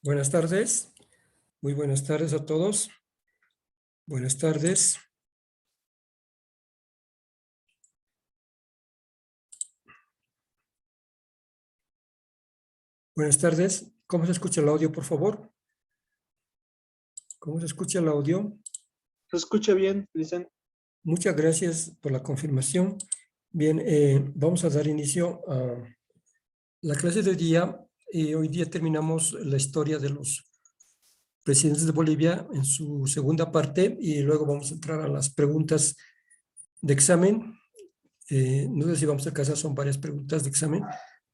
Buenas tardes, muy buenas tardes a todos. Buenas tardes. Buenas tardes. ¿Cómo se escucha el audio, por favor? ¿Cómo se escucha el audio? Se escucha bien, Licen. Muchas gracias por la confirmación. Bien, vamos a dar inicio a la clase de hoy día. Hoy día terminamos la historia de los presidentes de Bolivia en su segunda parte y luego vamos a entrar a las preguntas de examen. No sé si vamos a alcanzar, son varias preguntas de examen,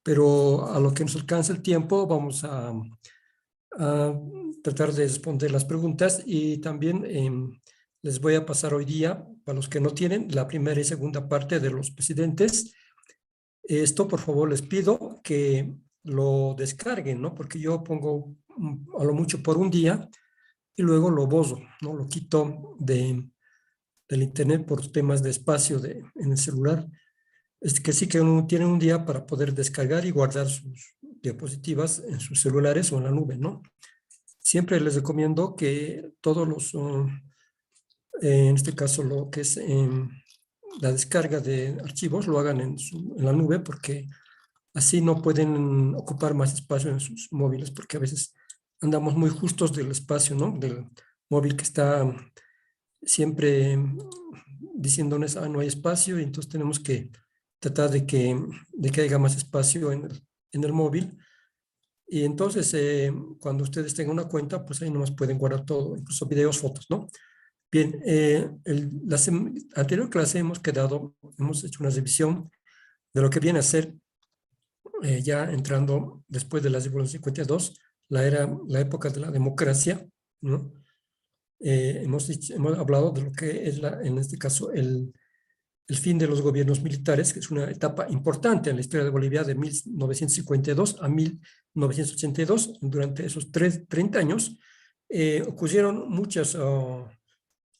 pero a lo que nos alcanza el tiempo vamos a tratar de responder las preguntas y también les voy a pasar hoy día, para los que no tienen, la primera y segunda parte de los presidentes. Esto, por favor, les pido que lo descarguen, ¿no? Porque yo pongo a lo mucho por un día y luego lo borro, ¿no? Lo quito del internet por temas de espacio en el celular. Es que sí que uno tiene un día para poder descargar y guardar sus diapositivas en sus celulares o en la nube, ¿no? Siempre les recomiendo que todos los, en este caso lo que es la descarga de archivos, lo hagan en la nube porque así no pueden ocupar más espacio en sus móviles porque a veces andamos muy justos del espacio, ¿no? Del móvil que está siempre diciéndonos, no hay espacio y entonces tenemos que tratar de que haya más espacio en el móvil. Y entonces, cuando ustedes tengan una cuenta, pues ahí nomás pueden guardar todo, incluso videos, fotos, ¿no? Bien, la anterior clase hemos hecho una revisión de lo que viene a ser, ya entrando después de la Revolución 52, la época de la democracia, ¿no? Hemos hablado de lo que es, en este caso, el fin de los gobiernos militares, que es una etapa importante en la historia de Bolivia de 1952 a 1982. Durante esos 30 años ocurrieron muchos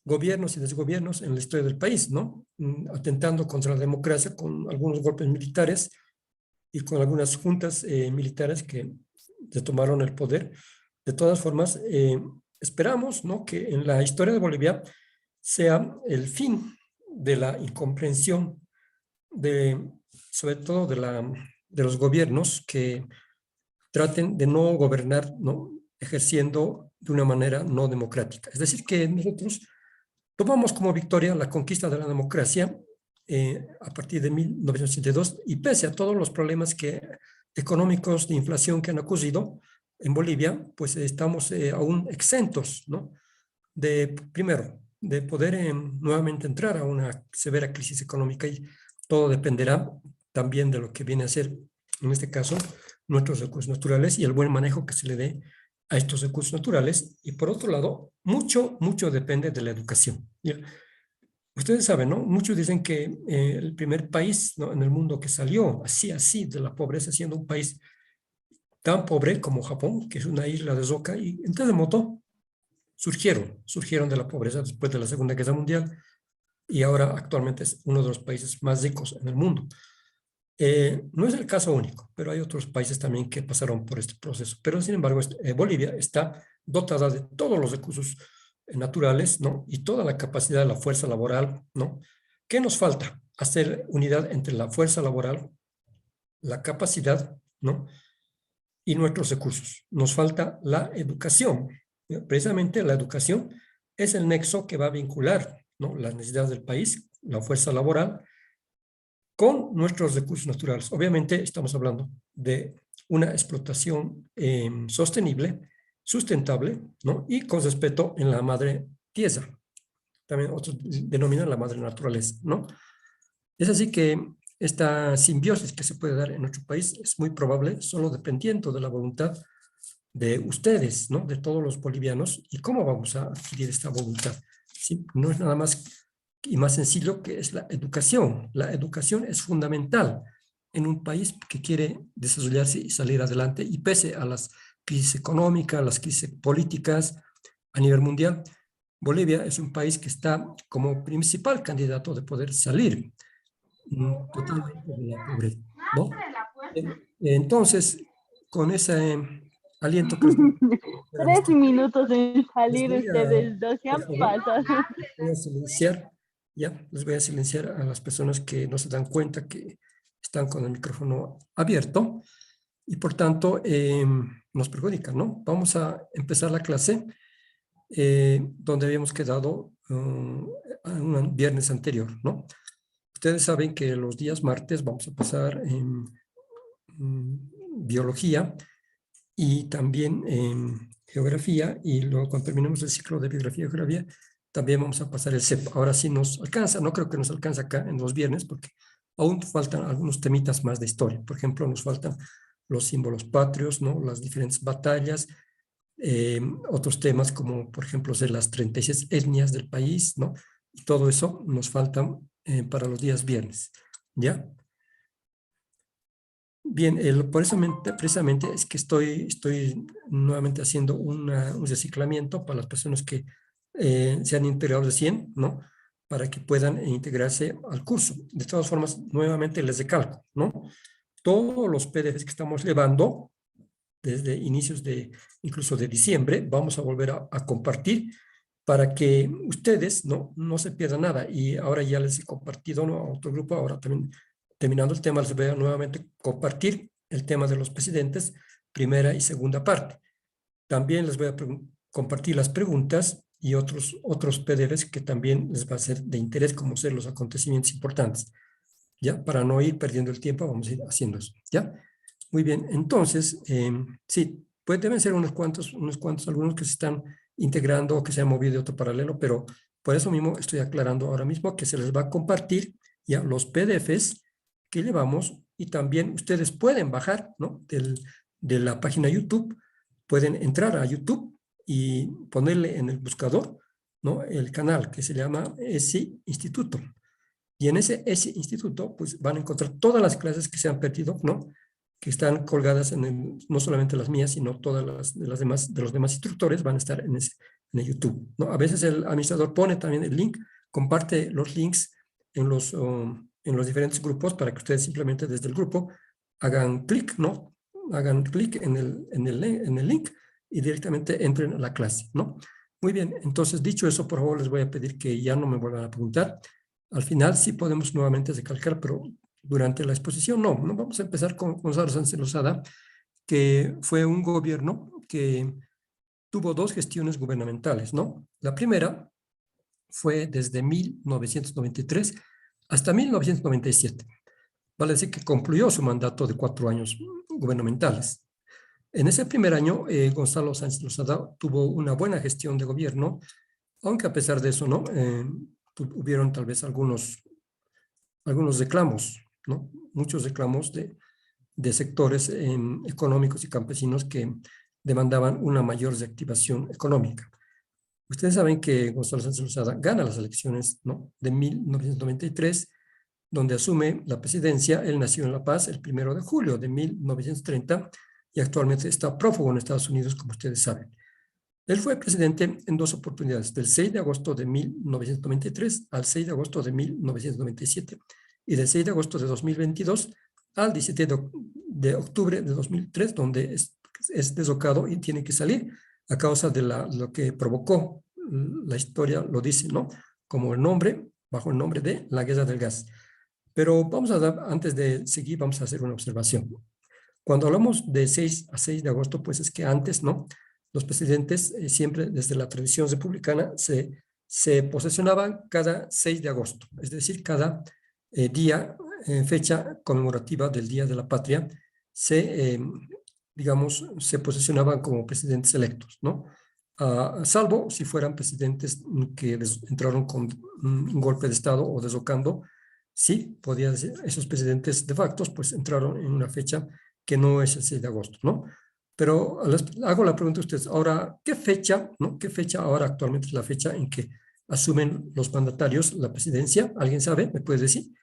gobiernos y desgobiernos en la historia del país, ¿no? Atentando contra la democracia con algunos golpes militares y con algunas juntas militares que se tomaron el poder. De todas formas, esperamos, ¿no?, que en la historia de Bolivia sea el fin de la incomprensión sobre todo de los gobiernos que traten de no gobernar, ¿no?, ejerciendo de una manera no democrática. Es decir, que nosotros tomamos como victoria la conquista de la democracia a partir de 1982 y pese a todos los problemas económicos de inflación que han ocurrido en Bolivia, pues estamos aún exentos, ¿no?, primero, de poder nuevamente entrar a una severa crisis económica y todo dependerá también de lo que viene a ser, en este caso, nuestros recursos naturales y el buen manejo que se le dé a estos recursos naturales. Y por otro lado, mucho depende de la educación. ¿Ya? Ustedes saben, ¿no? Muchos dicen que el primer país, ¿no?, en el mundo que salió así de la pobreza, siendo un país tan pobre como Japón, que es una isla de roca, y en terremoto surgieron de la pobreza después de la Segunda Guerra Mundial y ahora actualmente es uno de los países más ricos en el mundo. No es el caso único, pero hay otros países también que pasaron por este proceso. Pero sin embargo, Bolivia está dotada de todos los recursos naturales, ¿no?, y toda la capacidad de la fuerza laboral, ¿no? ¿Qué nos falta? Hacer unidad entre la fuerza laboral, la capacidad, ¿no?, y nuestros recursos. Nos falta la educación. Precisamente la educación es el nexo que va a vincular, ¿no?, las necesidades del país, la fuerza laboral, con nuestros recursos naturales. Obviamente estamos hablando de una explotación sostenible, sustentable, ¿no?, y con respeto en la madre tierra. También otros denominan la madre naturaleza, ¿no? Es así que esta simbiosis que se puede dar en nuestro país es muy probable solo dependiendo de la voluntad de ustedes, ¿no?, de todos los bolivianos, y cómo vamos a adquirir esta voluntad. ¿Sí? No es nada más y más sencillo que es la educación. La educación es fundamental en un país que quiere desarrollarse y salir adelante, y pese a las crisis económicas, las crisis políticas a nivel mundial, Bolivia es un país que está como principal candidato de poder salir totalmente de la pobreza, ¿no? Entonces, con esa aliento que les puedan 3 minutos en les salir voy a, ustedes, 2 por han favor, pasado. voy a silenciar, ya, les voy a silenciar a las personas que no se dan cuenta que están con el micrófono abierto y por tanto nos perjudica, ¿no? Vamos a empezar la clase donde habíamos quedado un viernes anterior, ¿no? Ustedes saben que los días martes vamos a pasar en biología y también en geografía, y luego cuando terminemos el ciclo de biografía y geografía, también vamos a pasar el CEP. Ahora sí nos alcanza, no creo que nos alcance acá en los viernes, porque aún faltan algunos temitas más de historia. Por ejemplo, nos faltan los símbolos patrios, ¿no? Las diferentes batallas, otros temas como, por ejemplo, de las 36 etnias del país, ¿no? Y todo eso nos falta para los días viernes, ¿ya? Bien, por eso precisamente es que estoy nuevamente haciendo un reciclamiento para las personas que se han integrado recién, ¿no? Para que puedan integrarse al curso. De todas formas, nuevamente les recalco, ¿no? Todos los PDFs que estamos llevando desde inicios incluso de diciembre, vamos a volver a compartir para que ustedes no se pierdan nada. Y ahora ya les he compartido, ¿no?, a otro grupo. Ahora también, terminando el tema, les voy a nuevamente compartir el tema de los presidentes, primera y segunda parte. También les voy a compartir las preguntas y otros PDFs que también les va a ser de interés, como ser los acontecimientos importantes. ¿Ya? Para no ir perdiendo el tiempo, vamos a ir haciendo eso. ¿Ya? Muy bien, entonces, sí, pues deben ser unos cuantos, algunos que se están integrando o que se han movido de otro paralelo, pero por eso mismo estoy aclarando ahora mismo que se les va a compartir ya los PDFs que llevamos, y también ustedes pueden bajar, ¿no?, de la página YouTube, pueden entrar a YouTube y ponerle en el buscador, ¿no?, el canal que se llama ESI Instituto. Y en ese instituto, pues van a encontrar todas las clases que se han perdido, ¿no?, que están colgadas no solamente las mías, sino todas las demás, de los demás instructores, van a estar en el YouTube, ¿no? A veces el administrador pone también el link, comparte los links en los diferentes grupos para que ustedes simplemente desde el grupo hagan clic, ¿no? Hagan clic en el link y directamente entren a la clase, ¿no? Muy bien, entonces dicho eso, por favor les voy a pedir que ya no me vuelvan a preguntar. Al final sí podemos nuevamente recalcar, pero durante la exposición no vamos a empezar con Gonzalo Sánchez Lozada, que fue un gobierno que tuvo dos gestiones gubernamentales, ¿no? La primera fue desde 1993 hasta 1997. Vale decir que concluyó su mandato de 4 años gubernamentales. En ese primer año, Gonzalo Sánchez Lozada tuvo una buena gestión de gobierno, aunque a pesar de eso, ¿no?, hubieron tal vez algunos reclamos, ¿no? Muchos reclamos de sectores económicos y campesinos que demandaban una mayor reactivación económica. Ustedes saben que Gonzalo Sánchez Lozada gana las elecciones, ¿no?, de 1993, donde asume la presidencia. Él nació en La Paz el 1 de julio de 1930 y actualmente está prófugo en Estados Unidos, como ustedes saben. Él fue presidente en 2 oportunidades, del 6 de agosto de 1993 al 6 de agosto de 1997 y del 6 de agosto de 2022 al 17 de octubre de 2003, donde es deslocado y tiene que salir a causa de lo que provocó. La historia lo dice, ¿no?, como bajo el nombre de la Guerra del Gas. Pero antes de seguir, vamos a hacer una observación. Cuando hablamos de 6 a 6 de agosto, pues es que antes, ¿no?, los presidentes siempre desde la tradición republicana se posesionaban cada 6 de agosto, es decir, cada fecha conmemorativa del Día de la Patria, digamos, se posesionaban como presidentes electos, ¿no? Salvo si fueran presidentes que entraron con un golpe de Estado o deslocando, sí, podían ser esos presidentes de facto, pues entraron en una fecha que no es el 6 de agosto, ¿no? Pero hago la pregunta a ustedes, ahora, ¿qué fecha, no? ¿Qué fecha ahora actualmente es la fecha en que asumen los mandatarios la presidencia? ¿Alguien sabe? ¿Me puede decir?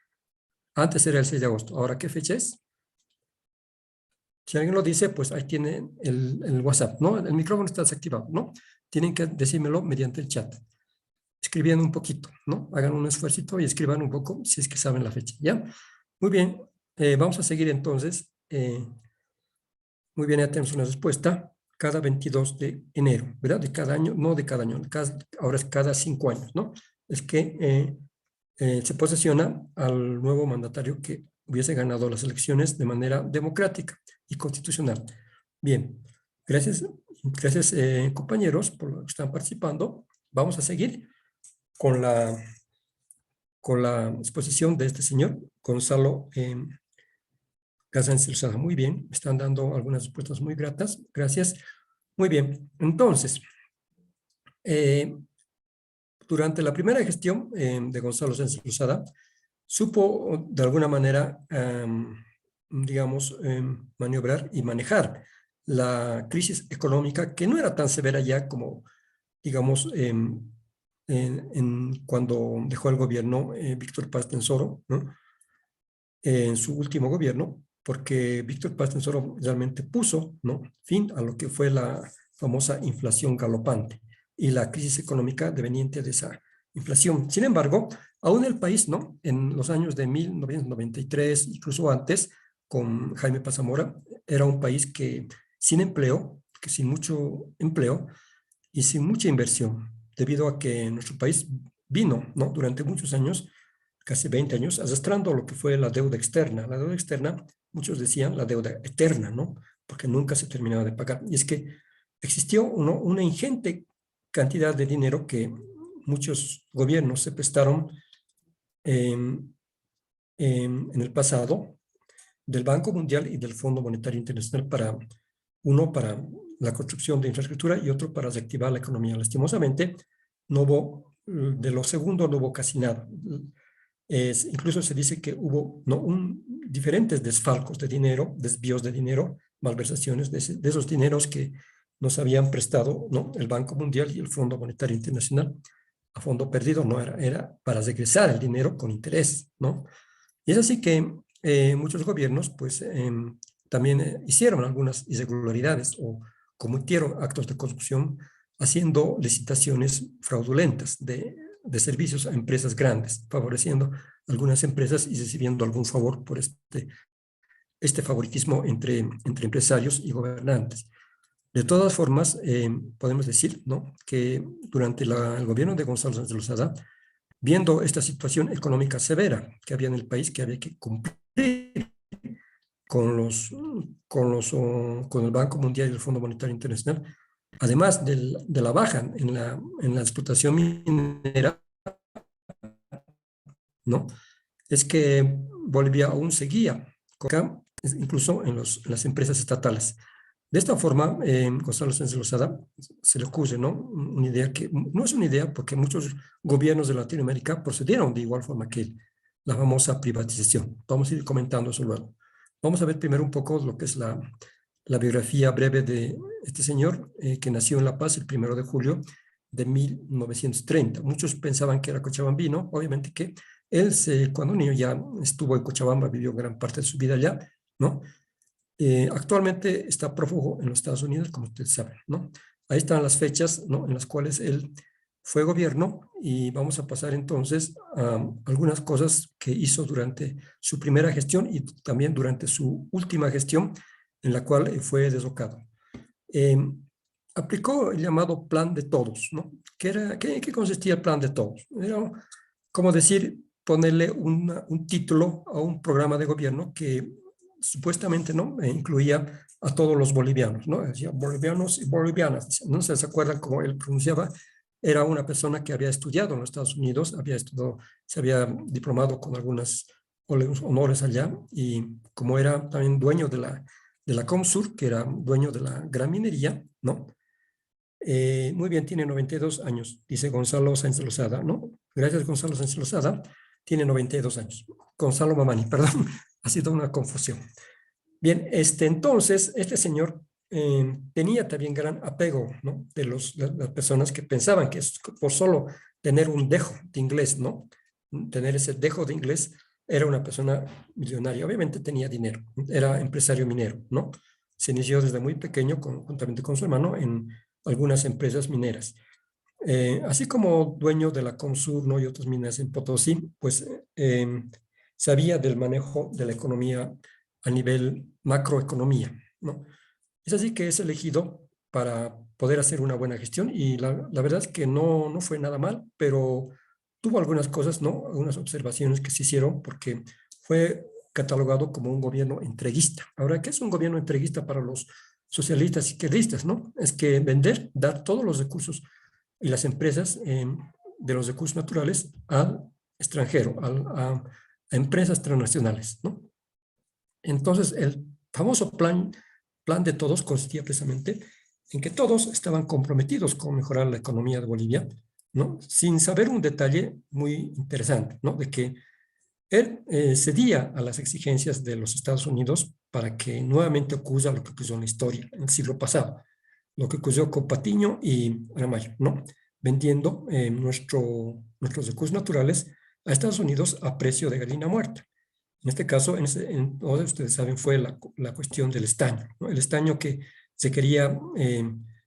Antes era el 6 de agosto, ¿ahora qué fecha es? Si alguien lo dice, pues ahí tienen el WhatsApp, ¿no? El micrófono está desactivado, ¿no? Tienen que decírmelo mediante el chat, escribiendo un poquito, ¿no? Hagan un esfuerzo y escriban un poco si es que saben la fecha, ¿ya? Muy bien, vamos a seguir entonces. Muy bien, ya tenemos una respuesta. cada 22 de enero, ¿verdad? De cada año, no de cada año, ahora es cada 5 años, ¿no? Es que se posesiona al nuevo mandatario que hubiese ganado las elecciones de manera democrática y constitucional. Bien, gracias compañeros por lo que están participando. Vamos a seguir con la exposición de este señor, Gonzalo Gazáñez Lozada. Muy bien, me están dando algunas respuestas muy gratas. Gracias. Muy bien, entonces, durante la primera gestión de Gonzalo Sánchez Lozada, supo de alguna manera, digamos, maniobrar y manejar la crisis económica, que no era tan severa ya como, digamos, cuando dejó el gobierno Víctor Paz Tensoro, ¿no? En su último gobierno, porque Víctor Paz Tensoro realmente puso, ¿no?, fin a lo que fue la famosa inflación galopante y la crisis económica deveniente de esa inflación. Sin embargo, aún el país, ¿no?, en los años de 1993, incluso antes, con Jaime Paz Zamora, era un país que sin empleo, que sin mucho empleo y sin mucha inversión, debido a que nuestro país vino, ¿no?, durante muchos años, casi 20 años, arrastrando lo que fue la deuda externa. La deuda externa, muchos decían la deuda eterna, ¿no?, porque nunca se terminaba de pagar. Y es que existió una ingente cantidad de dinero que muchos gobiernos se prestaron en el pasado del Banco Mundial y del Fondo Monetario Internacional uno para la construcción de infraestructura y otro para reactivar la economía. Lastimosamente, no hubo, de lo segundo no hubo casi nada. Incluso se dice que hubo, ¿no?, diferentes desfalcos de dinero, desvíos de dinero, malversaciones de esos dineros que nos habían prestado, ¿no?, el Banco Mundial y el Fondo Monetario Internacional a fondo perdido. No era para regresar el dinero con interés, ¿no? Y es así que muchos gobiernos pues también hicieron algunas irregularidades o cometieron actos de corrupción haciendo licitaciones fraudulentas de servicios a empresas grandes, favoreciendo algunas empresas y recibiendo algún favor por este favoritismo entre empresarios y gobernantes. De todas formas, podemos decir, ¿no?, que durante el gobierno de Gonzalo Sánchez Lozada, viendo esta situación económica severa que había en el país, que había que cumplir con el Banco Mundial y el Fondo Monetario Internacional, además de la baja en la explotación minera, ¿no?, es que Bolivia aún seguía, incluso en las empresas estatales. De esta forma, Gonzalo Sánchez Lozada se le ocurre, ¿no?, una idea que no es una idea, porque muchos gobiernos de Latinoamérica procedieron de igual forma que él, la famosa privatización. Vamos a ir comentando eso luego. Vamos a ver primero un poco lo que es la biografía breve de este señor, que nació en La Paz el 1 de julio de 1930. Muchos pensaban que era cochabambino, obviamente que él, cuando niño, ya estuvo en Cochabamba, vivió gran parte de su vida allá, ¿no? Actualmente está prófugo en los Estados Unidos, como ustedes saben, ¿no? Ahí están las fechas, ¿no?, en las cuales él fue gobierno, y vamos a pasar entonces a algunas cosas que hizo durante su primera gestión y también durante su última gestión, en la cual fue derrocado. Aplicó el llamado Plan de Todos, ¿no? ¿Qué consistía el Plan de Todos? Era como decir, ponerle un título a un programa de gobierno que supuestamente, ¿no?, incluía a todos los bolivianos, ¿no? Decía bolivianos y bolivianas, ¿no? ¿Se acuerdan cómo él pronunciaba? Era una persona que había estudiado en los Estados Unidos, se había diplomado con algunos honores allá, y como era también dueño de la Comsur, que era dueño de la gran minería, ¿no? Muy bien, tiene 92 años, dice Gonzalo Sánchez Lozada, ¿no? Gracias, Gonzalo Sánchez Lozada, tiene 92 años. Gonzalo Mamani, perdón, ha sido una confusión. Bien, entonces, este señor tenía también gran apego, ¿no?, de las personas que pensaban que por solo tener un dejo de inglés, ¿no?, tener ese dejo de inglés, era una persona millonaria. Obviamente tenía dinero, era empresario minero, ¿no? Se inició desde muy pequeño, juntamente con su hermano, en algunas empresas mineras. Así como dueño de la Comsur, ¿no?, y otras minas en Potosí, pues sabía del manejo de la economía a nivel macroeconomía, ¿no? Es así que es elegido para poder hacer una buena gestión y la verdad es que no fue nada mal, pero tuvo algunas cosas, ¿no? Algunas observaciones que se hicieron porque fue catalogado como un gobierno entreguista. Ahora, ¿qué es un gobierno entreguista para los socialistas y izquierdistas, no? Es que vender, dar todos los recursos y las empresas de los recursos naturales al extranjero, a empresas transnacionales, ¿no? Entonces, el famoso plan de todos consistía precisamente en que todos estaban comprometidos con mejorar la economía de Bolivia, ¿no? Sin saber un detalle muy interesante, ¿no? De que él cedía a las exigencias de los Estados Unidos para que nuevamente ocurra lo que ocurrió en la historia, en el siglo pasado, lo que ocurrió con Patiño y Ramallo, ¿no? Vendiendo nuestros recursos naturales a Estados Unidos a precio de gallina muerta. En este caso, ustedes saben, fue la cuestión del estaño, ¿no? El estaño que se quería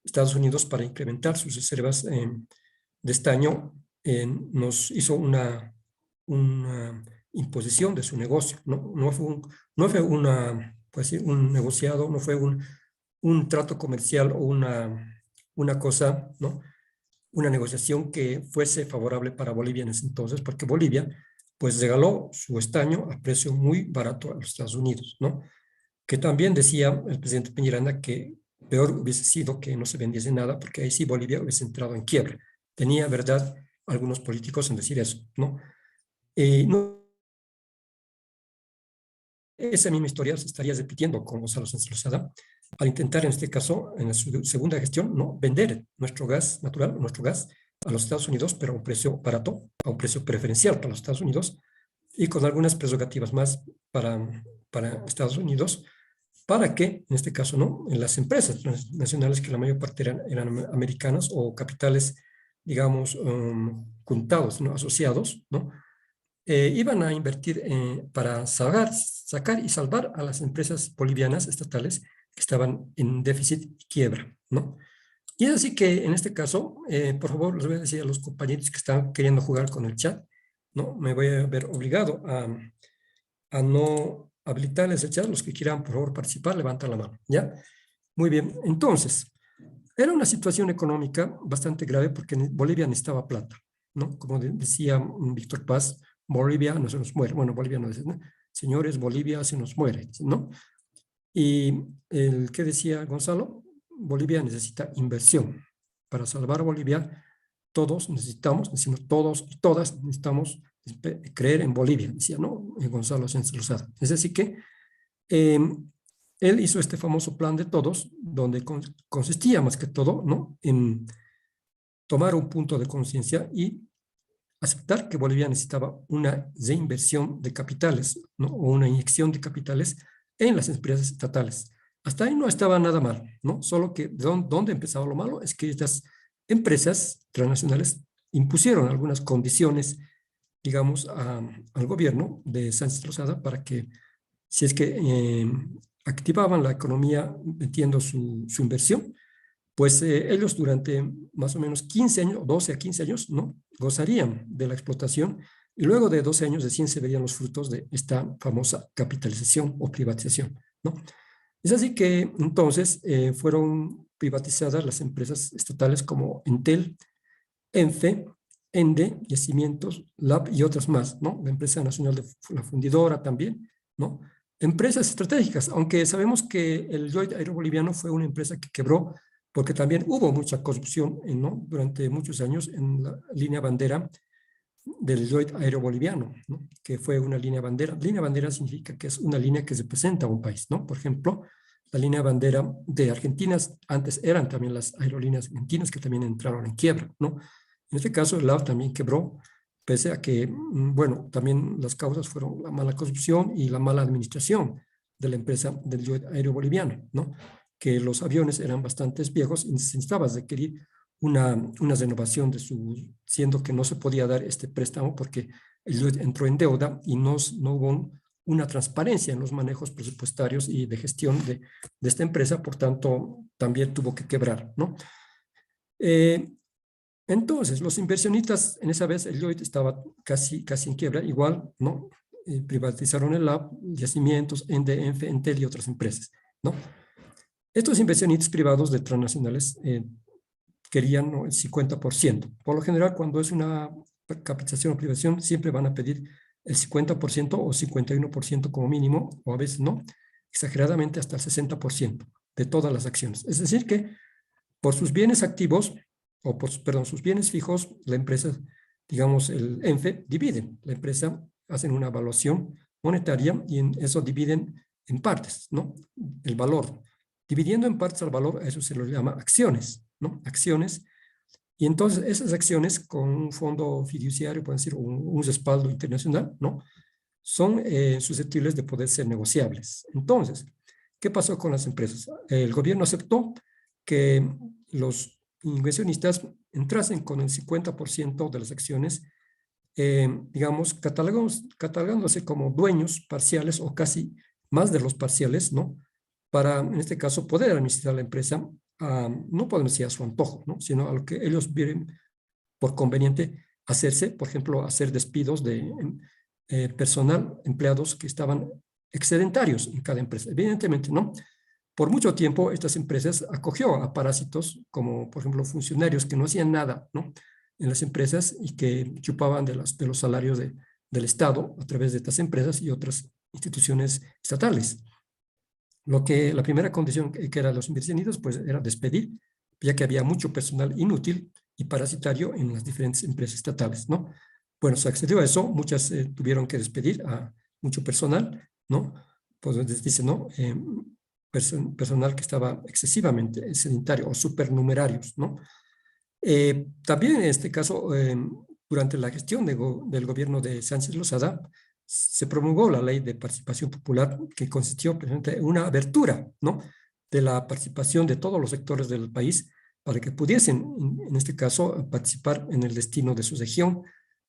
Estados Unidos para incrementar sus reservas de estaño, nos hizo una imposición de su negocio. No fue pues, un negociado, no fue un trato comercial o una cosa, ¿no? Una negociación que fuese favorable para Bolivia en ese entonces, porque Bolivia pues regaló su estaño a precio muy barato a los Estados Unidos, ¿no? Que también decía el presidente Peñaranda que peor hubiese sido que no se vendiese nada, porque ahí sí Bolivia hubiese entrado en quiebra. Tenía verdad algunos políticos en decir eso, ¿no? No, esa misma historia se estaría repitiendo con Gonzalo Sánchez Lozada al intentar en este caso, en su segunda gestión, ¿no? Vender nuestro gas natural, nuestro gas a los Estados Unidos, pero a un precio barato, a un precio preferencial para los Estados Unidos y con algunas prerrogativas más para Estados Unidos, para que, en este caso, ¿no? En las empresas nacionales, que la mayor parte eran americanas o capitales, digamos, juntados, ¿no? Asociados, ¿no? Iban a invertir para sacar y salvar a las empresas bolivianas estatales que estaban en déficit y quiebra, ¿no? Y es así que en este caso, por favor, les voy a decir a los compañeros que están queriendo jugar con el chat, ¿no? Me voy a ver obligado a no habilitarles el chat. Los que quieran, por favor, participar, levantan la mano, ¿ya? Muy bien, entonces, era una situación económica bastante grave porque Bolivia necesitaba plata, ¿no? Como decía Víctor Paz, Bolivia no se nos muere. Bueno, Bolivia no dice, ¿no? Señores, Bolivia se nos muere, ¿no? Y el que decía Gonzalo, Bolivia necesita inversión. Para salvar a Bolivia, todos decimos todos y todas necesitamos creer en Bolivia, decía, ¿no? Gonzalo Sánchez Lozada. Es decir que eh, él hizo este famoso plan de todos, donde consistía más que todo, ¿no? En tomar un punto de conciencia y aceptar que Bolivia necesitaba una reinversión de capitales, ¿no? O una inyección de capitales en las empresas estatales. Hasta ahí no estaba nada mal, ¿no? Solo que donde empezaba lo malo es que estas empresas transnacionales impusieron algunas condiciones, digamos, al gobierno de Sánchez Lozada para que, si es que activaban la economía metiendo su inversión, pues ellos durante más o menos 15 años, 12 a 15 años, ¿no? Gozarían de la explotación y luego de 12 años recién se verían los frutos de esta famosa capitalización o privatización, ¿no? Es así que entonces fueron privatizadas las empresas estatales como Entel, ENFE, ENDE, Yacimientos, LAB y otras más, ¿no? La empresa nacional de la fundidora también, ¿no? Empresas estratégicas, aunque sabemos que el Lloyd Aeroboliviano fue una empresa que quebró porque también hubo mucha corrupción, ¿no? Durante muchos años en la línea bandera del Lloyd Aeroboliviano, ¿no? Que fue una línea bandera. Línea bandera significa que es una línea que representa a un país, ¿no? Por ejemplo, la línea bandera de Argentina, antes eran también las aerolíneas argentinas que también entraron en quiebra, ¿no? En este caso, el LAV también quebró, pese a que, bueno, también las causas fueron la mala corrupción y la mala administración de la empresa del Lloyd Aeroboliviano, ¿no? Que los aviones eran bastante viejos y necesitaba requerir una renovación siendo que no se podía dar este préstamo porque el Lloyd entró en deuda y no hubo una transparencia en los manejos presupuestarios y de gestión de esta empresa, por tanto, también tuvo que quebrar, ¿no? Entonces, los inversionistas, en esa vez el Lloyd estaba casi en quiebra, igual, ¿no? Privatizaron el LAB, Yacimientos, ENDE, ENFE, Entel y otras empresas, ¿no? Estos inversionistas privados de transnacionales querían, ¿no?, el 50%. Por lo general, cuando es una capitalización o privatización, siempre van a pedir el 50% o 51% como mínimo, o a veces no, exageradamente hasta el 60% de todas las acciones. Es decir que por sus bienes activos, o por, perdón, sus bienes fijos, la empresa, digamos, el ENFE, dividen. La empresa hacen una evaluación monetaria y en eso dividen en partes, ¿no? El valor. Dividiendo en partes al valor, a eso se lo llama acciones, ¿no? Acciones. Y entonces esas acciones con un fondo fiduciario, pueden decir, un respaldo internacional, ¿no?, son susceptibles de poder ser negociables. Entonces, ¿qué pasó con las empresas? El gobierno aceptó que los inversionistas entrasen con el 50% de las acciones, digamos, catalogándose como dueños parciales o casi más de los parciales, ¿no? Para, en este caso, poder administrar la empresa, no podemos decir a su antojo, ¿no?, sino a lo que ellos vieren por conveniente hacerse, por ejemplo, hacer despidos de personal, empleados que estaban excedentarios en cada empresa. Evidentemente, ¿no? Por mucho tiempo, estas empresas acogió a parásitos, como por ejemplo funcionarios que no hacían nada, ¿no?, en las empresas y que chupaban de los salarios del Estado a través de estas empresas y otras instituciones estatales. La primera condición que era los inversionistas, pues era despedir, ya que había mucho personal inútil y parasitario en las diferentes empresas estatales, ¿no? Bueno, se accedió a eso, muchas tuvieron que despedir a mucho personal, ¿no? Pues dice, ¿no? Personal que estaba excesivamente sedentario o supernumerarios, ¿no? También en este caso, durante la gestión del gobierno de Sánchez Lozada, se promulgó la ley de participación popular que consistió precisamente en una abertura, ¿no?, de la participación de todos los sectores del país para que pudiesen, en este caso, participar en el destino de su región,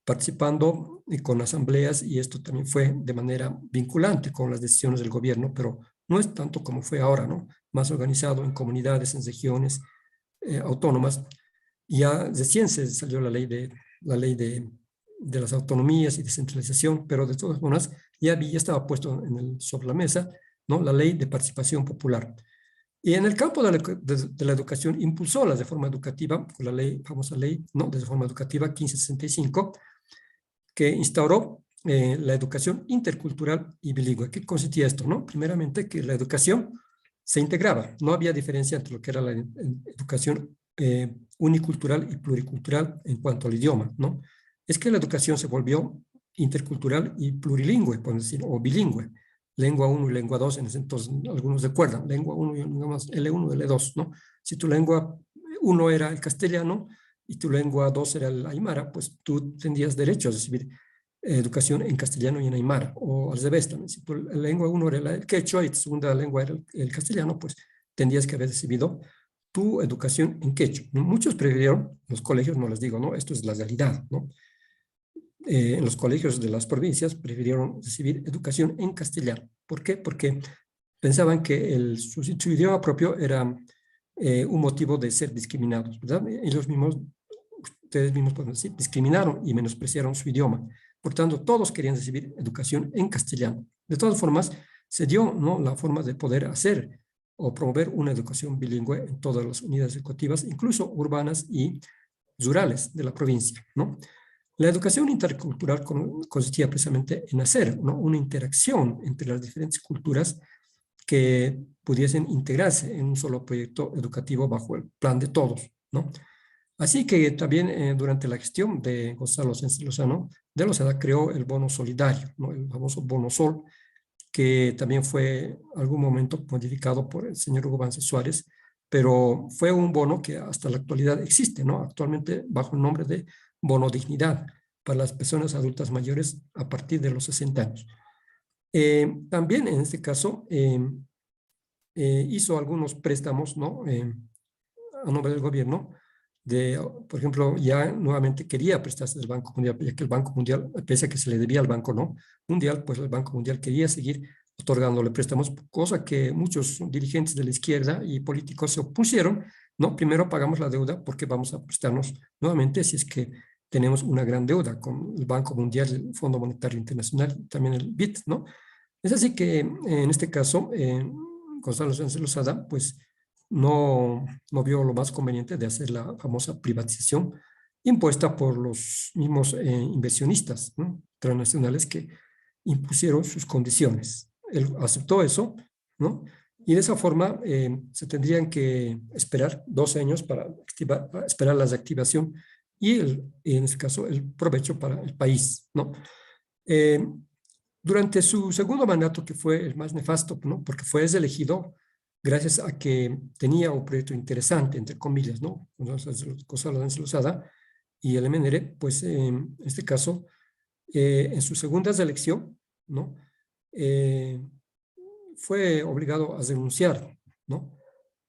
participando con asambleas, y esto también fue de manera vinculante con las decisiones del gobierno, pero no es tanto como fue ahora, ¿no?, más organizado en comunidades, en regiones autónomas. Ya recién se salió la ley de las autonomías y descentralización, pero de todas formas ya estaba puesto sobre la mesa, ¿no?, la ley de participación popular. Y en el campo de la educación impulsó la reforma educativa, con la famosa ley, ¿no?, de reforma educativa 1565, que instauró la educación intercultural y bilingüe. ¿Qué consistía esto, no? Primeramente, que la educación se integraba, no había diferencia entre lo que era la educación unicultural y pluricultural en cuanto al idioma, ¿no? Es que la educación se volvió intercultural y plurilingüe, podemos decir, o bilingüe. Lengua 1 y lengua 2, en ese entonces algunos recuerdan, lengua 1 y L1 y L2, ¿no? Si tu lengua 1 era el castellano y tu lengua 2 era el aymara, pues tú tendrías derecho a recibir educación en castellano y en aymara, o al revés también. Si tu lengua 1 era el quechua y tu segunda lengua era el castellano, pues tendrías que haber recibido tu educación en quechua. Muchos prefirieron, los colegios, no les digo, ¿no?, esto es la realidad, ¿no? En los colegios de las provincias prefirieron recibir educación en castellano. ¿Por qué? Porque pensaban que su idioma propio era un motivo de ser discriminados, ¿verdad? Ustedes mismos pueden decir, discriminaron y menospreciaron su idioma. Por tanto, todos querían recibir educación en castellano. De todas formas, se dio, ¿no?, la forma de poder hacer o promover una educación bilingüe en todas las unidades educativas, incluso urbanas y rurales de la provincia, ¿no? La educación intercultural consistía precisamente en hacer, ¿no?, una interacción entre las diferentes culturas que pudiesen integrarse en un solo proyecto educativo bajo el plan de todos, ¿no? Así que también durante la gestión de Gonzalo Sánchez Lozano, de Lozada creó el bono solidario, ¿no?, el famoso bono sol, que también fue en algún momento modificado por el señor Hugo Banzer Suárez, pero fue un bono que hasta la actualidad existe, ¿no?, actualmente bajo el nombre de bono dignidad para las personas adultas mayores a partir de los 60 años. También en este caso hizo algunos préstamos, ¿no?, a nombre del gobierno, por ejemplo, ya nuevamente quería prestarse del Banco Mundial, ya que el Banco Mundial, pese a que se le debía al Banco Mundial, pues el Banco Mundial quería seguir otorgándole préstamos, cosa que muchos dirigentes de la izquierda y políticos se opusieron, ¿no? Primero pagamos la deuda porque vamos a prestarnos nuevamente si es que tenemos una gran deuda con el Banco Mundial, el Fondo Monetario Internacional, también el BID, ¿no? Es así que en este caso, Gonzalo Sánchez Lozada, pues no vio lo más conveniente de hacer la famosa privatización impuesta por los mismos inversionistas, ¿no?, transnacionales que impusieron sus condiciones. Él aceptó eso, ¿no? Y de esa forma se tendrían que esperar 12 años para esperar la reactivación y en este caso el provecho para el país, ¿no? Eh, Durante su segundo mandato, que fue el más nefasto, ¿no?, porque fue elegido gracias a que tenía un proyecto interesante, entre comillas, ¿no?, Gonzalo Sáenz Lozada y el MNR, pues en este caso, en su segunda reelección, ¿no?, eh, fue obligado a renunciar, ¿no?,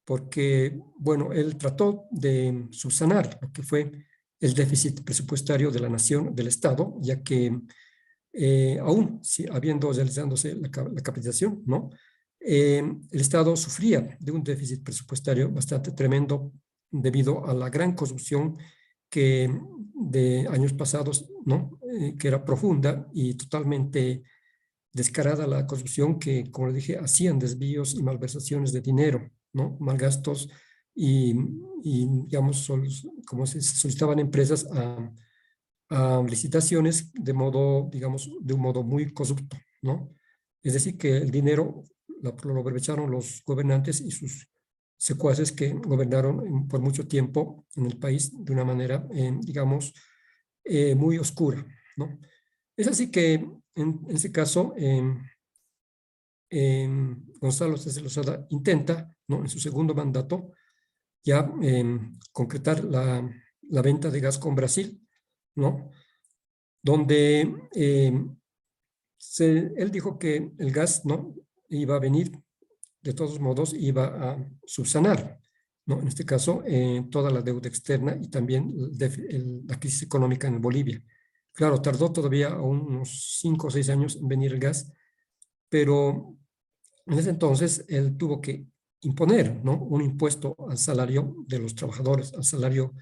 porque, bueno, él trató de subsanar lo que fue el déficit presupuestario de la nación, del Estado, ya que aún habiendo realizándose la capitalización, ¿no?, el Estado sufría de un déficit presupuestario bastante tremendo debido a la gran corrupción que de años pasados, ¿no?, que era profunda y totalmente descarada la corrupción que, como le dije, hacían desvíos y malversaciones de dinero, ¿no?, malgastos y, digamos, como se solicitaban empresas a licitaciones de modo, digamos, de un modo muy corrupto, ¿no? Es decir, que el dinero lo aprovecharon los gobernantes y sus secuaces que gobernaron por mucho tiempo en el país de una manera, digamos, muy oscura, ¿no? Es así que en ese caso, Gonzalo César Lozada intenta, ¿no?, en su segundo mandato, ya concretar la venta de gas con Brasil, ¿no?, donde él dijo que el gas, ¿no?, iba a venir, de todos modos, iba a subsanar, ¿no?, en este caso, toda la deuda externa y también la crisis económica en Bolivia. Claro, tardó todavía unos 5 o 6 años en venir el gas, pero en ese entonces él tuvo que imponer, ¿no?, un impuesto al salario de los trabajadores, al salario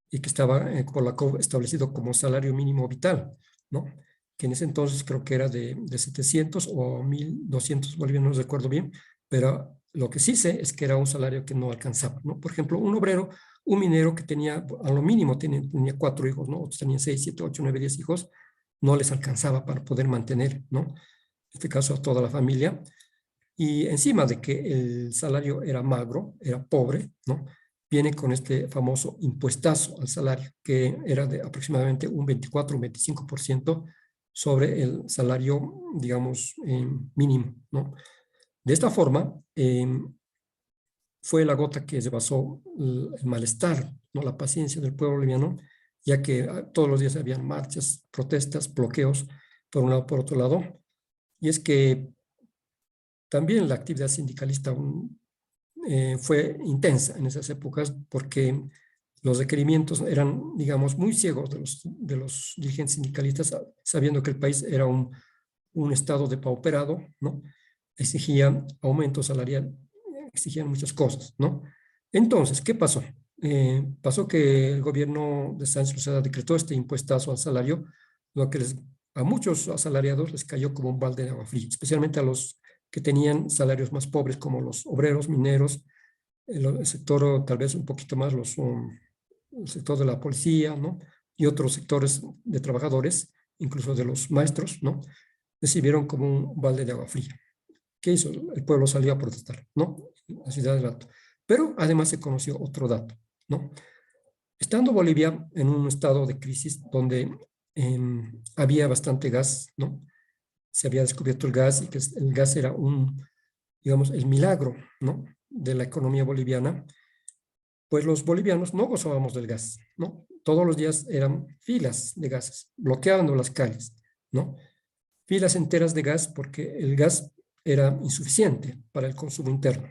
y que estaba por la COP establecido como salario mínimo vital, ¿no?, que en ese entonces creo que era de 700 o 1.200 bolivianos, no recuerdo bien, pero lo que sí sé es que era un salario que no alcanzaba, ¿no? Por ejemplo, un obrero, un minero que tenía, a lo mínimo tenía 4 hijos, ¿no?, otros tenían 6, 7, 8, 9, 10 hijos, no les alcanzaba para poder mantener, ¿no?, en este caso a toda la familia. Y encima de que el salario era magro, era pobre, ¿no?, viene con este famoso impuestazo al salario, que era de aproximadamente un 24 o 25% sobre el salario, digamos, mínimo, ¿no? De esta forma, fue la gota que se basó el malestar, ¿no?, la paciencia del pueblo boliviano, ya que todos los días habían marchas, protestas, bloqueos, por un lado, por otro lado. Y es que también la actividad sindicalista fue intensa en esas épocas porque los requerimientos eran, digamos, muy ciegos de los dirigentes sindicalistas, sabiendo que el país era un estado depauperado, ¿no? Exigían aumento salarial, exigían muchas cosas, ¿no? Entonces, ¿qué pasó? Pasó que el gobierno de Sáenz Lozada decretó este impuestazo al salario, lo que a muchos asalariados les cayó como un balde de agua fría, especialmente a los que tenían salarios más pobres, como los obreros, mineros, el sector tal vez un poquito más, el sector de la policía, ¿no?, y otros sectores de trabajadores, incluso de los maestros, ¿no?, recibieron como un balde de agua fría. ¿Qué hizo? El pueblo salió a protestar, ¿no?, en la ciudad del Alto. Pero además se conoció otro dato, ¿no? Estando Bolivia en un estado de crisis donde había bastante gas, ¿no?, se había descubierto el gas y que el gas era digamos, el milagro, ¿no?, de la economía boliviana, pues los bolivianos no gozábamos del gas, ¿no? Todos los días eran filas de gases, bloqueando las calles, ¿no? Filas enteras de gas porque el gas era insuficiente para el consumo interno.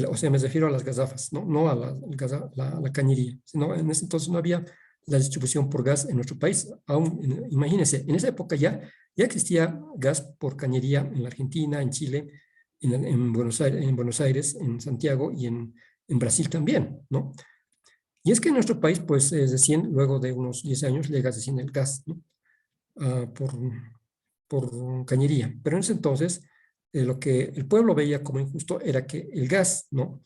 O sea, me refiero a las gasafas, ¿no? No a la cañería, sino en ese entonces no había la distribución por gas en nuestro país. Aún, imagínense, en esa época ya existía gas por cañería en la Argentina, en Chile, Buenos Aires, en Santiago y en Brasil también, ¿no? Y es que en nuestro país, pues, recién, luego de unos 10 años, llega recién el gas, ¿no? Ah, por cañería. Pero en ese entonces, lo que el pueblo veía como injusto era que el gas, ¿no?,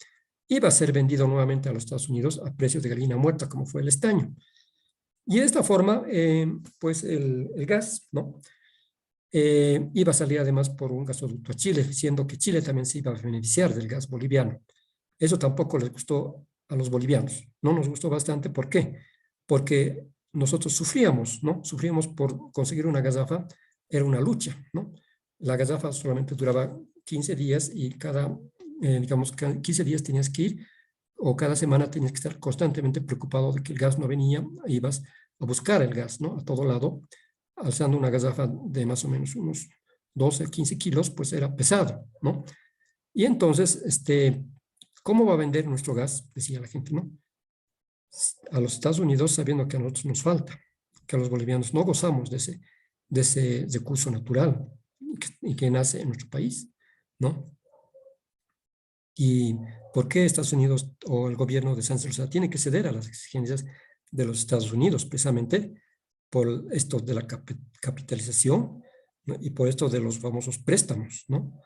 iba a ser vendido nuevamente a los Estados Unidos a precio de gallina muerta, como fue el estaño. Y de esta forma, pues el gas, ¿no? Iba a salir además por un gasoducto a Chile, siendo que Chile también se iba a beneficiar del gas boliviano. Eso tampoco les gustó a los bolivianos, no nos gustó bastante. ¿Por qué? Porque nosotros sufríamos, ¿no? Sufríamos por conseguir una gasafa, era una lucha, ¿no? La gasafa solamente duraba 15 días y digamos, cada 15 días tenías que ir o cada semana tenías que estar constantemente preocupado de que el gas no venía, e ibas a buscar el gas, ¿no? A todo lado, alzando una gasafa de más o menos unos 12, 15 kilos, pues era pesado, ¿no? Y entonces, ¿cómo va a vender nuestro gas? Decía la gente, ¿no? A los Estados Unidos, sabiendo que a nosotros nos falta, que a los bolivianos no gozamos de ese recurso natural y que nace en nuestro país, ¿no? ¿Y por qué Estados Unidos o el gobierno de Sánchez Lozada tiene que ceder a las exigencias de los Estados Unidos? Precisamente por esto de la capitalización, ¿no? Y por esto de los famosos préstamos, ¿no?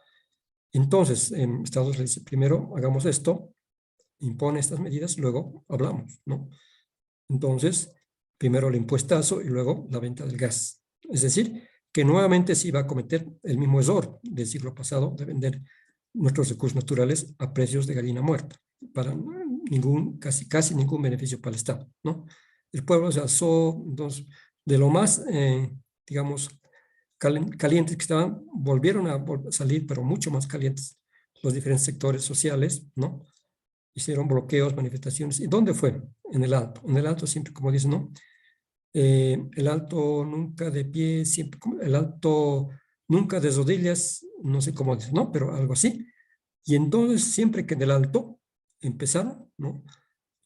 Entonces, Estados Unidos le dice, primero hagamos esto, impone estas medidas, luego hablamos, ¿no? Entonces, primero el impuestazo y luego la venta del gas. Es decir, que nuevamente se iba a cometer el mismo error del siglo pasado de vender nuestros recursos naturales a precios de gallina muerta, para casi ningún beneficio para el Estado, ¿no? El pueblo se alzó, entonces, de lo más, digamos, calientes que estaban, volvieron a salir, pero mucho más calientes los diferentes sectores sociales, ¿no? Hicieron bloqueos, manifestaciones. ¿Y dónde fue? En el Alto. En el Alto siempre, como dicen, ¿no? El Alto nunca de pie, siempre, el Alto nunca de rodillas, no sé cómo dicen, ¿no? Pero algo así. Y entonces, siempre que en el Alto empezaron, ¿no?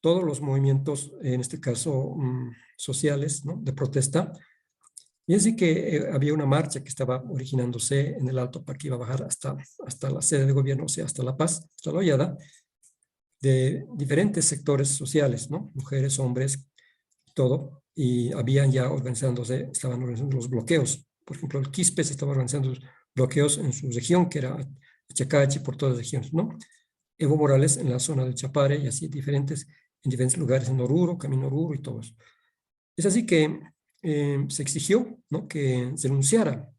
Todos los movimientos, en este caso, sociales, ¿no? De protesta. Y así que había una marcha que estaba originándose en el Alto para que iba a bajar hasta la sede de gobierno, o sea, hasta La Paz, hasta La Hollada, de diferentes sectores sociales, ¿no? Mujeres, hombres, todo, y habían ya estaban organizando los bloqueos. Por ejemplo, el Quispe se estaba organizando los bloqueos en su región, que era Chacachi, por todas las regiones, ¿no? Evo Morales en la zona del Chapare y así en diferentes lugares, en Oruro, Camino Oruro y todo eso. Es así que se exigió, ¿no? Que se denunciara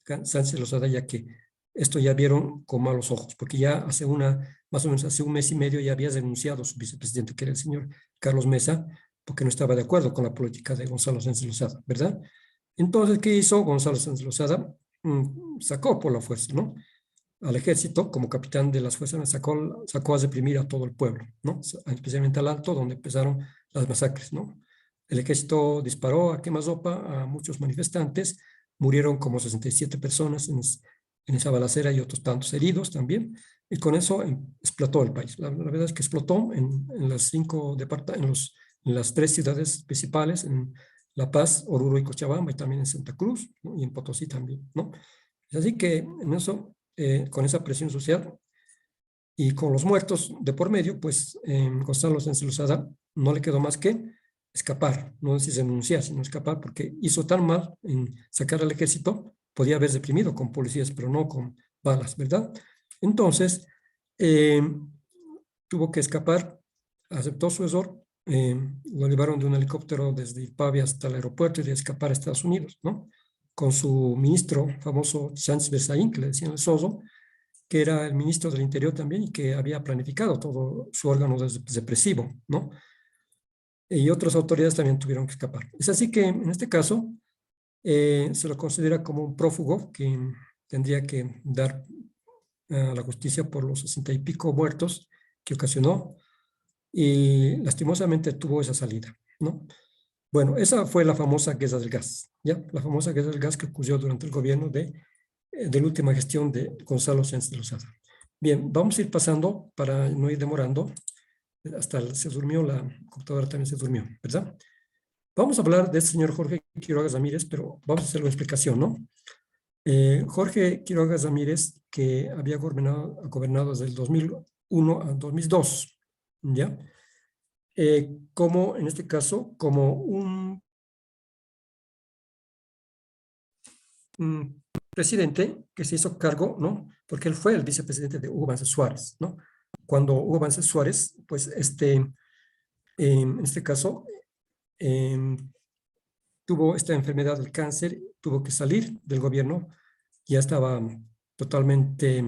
Sánchez Lozada, ya que esto ya vieron con malos ojos, porque ya más o menos hace un mes y medio ya había denunciado a su vicepresidente, que era el señor Carlos Mesa, porque no estaba de acuerdo con la política de Gonzalo Sánchez Lozada, ¿verdad? Entonces, ¿qué hizo Gonzalo Sánchez Lozada? Sacó por la fuerza, ¿no? Al ejército, como capitán de las fuerzas, sacó a reprimir a todo el pueblo, ¿no? Especialmente al Alto, donde empezaron las masacres, ¿no? El ejército disparó a quemarropa a muchos manifestantes, murieron como 67 personas en esa balacera y otros tantos heridos también, y con eso explotó el país. La verdad es que explotó en las tres ciudades principales, en La Paz, Oruro y Cochabamba, y también en Santa Cruz, ¿no? Y en Potosí también, ¿no? Es así que en eso, con esa presión social y con los muertos de por medio, pues Gonzalo Sánchez Lozada no le quedó más que escapar, no decir renunciar, sino escapar, porque hizo tan mal en sacar al ejército, podía haber reprimido con policías, pero no con balas, ¿verdad? Entonces, eh, tuvo que escapar, aceptó su error, lo llevaron de un helicóptero desde Ipavia hasta el aeropuerto y de escapar a Estados Unidos, ¿no? Con su ministro famoso Sanz Versailles, que le decían el Soso, que era el ministro del Interior también y que había planificado todo su órgano represivo, ¿no? Y otras autoridades también tuvieron que escapar. Es así que en este caso se lo considera como un prófugo que tendría que dar a la justicia por los 60 y pico muertos que ocasionó y lastimosamente tuvo esa salida, ¿no? Bueno, esa fue la famosa guerra del gas, ¿ya? La famosa guerra del gas que ocurrió durante el gobierno de la última gestión de Gonzalo Sánchez Lozada. Bien, vamos a ir pasando para no ir demorando. Se durmió, la computadora también se durmió, ¿verdad? Vamos a hablar de este señor Jorge Quiroga Ramírez, pero vamos a hacer una explicación, ¿no? Jorge Quiroga Ramírez, que había gobernado desde el 2001 a 2002, ¿ya? Como, en este caso, como un presidente que se hizo cargo, ¿no? Porque él fue el vicepresidente de Hugo Banzer Suárez, ¿no? cuando Hugo Banzer Suárez, pues en este caso, em, tuvo esta enfermedad del cáncer, tuvo que salir del gobierno, ya estaba totalmente,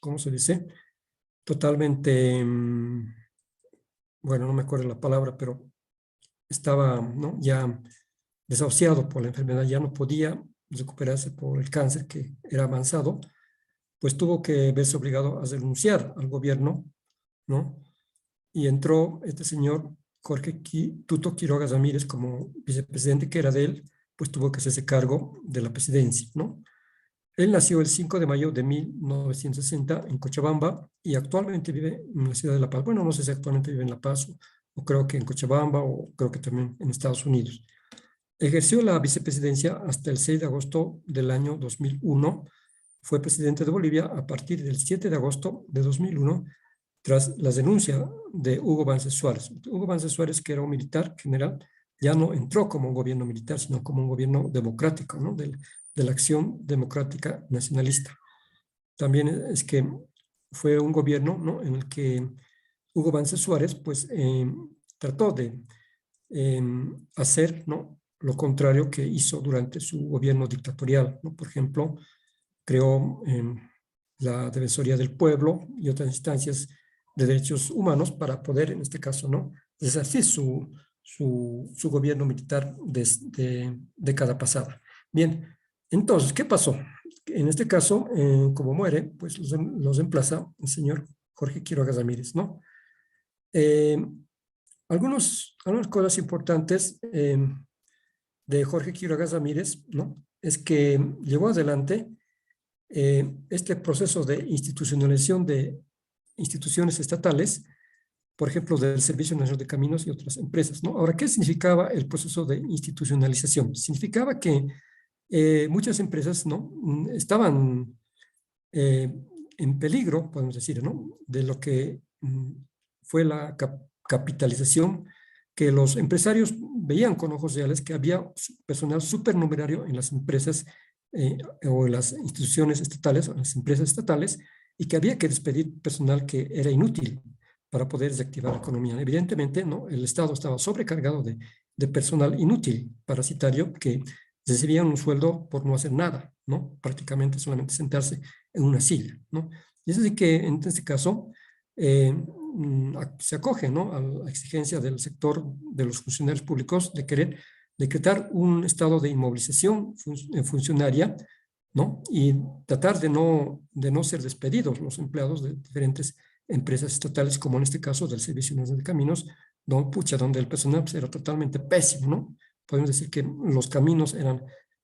¿cómo se dice? Totalmente, bueno, no me acuerdo la palabra, pero estaba, ¿no?, ya desahuciado por la enfermedad, ya no podía recuperarse por el cáncer que era avanzado, pues tuvo que verse obligado a renunciar al gobierno, ¿no? Y entró este señor Jorge Tuto Quiroga Ramírez como vicepresidente, que era de él, pues tuvo que hacerse cargo de la presidencia, ¿no? Él nació el 5 de mayo de 1960 en Cochabamba y actualmente vive en la ciudad de La Paz. Bueno, no sé si actualmente vive en La Paz o creo que en Cochabamba o creo que también en Estados Unidos. Ejerció la vicepresidencia hasta el 6 de agosto del año 2001. Fue presidente de Bolivia a partir del 7 de agosto de 2001 tras la denuncia de Hugo Banzer Suárez. Hugo Banzer Suárez, que era un militar general, ya no entró como un gobierno militar, sino como un gobierno democrático, ¿no? De la Acción Democrática Nacionalista. También es que fue un gobierno, ¿no?, en el que Hugo Banzer Suárez pues trató de hacer, ¿no?, lo contrario que hizo durante su gobierno dictatorial, ¿no? Por ejemplo, creó la Defensoría del Pueblo y otras instancias de derechos humanos para poder, en este caso, ¿no?, deshacer su gobierno militar de década pasada. Bien, entonces, ¿qué pasó? En este caso, como muere, pues los reemplaza el señor Jorge Quiroga Ramírez, ¿no? Algunas cosas importantes de Jorge Quiroga Ramírez, ¿no?, es que llevó adelante este proceso de institucionalización de instituciones estatales, por ejemplo, del Servicio Nacional de Caminos y otras empresas, ¿no? Ahora, ¿qué significaba el proceso de institucionalización? Significaba que muchas empresas, ¿no?, estaban en peligro, podemos decir, ¿no?, de lo que fue la capitalización, que los empresarios veían con ojos reales que había personal supernumerario en las empresas o en las instituciones estatales, o en las empresas estatales, y que había que despedir personal que era inútil para poder reactivar la economía. Evidentemente, ¿no?, el Estado estaba sobrecargado de personal inútil, parasitario, que recibían un sueldo por no hacer nada, ¿no?, prácticamente solamente sentarse en una silla, ¿no? Y es así que en este caso se acoge, ¿no?, a la exigencia del sector de los funcionarios públicos de querer decretar un estado de inmovilización funcionaria, ¿no?, y tratar de no ser despedidos los empleados de diferentes empresas estatales, como en este caso del Servicio Nacional de Caminos, donde el personal pues, era totalmente pésimo, ¿no? Podemos decir que los caminos eran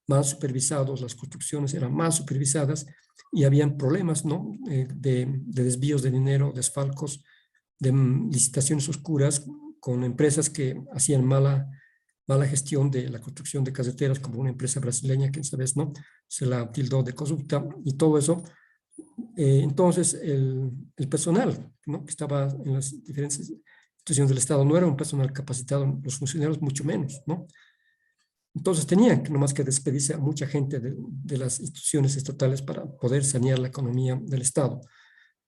más supervisados, las construcciones eran más supervisadas y habían problemas, ¿no?, de desvíos de dinero, desfalcos, de licitaciones oscuras con empresas que hacían mala gestión de la construcción de carreteras, como una empresa brasileña que esta vez, ¿no?, se la tildó de corrupta y todo eso. Entonces, el personal, ¿no?, que estaba en las diferentes instituciones del Estado no era un personal capacitado, los funcionarios mucho menos, ¿no? Entonces tenían nomás que despedirse a mucha gente de las instituciones estatales para poder sanear la economía del Estado.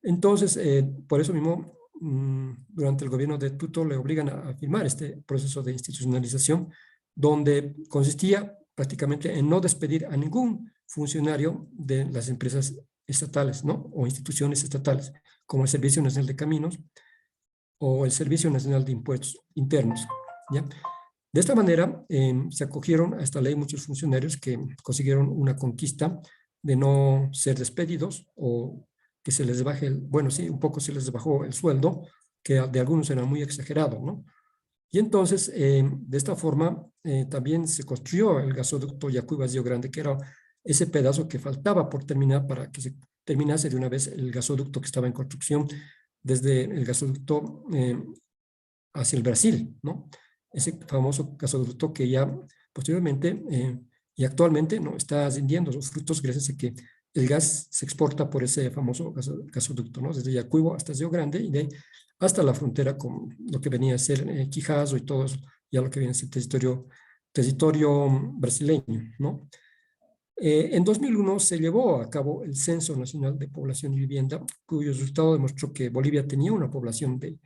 Entonces, por eso mismo, durante el gobierno de Tuto le obligan a firmar este proceso de institucionalización, donde consistía prácticamente en no despedir a ningún funcionario de las empresas estatales, ¿no?, o instituciones estatales, como el Servicio Nacional de Caminos o el Servicio Nacional de Impuestos Internos, ¿ya? De esta manera, se acogieron a esta ley muchos funcionarios que consiguieron una conquista de no ser despedidos o que se les baje, bueno, sí, un poco se les bajó el sueldo, que de algunos era muy exagerado, ¿no? Y entonces, de esta forma, también se construyó el gasoducto Yacuiba-Río Grande, que era ese pedazo que faltaba por terminar para que se terminase de una vez el gasoducto que estaba en construcción desde el gasoducto hacia el Brasil, ¿no? Ese famoso gasoducto que ya posteriormente y actualmente no está rindiendo los frutos gracias a que el gas se exporta por ese famoso gasoducto, ¿no?, desde Yacuiba hasta Río Grande y de ahí hasta la frontera con lo que venía a ser Quijazo y todo eso, ya lo que viene a ser territorio brasileño, ¿no? En 2001 se llevó a cabo el Censo Nacional de Población y Vivienda, cuyo resultado demostró que Bolivia tenía una población de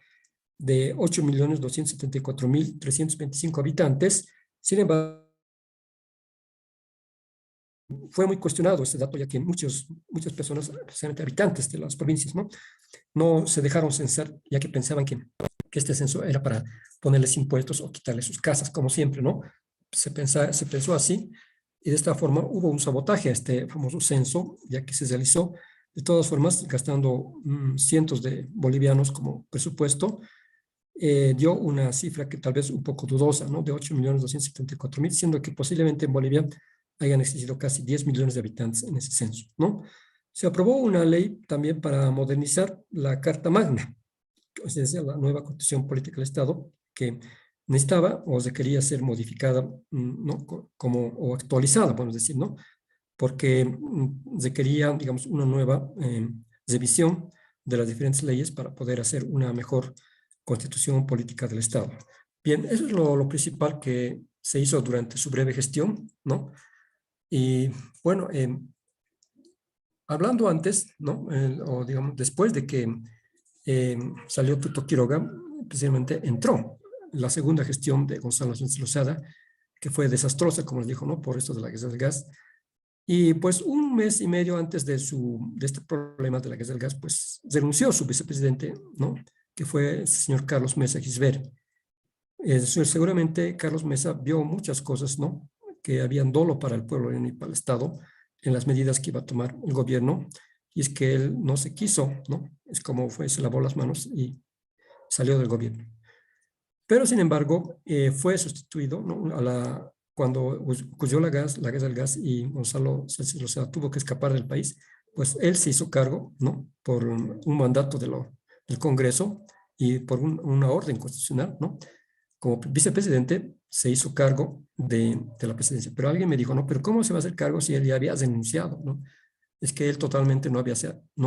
8.274.325 habitantes. Sin embargo, fue muy cuestionado este dato, ya que muchas personas, especialmente habitantes de las provincias, no se dejaron censar, ya que pensaban que este censo era para ponerles impuestos o quitarles sus casas, como siempre, ¿no? Se pensó así, y de esta forma hubo un sabotaje a este famoso censo, ya que se realizó, de todas formas, gastando cientos de bolivianos como presupuesto, dio una cifra que tal vez un poco dudosa, ¿no? De 8.274.000, siendo que posiblemente en Bolivia hayan existido casi 10 millones de habitantes en ese censo, ¿no? Se aprobó una ley también para modernizar la Carta Magna, es decir, la nueva Constitución Política del Estado, que necesitaba o se quería ser modificada, ¿no? Como, o actualizada, podemos decir, ¿no? Porque se quería, digamos, una nueva revisión de las diferentes leyes para poder hacer una mejor constitución política del Estado. Bien, eso es lo principal que se hizo durante su breve gestión, ¿no? Y bueno, hablando antes, ¿no? O digamos, después de que salió Tuto Quiroga, precisamente entró la segunda gestión de Gonzalo Sánchez Lozada, que fue desastrosa, como les dijo, ¿no? Por esto de la guerra del gas. Y pues un mes y medio antes de este problema de la guerra del gas, pues renunció su vicepresidente, ¿no? Que fue el señor Carlos Mesa Gisbert. Seguramente Carlos Mesa vio muchas cosas, ¿no? Que habían dolo para el pueblo y para el Estado en las medidas que iba a tomar el gobierno, y es que él no se quiso, ¿no? Es como fue, se lavó las manos y salió del gobierno. Pero, sin embargo, fue sustituido, ¿no? Cuando ocurrió la guerra del gas y Gonzalo Sánchez Lozada tuvo que escapar del país, pues él se hizo cargo, ¿no? Por un mandato del Congreso y por una orden constitucional, ¿no? Como vicepresidente se hizo cargo de la presidencia. Pero alguien me dijo, no, pero ¿cómo se va a hacer cargo si él ya había denunciado, ¿no? Es que él totalmente no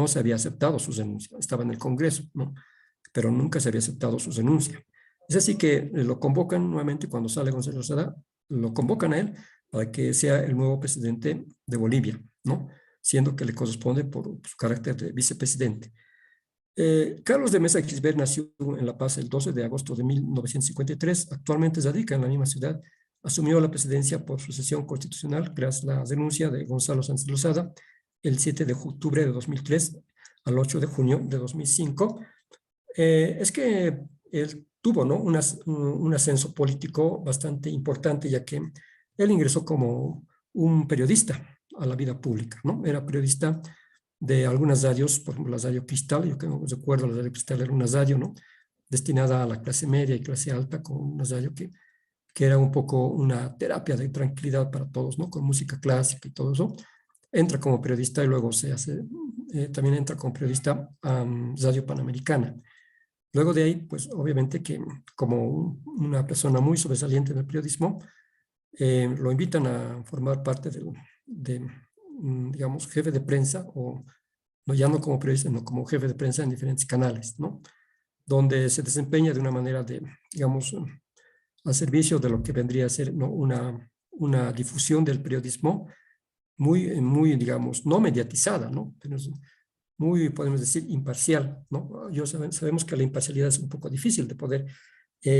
se había aceptado sus denuncias, estaba en el Congreso, ¿no? Pero nunca se había aceptado sus denuncias. Es así que lo convocan nuevamente cuando sale Gonzalo Lozada, lo convocan a él para que sea el nuevo presidente de Bolivia, ¿no? Siendo que le corresponde por su carácter de vicepresidente. Carlos de Mesa Gisbert nació en La Paz el 12 de agosto de 1953, actualmente radica en la misma ciudad, asumió la presidencia por sucesión constitucional tras la renuncia de Gonzalo Sánchez Lozada el 7 de octubre de 2003 al 8 de junio de 2005. Es que él tuvo, ¿no? Un ascenso político bastante importante, ya que él ingresó como un periodista a la vida pública, ¿no? Era periodista de algunas radios, por ejemplo, la radio Cristal, yo que recuerdo, la radio Cristal era una radio, ¿no? Destinada a la clase media y clase alta, con una radio que era un poco una terapia de tranquilidad para todos, ¿no? Con música clásica y todo eso. Entra como periodista y luego también entra como periodista a Radio Panamericana. Luego de ahí, pues obviamente que como una persona muy sobresaliente en el periodismo, lo invitan a formar parte digamos, jefe de prensa, o no, ya no como periodista, sino como jefe de prensa en diferentes canales, ¿no? Donde se desempeña de una manera digamos, al servicio de lo que vendría a ser, ¿no? una difusión del periodismo muy, digamos, no mediatizada, ¿no? Pero muy, podemos decir, imparcial, ¿no? Sabemos que la imparcialidad es un poco difícil de poder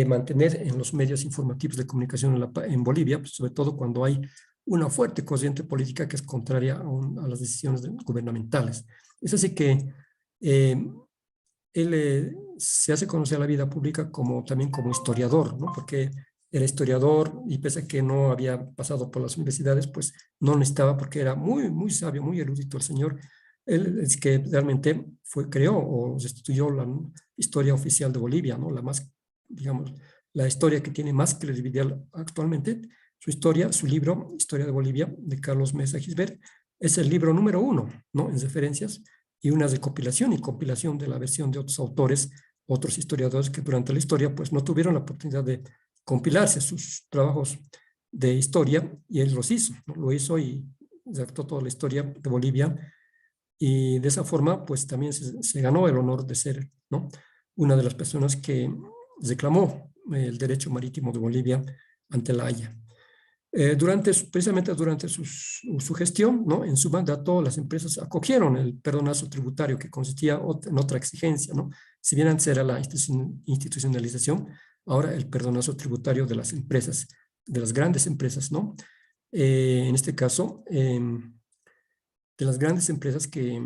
mantener en los medios informativos de comunicación en Bolivia, pues, sobre todo cuando hay una fuerte corriente política que es contraria a las decisiones gubernamentales. Es así que él se hace conocer a la vida pública también como historiador, ¿no? Porque era historiador y pese a que no había pasado por las universidades, pues no necesitaba, porque era muy sabio, muy erudito el señor. Él es que realmente creó o restituyó la historia oficial de Bolivia, ¿no? Digamos, la historia que tiene más credibilidad actualmente. Su historia, su libro, Historia de Bolivia, de Carlos Mesa Gisbert, es el libro número 1, ¿no? En referencias, y una recopilación y compilación de la versión de otros autores, otros historiadores que durante la historia pues no tuvieron la oportunidad de compilarse sus trabajos de historia, y él los hizo, ¿no? Lo hizo y redactó toda la historia de Bolivia, y de esa forma pues también se ganó el honor de ser, ¿no? Una de las personas que reclamó el derecho marítimo de Bolivia ante la Haya. Precisamente durante su gestión, ¿no? En su mandato, las empresas acogieron el perdonazo tributario que consistía en otra exigencia, ¿no? Si bien antes era la institucionalización, ahora el perdonazo tributario de las empresas, de las grandes empresas, ¿no? En este caso, de las grandes empresas que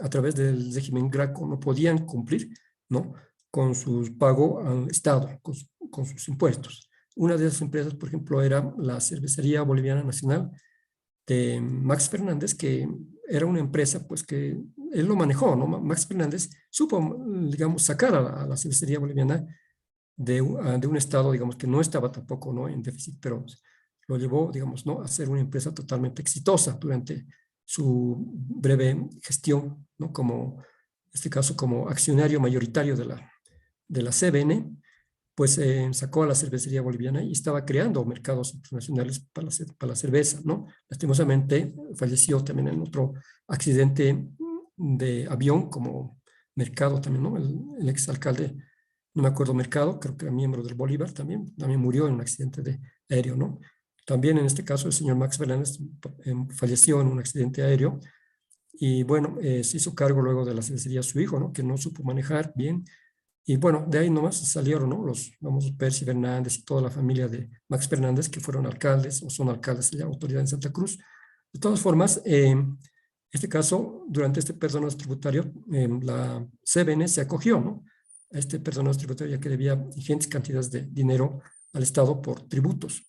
a través del régimen Graco no podían cumplir, ¿no? Con su pago al Estado, con sus impuestos. Una de esas empresas, por ejemplo, era la Cervecería Boliviana Nacional de Max Fernández, que era una empresa pues que él lo manejó, ¿no? Max Fernández supo, digamos, sacar a la cervecería boliviana de un estado, digamos, que no estaba tampoco, ¿no? En déficit, pero lo llevó, digamos, ¿no? A ser una empresa totalmente exitosa durante su breve gestión, ¿no? Como, en este caso, como accionario mayoritario de la CBN, pues sacó a la cervecería boliviana y estaba creando mercados internacionales para la cerveza, ¿no? Lastimosamente falleció también en otro accidente de avión como Mercado también, ¿no? El exalcalde, no me acuerdo Mercado, creo que era miembro del Bolívar también murió en un accidente aéreo, ¿no? También en este caso el señor Max Fernández falleció en un accidente aéreo y bueno, se hizo cargo luego de la cervecería su hijo, ¿no? Que no supo manejar bien. Y bueno, de ahí nomás salieron, ¿no? Vamos, Percy Fernández y toda la familia de Max Fernández, que fueron alcaldes o son alcaldes de la autoridad en Santa Cruz. De todas formas, en este caso, durante este perdonazo tributario, la CBN se acogió, ¿no? A este perdonazo tributario, ya que debía ingentes cantidades de dinero al Estado por tributos.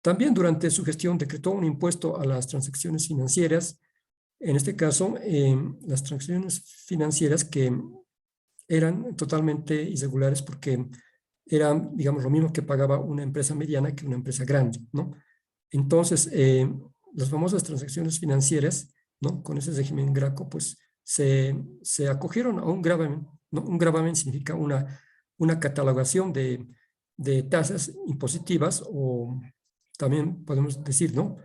También durante su gestión decretó un impuesto a las transacciones financieras, en este caso, las transacciones financieras que eran totalmente irregulares porque eran, digamos, lo mismo que pagaba una empresa mediana que una empresa grande, ¿no? Entonces, las famosas transacciones financieras, ¿no? Con ese régimen Graco, pues se acogieron a un gravamen, ¿no? Un gravamen significa una catalogación de tasas impositivas o también podemos decir, ¿no?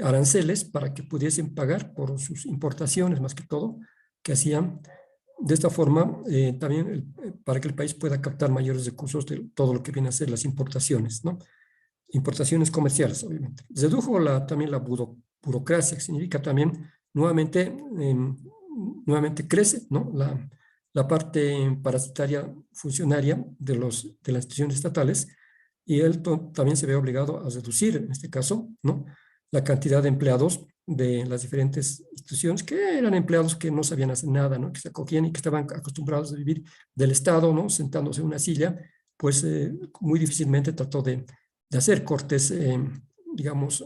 Aranceles para que pudiesen pagar por sus importaciones, más que todo, que hacían de esta forma, también para que el país pueda captar mayores recursos de todo lo que viene a ser las importaciones, ¿no? Importaciones comerciales, obviamente. Redujo también la burocracia, que significa también nuevamente, nuevamente crece, ¿no? La parte parasitaria funcionaria de las instituciones estatales y él también se ve obligado a reducir, en este caso, ¿no? La cantidad de empleados de las diferentes instituciones, que eran empleados que no sabían hacer nada, ¿no? Que se acogían y que estaban acostumbrados a vivir del Estado, ¿no? Sentándose en una silla, pues muy difícilmente trató de hacer cortes, digamos,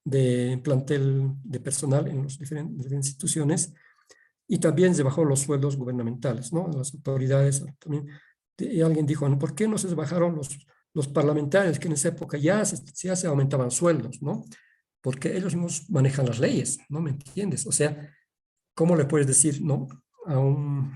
de plantel de personal en las diferentes instituciones y también se bajó los sueldos gubernamentales, ¿no? Las autoridades también. Y alguien dijo, ¿no? ¿Por qué no se bajaron los parlamentarios que en esa época ya se aumentaban sueldos, ¿no? Porque ellos mismos manejan las leyes, ¿no? ¿Me entiendes? O sea, ¿cómo le puedes decir, no? A un,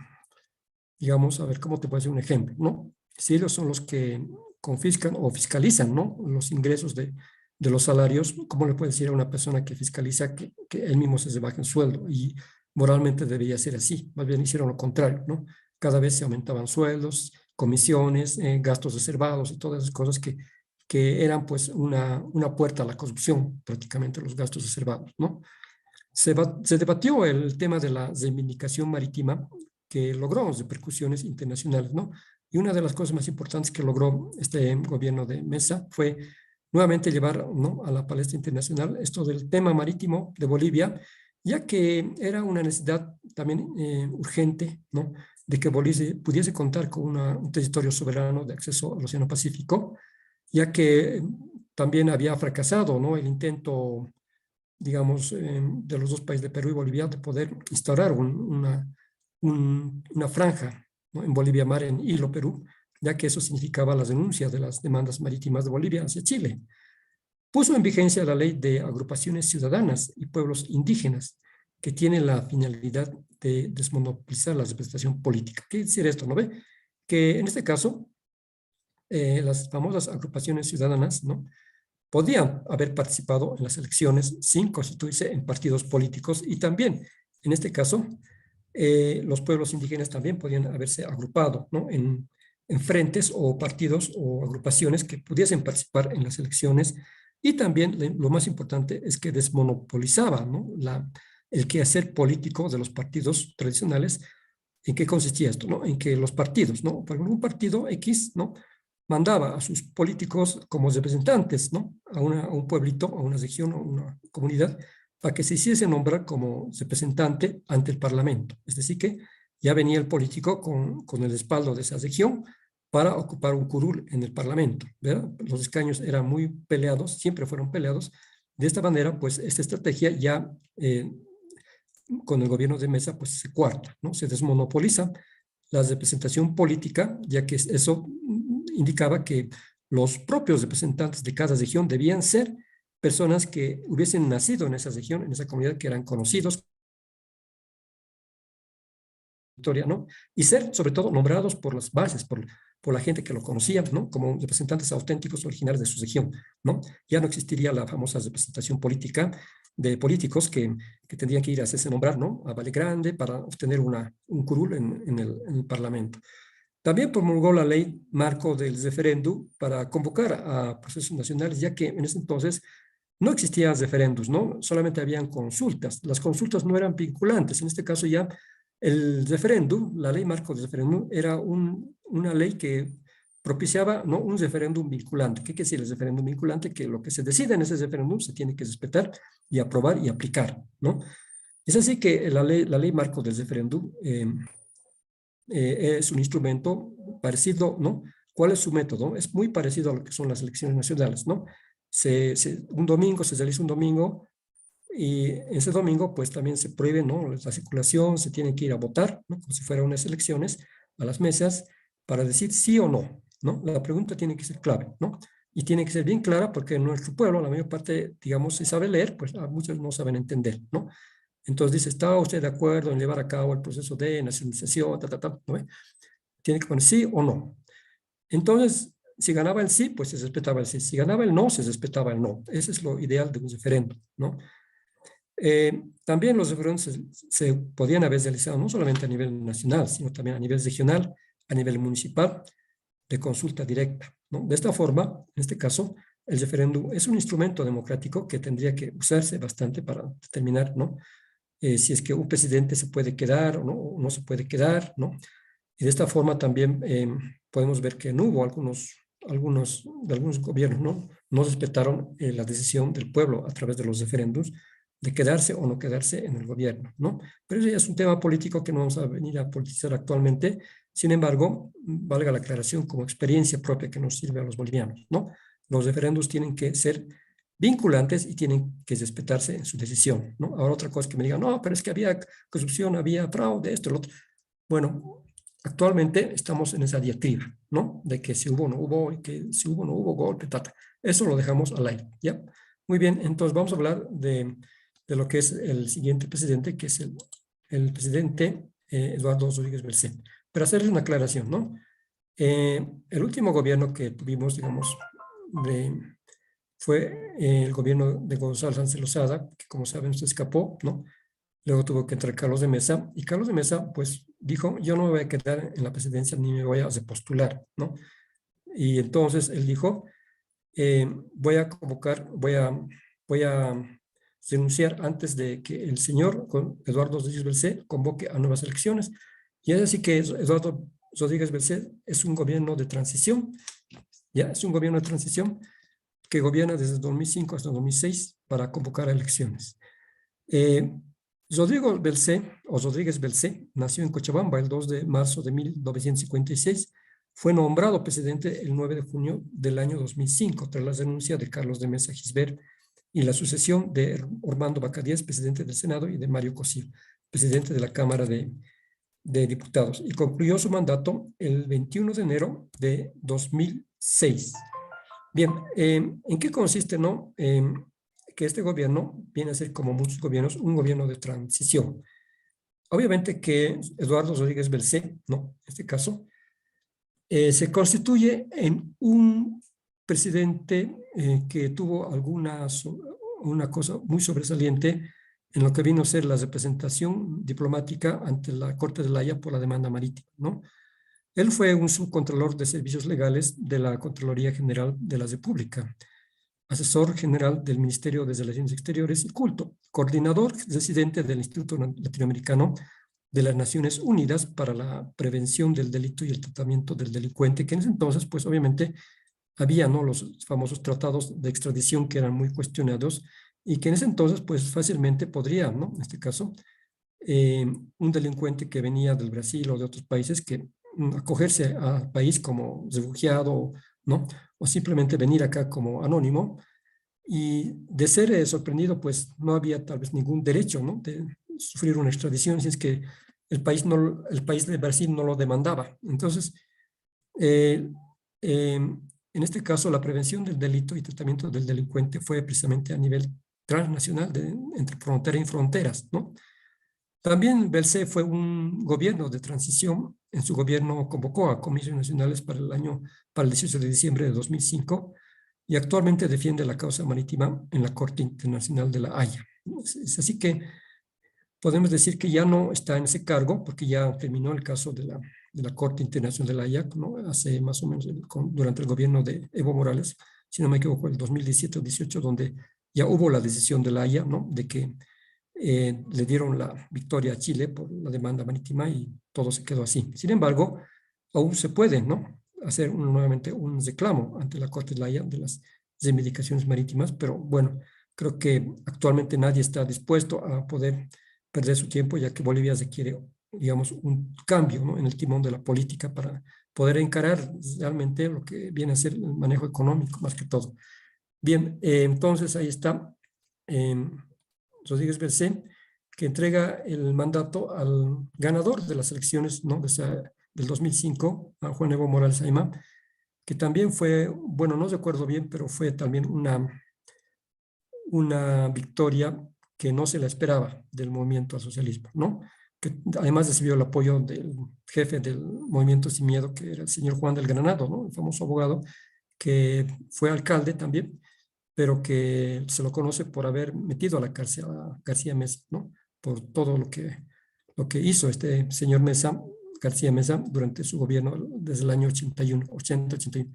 digamos, a ver, ¿cómo te puedo decir un ejemplo, no? Si ellos son los que confiscan o fiscalizan, ¿no? Los ingresos de los salarios, ¿cómo le puedes decir a una persona que fiscaliza que él mismo se baje el sueldo? Y moralmente debería ser así, más bien hicieron lo contrario, ¿no? Cada vez se aumentaban sueldos, comisiones, gastos reservados y todas esas cosas que eran pues una puerta a la corrupción, prácticamente los gastos reservados, ¿no? Se debatió el tema de la reivindicación marítima que logró repercusiones internacionales, ¿no? Y una de las cosas más importantes que logró este gobierno de Mesa fue nuevamente llevar, ¿no? A la palestra internacional esto del tema marítimo de Bolivia, ya que era una necesidad también urgente, ¿no? De que Bolivia pudiese contar con un territorio soberano de acceso al Océano Pacífico, ya que también había fracasado, ¿no? El intento, digamos, de los dos países de Perú y Bolivia de poder instaurar una franja, ¿no? En Bolivia Mar, en Hilo, Perú, ya que eso significaba la denuncia de las demandas marítimas de Bolivia hacia Chile. Puso en vigencia la ley de agrupaciones ciudadanas y pueblos indígenas, que tiene la finalidad de desmonopolizar la representación política. ¿Qué quiere decir esto? ¿No ve? Que en este caso, las famosas agrupaciones ciudadanas, ¿no? Podían haber participado en las elecciones sin constituirse en partidos políticos y también, en este caso, los pueblos indígenas también podían haberse agrupado, ¿no? en frentes o partidos o agrupaciones que pudiesen participar en las elecciones. Y también lo más importante es que desmonopolizaba, ¿no?, el quehacer político de los partidos tradicionales. ¿En qué consistía esto, no? En que los partidos, ¿no?, por ejemplo, un partido X, ¿no?, mandaba a sus políticos como representantes, ¿no?, a un pueblito, a una región, a una comunidad, para que se hiciese nombrar como representante ante el Parlamento. Es decir, que ya venía el político con el respaldo de esa región para ocupar un curul en el Parlamento, ¿verdad? Los escaños eran muy peleados, siempre fueron peleados. De esta manera, pues, esta estrategia ya con el gobierno de Mesa, pues se cuarta, ¿no? Se desmonopoliza la representación política, ya que eso indicaba que los propios representantes de cada región debían ser personas que hubiesen nacido en esa región, en esa comunidad, que eran conocidos, ¿no?, y ser sobre todo nombrados por las bases, por la gente que lo conocía, ¿no?, como representantes auténticos originarios de su región, ¿no? Ya no existiría la famosa representación política de políticos que tendrían que ir a hacerse nombrar, ¿no?, a Valle Grande para obtener un curul en el Parlamento. También promulgó la ley marco del referéndum para convocar a procesos nacionales, ya que en ese entonces no existían referéndums, ¿no? Solamente habían consultas. Las consultas no eran vinculantes. En este caso ya el referéndum, la ley marco del referéndum, era una ley que propiciaba, ¿no?, un referéndum vinculante. ¿Qué quiere decir el referéndum vinculante? Que lo que se decida en ese referéndum se tiene que respetar y aprobar y aplicar, ¿no? Es así que la ley marco del referéndum es un instrumento parecido, ¿no? ¿Cuál es su método? Es muy parecido a lo que son las elecciones nacionales, ¿no? Un domingo, se realiza un domingo, y ese domingo pues también se prohíbe, ¿no?, la circulación, se tiene que ir a votar, ¿no?, como si fueran unas elecciones, a las mesas para decir sí o no, ¿no? La pregunta tiene que ser clave, ¿no? Y tiene que ser bien clara, porque en nuestro pueblo la mayor parte, digamos, se sabe leer, pues a muchos no saben entender, ¿no? Entonces dice, ¿está usted de acuerdo en llevar a cabo el proceso de nacionalización, ¿no? Tiene que poner sí o no. Entonces, si ganaba el sí, pues se respetaba el sí. Si ganaba el no, se respetaba el no. Ese es lo ideal de un referéndum, ¿no? También los referéndums se podían haber realizado no solamente a nivel nacional, sino también a nivel regional, a nivel municipal, de consulta directa, ¿no? De esta forma, en este caso, el referéndum es un instrumento democrático que tendría que usarse bastante para determinar, ¿no?, si es que un presidente se puede quedar o no se puede quedar, ¿no? Y de esta forma también podemos ver que no hubo algunos gobiernos, ¿no?, no respetaron la decisión del pueblo a través de los referéndums de quedarse o no quedarse en el gobierno, ¿no? Pero eso ya es un tema político que no vamos a venir a politizar actualmente. Sin embargo, valga la aclaración como experiencia propia que nos sirve a los bolivianos, ¿no? Los referéndums tienen que ser vinculantes y tienen que respetarse en su decisión, ¿no? Ahora otra cosa que me digan, no, pero es que había corrupción, había fraude, esto, lo otro. Bueno, actualmente estamos en esa diatriba, ¿no?, de que si hubo o no hubo, y que si hubo o no hubo golpe, tata. Eso lo dejamos al aire, ¿ya? Muy bien, entonces vamos a hablar de lo que es el siguiente presidente, que es el presidente Eduardo Rodríguez Belcé. Pero hacerles una aclaración, ¿no? El último gobierno que tuvimos, digamos, fue el gobierno de Gonzalo Sánchez Lozada, que como saben se escapó, ¿no? Luego tuvo que entrar Carlos de Mesa, y Carlos de Mesa, pues, dijo, yo no me voy a quedar en la presidencia ni me voy a repostular, ¿no? Y entonces él dijo, voy a convocar, voy a renunciar antes de que el señor Eduardo Rodríguez Belcé convoque a nuevas elecciones. Y es así que Eduardo Rodríguez Belcé es un gobierno de transición, ya es un gobierno de transición que gobierna desde 2005 hasta 2006 para convocar a elecciones. Rodríguez Belcé nació en Cochabamba el 2 de marzo de 1956. Fue nombrado presidente el 9 de junio del año 2005, tras la renuncia de Carlos de Mesa Gisbert y la sucesión de Orlando Bacadíes, presidente del Senado, y de Mario Cosío, presidente de la Cámara de Diputados. Y concluyó su mandato el 21 de enero de 2006. Bien, ¿en qué consiste, no? Que este gobierno viene a ser, como muchos gobiernos, un gobierno de transición. Obviamente que Eduardo Rodríguez Belcé, ¿no?, en este caso, se constituye en un presidente que tuvo una cosa muy sobresaliente en lo que vino a ser la representación diplomática ante la Corte de la Haya por la demanda marítima, ¿no? Él fue un subcontralor de servicios legales de la Contraloría General de la República, asesor general del Ministerio de Relaciones Exteriores y Culto, coordinador residente del Instituto Latinoamericano de las Naciones Unidas para la Prevención del Delito y el Tratamiento del Delincuente, que en ese entonces, pues obviamente, había, ¿no?, los famosos tratados de extradición que eran muy cuestionados y que en ese entonces, pues fácilmente podría, ¿no?, en este caso, un delincuente que venía del Brasil o de otros países que acogerse al país como refugiado, ¿no?, o simplemente venir acá como anónimo y de ser sorprendido, pues no había tal vez ningún derecho, ¿no?, de sufrir una extradición si es que el país de Brasil no lo demandaba. Entonces, eh, en este caso, la prevención del delito y tratamiento del delincuente fue precisamente a nivel transnacional, entre frontera y fronteras, ¿no? También Belcé fue un gobierno de transición. En su gobierno convocó a comisiones nacionales para el 18 de diciembre de 2005 y actualmente defiende la causa marítima en la Corte Internacional de la Haya. Es así que podemos decir que ya no está en ese cargo porque ya terminó el caso de la Corte Internacional de la Haya, ¿no?, hace más o menos durante el gobierno de Evo Morales, si no me equivoco, el 2017 o 18, donde ya hubo la decisión de la Haya, ¿no?, de que le dieron la victoria a Chile por la demanda marítima y todo se quedó así. Sin embargo, aún se puede, ¿no?, hacer nuevamente un reclamo ante la Corte de la Haya de las reivindicaciones marítimas, pero bueno, creo que actualmente nadie está dispuesto a poder perder su tiempo, ya que Bolivia requiere, digamos, un cambio, ¿no?, en el timón de la política para poder encarar realmente lo que viene a ser el manejo económico más que todo. Bien, entonces ahí está Rodríguez Belcé, que entrega el mandato al ganador de las elecciones, ¿no?, del 2005, a Juan Evo Morales Ayma, que también fue, bueno, no recuerdo bien, pero fue también una victoria que no se la esperaba del movimiento al socialismo, ¿no? Que además recibió el apoyo del jefe del movimiento Sin Miedo, que era el señor Juan del Granado, ¿no?, el famoso abogado, que fue alcalde también, pero que se lo conoce por haber metido a la cárcel a García Meza, ¿no?, por todo lo que hizo este señor Meza, García Meza, durante su gobierno desde el año 81, 80-81.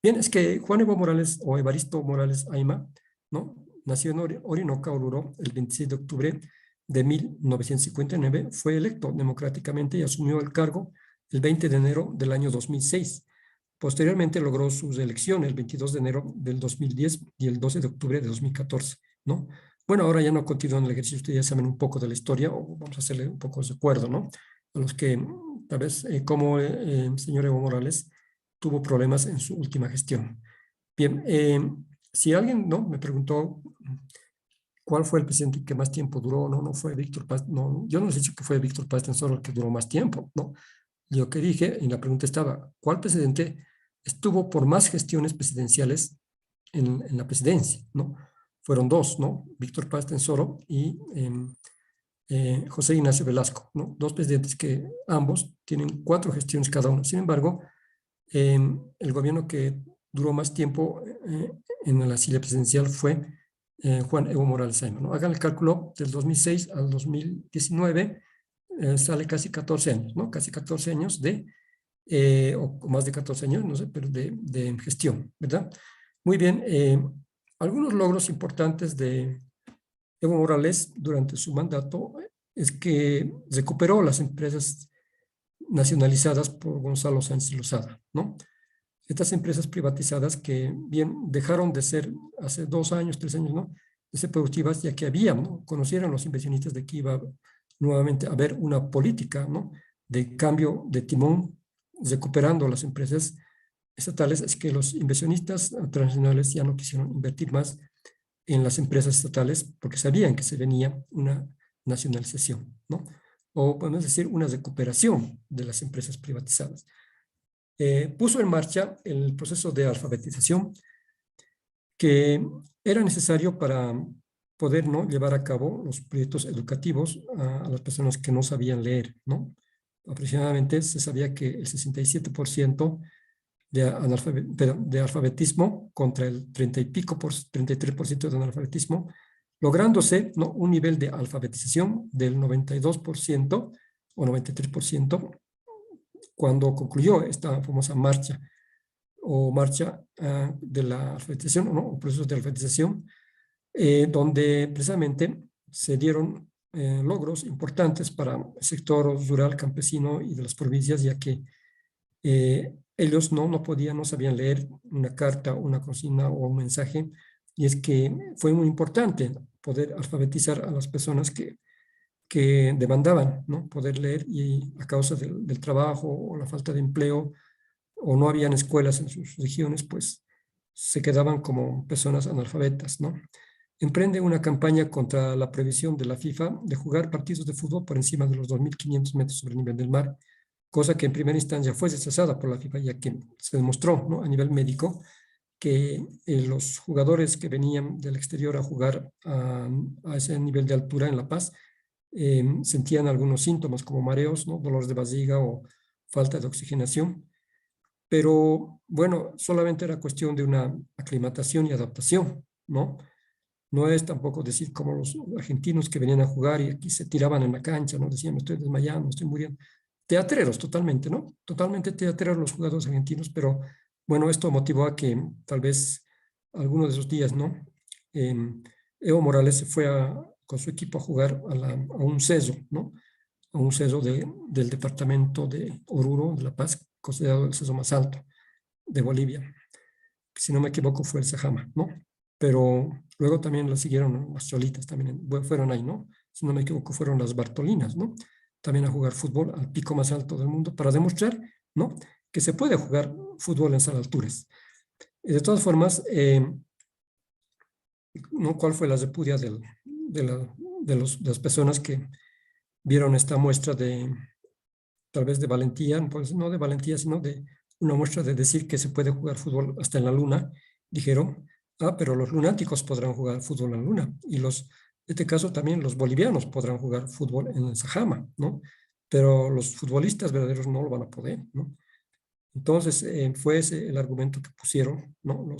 Bien, es que Juan Evo Morales o Evaristo Morales Ayma, ¿no?, nació en Orinoca, Oruro, el 26 de octubre de 1959, fue electo democráticamente y asumió el cargo el 20 de enero del año 2006. Posteriormente logró su reelección el 22 de enero del 2010 y el 12 de octubre de 2014, ¿no? Bueno, ahora ya no continúan el ejercicio, ustedes ya saben un poco de la historia, o vamos a hacerle un poco de recuerdo, ¿no?, a los que tal vez como el señor Evo Morales tuvo problemas en su última gestión. Bien, si alguien, ¿no?, me preguntó cuál fue el presidente que más tiempo duró, no fue Víctor Paz, no, yo no les he dicho que fue Víctor Paz Tensoro el que duró más tiempo, ¿no? Lo que dije, en la pregunta estaba, ¿cuál presidente estuvo por más gestiones presidenciales en la presidencia, ¿no? Fueron dos, ¿no? Víctor Paz Tensoro y José Ignacio Velasco, ¿no? Dos presidentes que ambos tienen 4 gestiones cada uno. Sin embargo, el gobierno que duró más tiempo en la silla presidencial fue Juan Evo Morales Ayma, ¿no? Hagan el cálculo del 2006 al 2019, sale casi 14 años, ¿no? Casi 14 años o más de 14 años, no sé, pero de gestión, ¿verdad? Muy bien, algunos logros importantes de Evo Morales durante su mandato es que recuperó las empresas nacionalizadas por Gonzalo Sánchez Lozada, ¿no? Estas empresas privatizadas que bien dejaron de ser hace 2 años, 3 años, ¿no?, de ser productivas, ya que habían, ¿no?, conocieron los inversionistas de que iba nuevamente a haber una política, ¿no?, de cambio de timón, recuperando las empresas estatales. Es que los inversionistas transnacionales ya no quisieron invertir más en las empresas estatales porque sabían que se venía una nacionalización, ¿no? O podemos decir una recuperación de las empresas privatizadas. Puso en marcha el proceso de alfabetización que era necesario para poder, ¿no?, llevar a cabo los proyectos educativos a las personas que no sabían leer, ¿no? Aproximadamente se sabía que el 67% de alfabetismo contra el 30 y pico 33% de analfabetismo, lográndose, ¿no?, un nivel de alfabetización del 92% o 93% cuando concluyó esta famosa marcha o marcha de la alfabetización, ¿no? O procesos de alfabetización, donde precisamente se dieron logros importantes para el sector rural, campesino y de las provincias, ya que ellos no podían, no sabían leer una carta, una consigna o un mensaje, y es que fue muy importante poder alfabetizar a las personas que demandaban, ¿no? Poder leer, y a causa del trabajo o la falta de empleo, o no habían escuelas en sus regiones, pues se quedaban como personas analfabetas, ¿no? Emprende una campaña contra la prohibición de la FIFA de jugar partidos de fútbol por encima de los 2.500 metros sobre el nivel del mar, cosa que en primera instancia fue rechazada por la FIFA, ya que se demostró, ¿no? A nivel médico que los jugadores que venían del exterior a jugar a ese nivel de altura en La Paz sentían algunos síntomas como mareos, ¿no? Dolores de barriga o falta de oxigenación. Pero bueno, solamente era cuestión de una aclimatación y adaptación, ¿no? No es tampoco decir como los argentinos que venían a jugar y aquí se tiraban en la cancha, ¿no? Decían, me estoy desmayando, me estoy muriendo. Teatreros totalmente, ¿no? Totalmente teatreros los jugadores argentinos, pero bueno, esto motivó a que tal vez algunos de esos días, ¿no? Eh, Evo Morales se fue con su equipo a jugar a un CESO, ¿no? A un CESO del departamento de Oruro, de La Paz, considerado el CESO más alto de Bolivia. Si no me equivoco fue el Sajama, ¿no? Pero luego también lo siguieron las Cholitas, también fueron ahí, ¿no? Si no me equivoco fueron las Bartolinas, ¿no? También a jugar fútbol al pico más alto del mundo para demostrar, ¿no? Que se puede jugar fútbol en esas alturas. Y de todas formas, ¿no? ¿Cuál fue la repudia de las personas que vieron esta muestra de, tal vez de valentía, pues no de valentía, sino de una muestra de decir que se puede jugar fútbol hasta en la luna? Dijeron, pero los lunáticos podrán jugar fútbol en la luna, y en este caso también los bolivianos podrán jugar fútbol en el Sajama, ¿no? Pero los futbolistas verdaderos no lo van a poder, ¿no? Entonces, fue ese el argumento que pusieron, ¿no?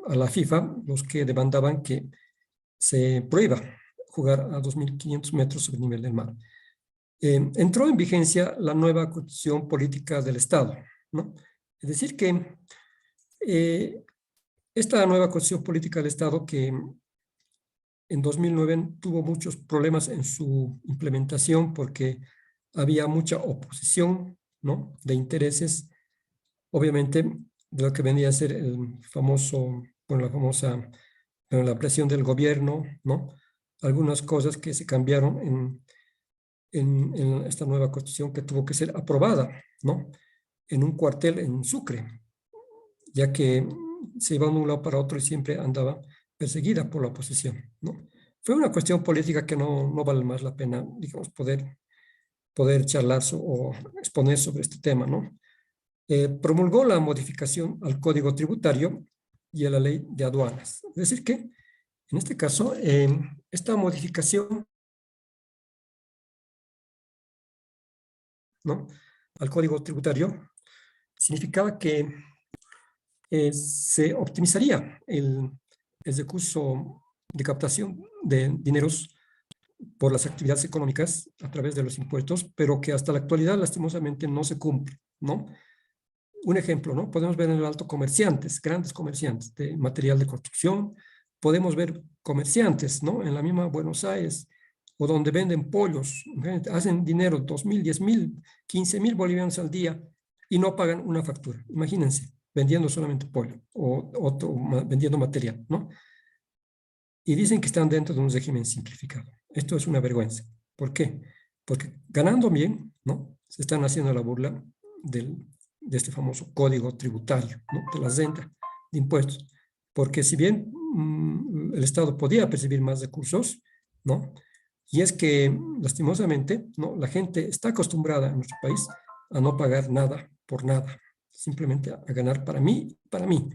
A la FIFA, los que demandaban que se prohíba jugar a 2.500 metros sobre el nivel del mar. Entró en vigencia la nueva Constitución Política del Estado, ¿no? Es decir que esta nueva Constitución Política del Estado, que en 2009 tuvo muchos problemas en su implementación porque había mucha oposición, ¿no? De intereses, obviamente, de lo que venía a ser el famoso, bueno, la presión del gobierno, ¿no? Algunas cosas que se cambiaron en esta nueva constitución, que tuvo que ser aprobada, ¿no? En un cuartel en Sucre, ya que se iba de un lado para otro y siempre andaba perseguida por la oposición, ¿no? Fue una cuestión política que no vale más la pena, digamos, poder charlar o exponer sobre este tema, ¿no? Promulgó la modificación al Código Tributario y a la Ley de Aduanas. Es decir que, en este caso, esta modificación, ¿no? Al Código Tributario significaba que se optimizaría el recurso de captación de dineros por las actividades económicas a través de los impuestos, pero que hasta la actualidad lastimosamente no se cumple, ¿no? Un ejemplo, ¿no? Podemos ver en el alto comerciantes, grandes comerciantes de material de construcción, podemos ver comerciantes, ¿no? En la misma Buenos Aires, o donde venden pollos, hacen dinero, 2.000, 10.000, 15.000 bolivianos al día y no pagan una factura. Imagínense, vendiendo solamente pollo o vendiendo material, ¿no? Y dicen que están dentro de un régimen simplificado. Esto es una vergüenza. ¿Por qué? Porque ganando bien, ¿no? Se están haciendo la burla de este famoso código tributario, ¿no? De la renta, de impuestos. Porque si bien el Estado podía percibir más recursos, ¿no? Y es que, lastimosamente, ¿no? La gente está acostumbrada en nuestro país a no pagar nada por nada, simplemente a ganar para mí, para mí.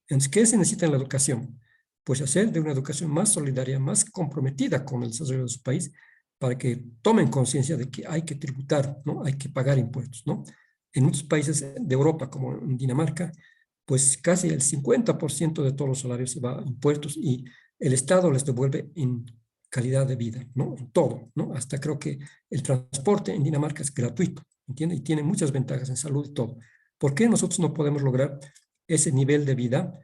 Entonces, ¿qué se necesita en la educación? Pues hacer de una educación más solidaria, más comprometida con el desarrollo de su país, para que tomen conciencia de que hay que tributar, ¿no? Hay que pagar impuestos, ¿no? En muchos países de Europa, como en Dinamarca, pues casi el 50% de todos los salarios se va a impuestos y el Estado les devuelve en calidad de vida, ¿no? En todo, ¿no? Hasta creo que el transporte en Dinamarca es gratuito, ¿entiende? Y tiene muchas ventajas en salud y todo. ¿Por qué nosotros no podemos lograr ese nivel de vida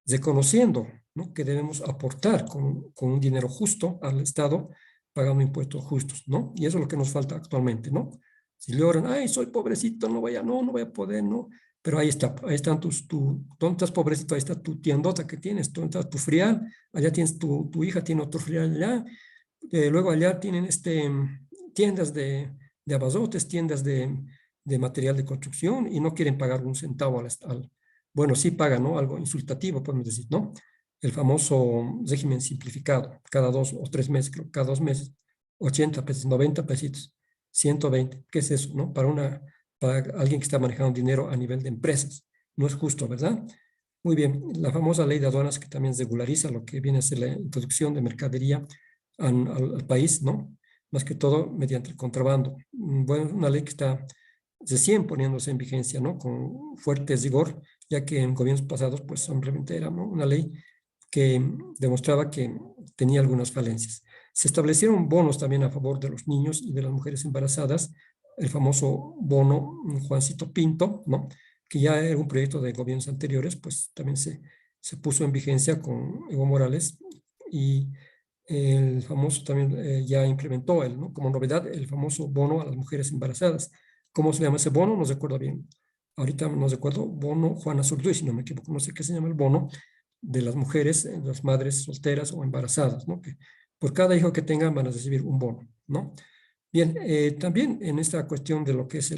reconociendo, ¿no?, que debemos aportar con un dinero justo al Estado, pagando impuestos justos, ¿no? Y eso es lo que nos falta actualmente, ¿no? Si logran, ay, soy pobrecito, no voy a poder, ¿no? Pero ahí están ¿dónde estás pobrecito? Ahí está tu tiendota que tienes, ¿dónde está tu frial? Allá tienes tu hija, tiene otro frial allá. Luego allá tienen tiendas de abazotes, tiendas de material de construcción y no quieren pagar un centavo bueno, sí pagan, ¿no? Algo insultativo, podemos decir, ¿no? El famoso régimen simplificado, cada 2 o 3 meses, creo, cada 2 meses, 80 pesos, 90 pesitos, 120, ¿qué es eso, no? Para alguien que está manejando dinero a nivel de empresas. No es justo, ¿verdad? Muy bien, la famosa ley de aduanas que también regulariza lo que viene a ser la introducción de mercadería al país, ¿no? Más que todo mediante el contrabando. Bueno, una ley que está recién poniéndose en vigencia, ¿no? Con fuerte rigor, ya que en gobiernos pasados, pues simplemente era, ¿no?, una ley que demostraba que tenía algunas falencias. Se establecieron bonos también a favor de los niños y de las mujeres embarazadas, el famoso bono Juancito Pinto, ¿no?, que ya era un proyecto de gobiernos anteriores, pues también se puso en vigencia con Evo Morales y el famoso también ya implementó él, ¿no?, como novedad el famoso bono a las mujeres embarazadas. ¿Cómo se llama ese bono? No recuerdo bien. Ahorita no recuerdo. Bono Juana Zurduy, si no me equivoco. No sé qué se llama el bono de las mujeres, las madres solteras o embarazadas, ¿no? Que por cada hijo que tengan van a recibir un bono, ¿no? Bien, también en esta cuestión de lo que es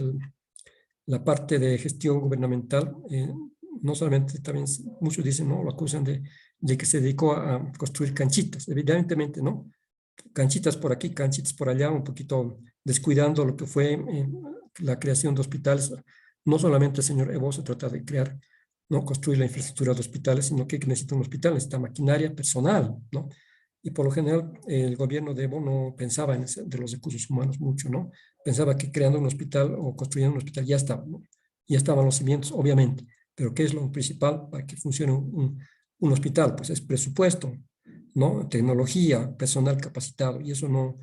la parte de gestión gubernamental, no solamente también muchos dicen, ¿no?, lo acusan de que se dedicó a construir canchitas, evidentemente, ¿no? Canchitas por aquí, canchitas por allá, un poquito descuidando lo que fue la creación de hospitales. No solamente el señor Evo se trata de crear, ¿no?, construir la infraestructura de hospitales, sino que necesita un hospital, necesita maquinaria, personal, ¿no? Y por lo general el gobierno de Evo no pensaba de los recursos humanos mucho, ¿no? Pensaba que creando un hospital o construyendo un hospital ya estaba, ¿no? Ya estaban los cimientos, obviamente, pero ¿qué es lo principal para que funcione un hospital? Pues es presupuesto, ¿no? Tecnología, personal capacitado, y eso no